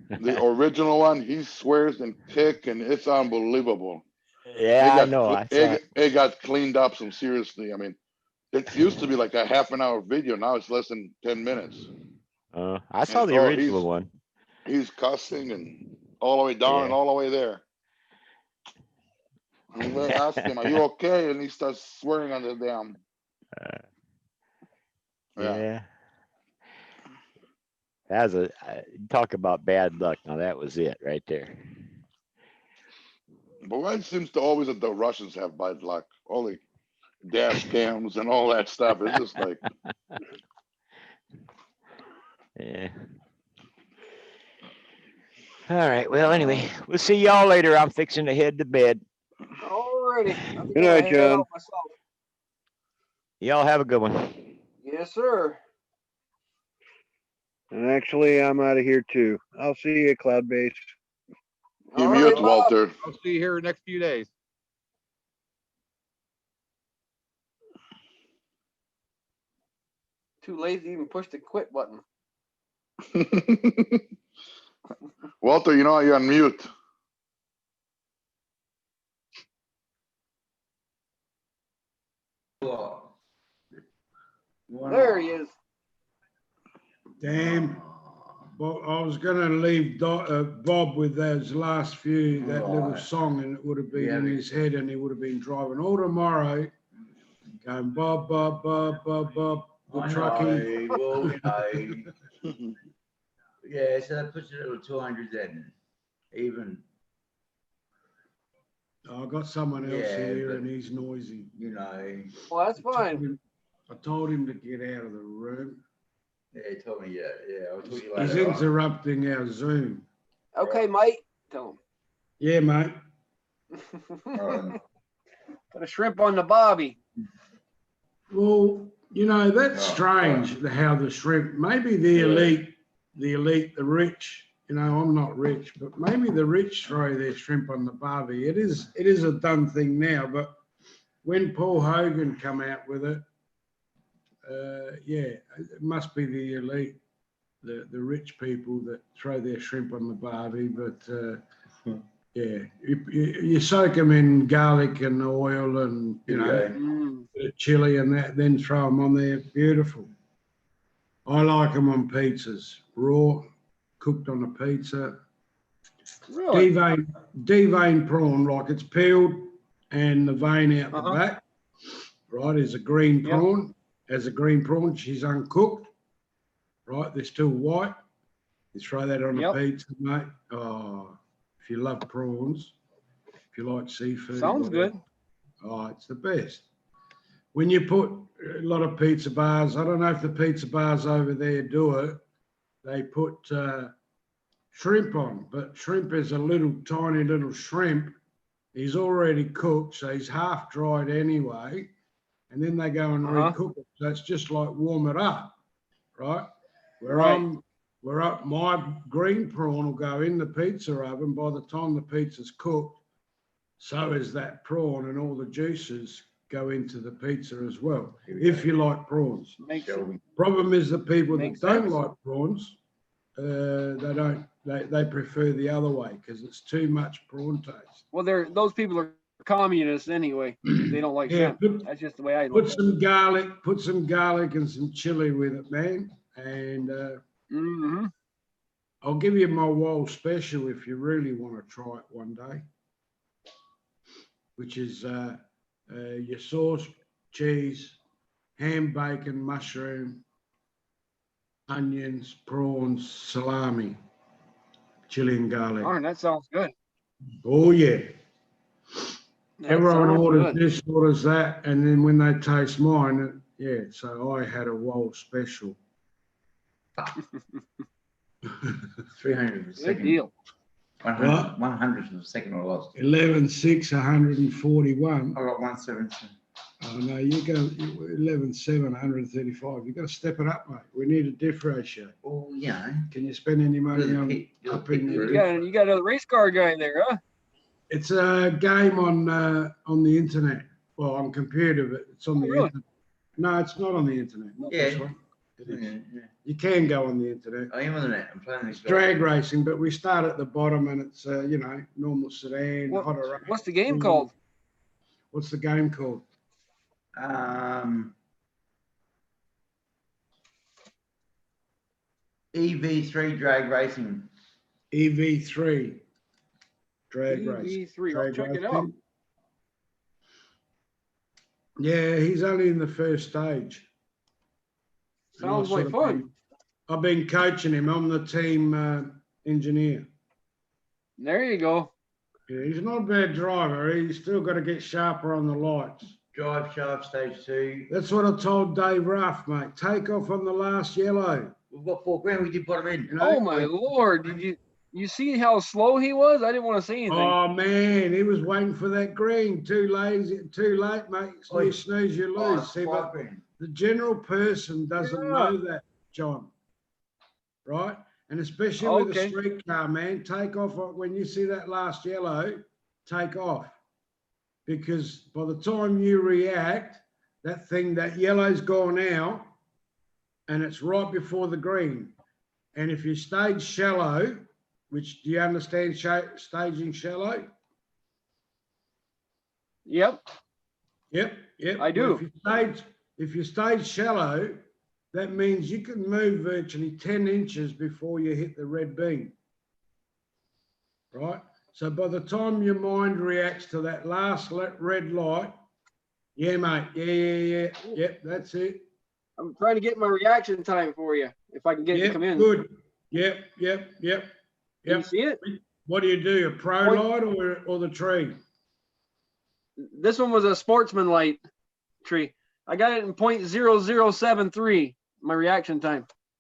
The original one, he swears and kick, and it's unbelievable. Yeah, I know. It got cleaned up some seriously. I mean, it used to be like a half-an-hour video. Now it's less than 10 minutes. I saw And, the original one. He's cussing and all the way down and all the way there. And we asked him, "Are you okay?" And he starts swearing on the damn. Yeah. That was talk about bad luck. Now that was it right there. But why it seems to always that the Russians have bad luck? All the dash cams and all that stuff. It's just like. Yeah. All right. Well, anyway, we'll see y'all later. I'm fixing to head to bed. Alrighty. Good night, John. Y'all have a good one. Yes, sir. And actually, I'm out of here too. I'll see you at Cloud Base. You mute, Walter. I'll see you here next few days. Too lazy to even push the quit button. Walter, you know you're on mute. There he is. Damn. Well, I was going to leave Bob with those last few, that little song, and it would have been in his head, and he would have been driving all tomorrow, going Bob, Bob, Bob, Bob, Bob, the truckie. Yeah, so that puts it at 200 then, even. I got someone else here, and he's noisy. You know. Well, that's fine. I told him to get out of the room. Yeah, he told me, I'll talk to you He's later. interrupting our Zoom. Okay, mate. Tell him. Yeah, mate. Put a shrimp on the bobby. Well, you know, that's strange how the shrimp, maybe the elite, the rich, you know, I'm not rich, but maybe the rich throw their shrimp on the barbie. It is a done thing now, but when Paul Hogan come out with it, it must be the elite, the rich people that throw their shrimp on the barbie. But you soak them in garlic and oil and bit of chili and that, then throw them on there. Beautiful. I like them on pizzas, raw, cooked on a pizza. Really? Deveined prawn, like it's peeled and the vein out the back. Right, is a green prawn. As a green prawn, she's uncooked. Right, they're still white. You throw that on a pizza, mate. Oh, if you love prawns, if you like seafood. Sounds good. Oh, it's the best. When you put a lot of pizza bars, I don't know if the pizza bars over there do it, they put shrimp on, but shrimp is a little tiny little shrimp. He's already cooked, so he's half dried anyway. And then they go and recook it. So it's just like warm it up, right? My green prawn will go in the pizza oven. By the time the pizza's cooked, so is that prawn, and all the juices go into the pizza as well, if you like prawns. Problem is the people that don't like prawns, they prefer the other way because it's too much prawn taste. Well, those people are communists anyway. They don't like shrimp. That's just the way I look at it. Put some garlic and some chili with it, man. And I'll give you my wild special if you really want to try it one day, which is your sauce, cheese, ham, bacon, mushroom, onions, prawns, salami, chili and garlic. Darn, that sounds good. Oh, yeah. Everyone orders good. this, orders that, and then when they taste mine, so I had a wild special. 300 Good deal. What? 100 was the second I lost. 11.6, 141. I got 117. Oh no, you go 11.7, 135. You've got to step it up, mate. We need a diff ratio. Well, you know. Can you spend any money on upping your diff? You got another race car guy in there, huh? It's a game on the internet. Well, on computer, but it's on the really? internet. No, it's not on the internet. Not Yeah. this one. It is. Yeah. You can go on the internet. I am on the net. I'm playing this. Drag racing, but we start at the bottom and it's you know, normal sedan. What's the game called? What's the game called? EV3 drag racing. EV3 drag racing. EV3. I'll check it out. Yeah, he's only in the first stage. Sounds like fun. I've been coaching him. I'm the team engineer. There you go. Yeah, he's not a bad driver. He's still got to get sharper on the lights. Drive shaft stage 2. That's what I told Dave Ruff, mate. Take off on the last yellow. We've got 4 grand. We did put him in. You know? Oh my lord! Did you see how slow he was? I didn't want to say anything. Oh man, he was waiting for that green. Too late, mate. You snooze, you lose. See, but the general person doesn't know that, John. Right? And especially with a street car, man, take off when you see that last yellow. Take off, because by the time you react, that yellow's gone out, and it's right before the green. And if you stage shallow, which do you understand staging shallow? Yep. I do. If you stage shallow, that means you can move virtually 10 inches before you hit the red beam. Right? So by the time your mind reacts to that last red light, yeah, mate. Yeah. Yep, that's it. I'm trying to get my reaction time for you, if I can get it to come in. Good. Yep. Can you see it? What do you do? A pro light or the tree? This one was a sportsman light tree. I got it in .0073, my reaction time.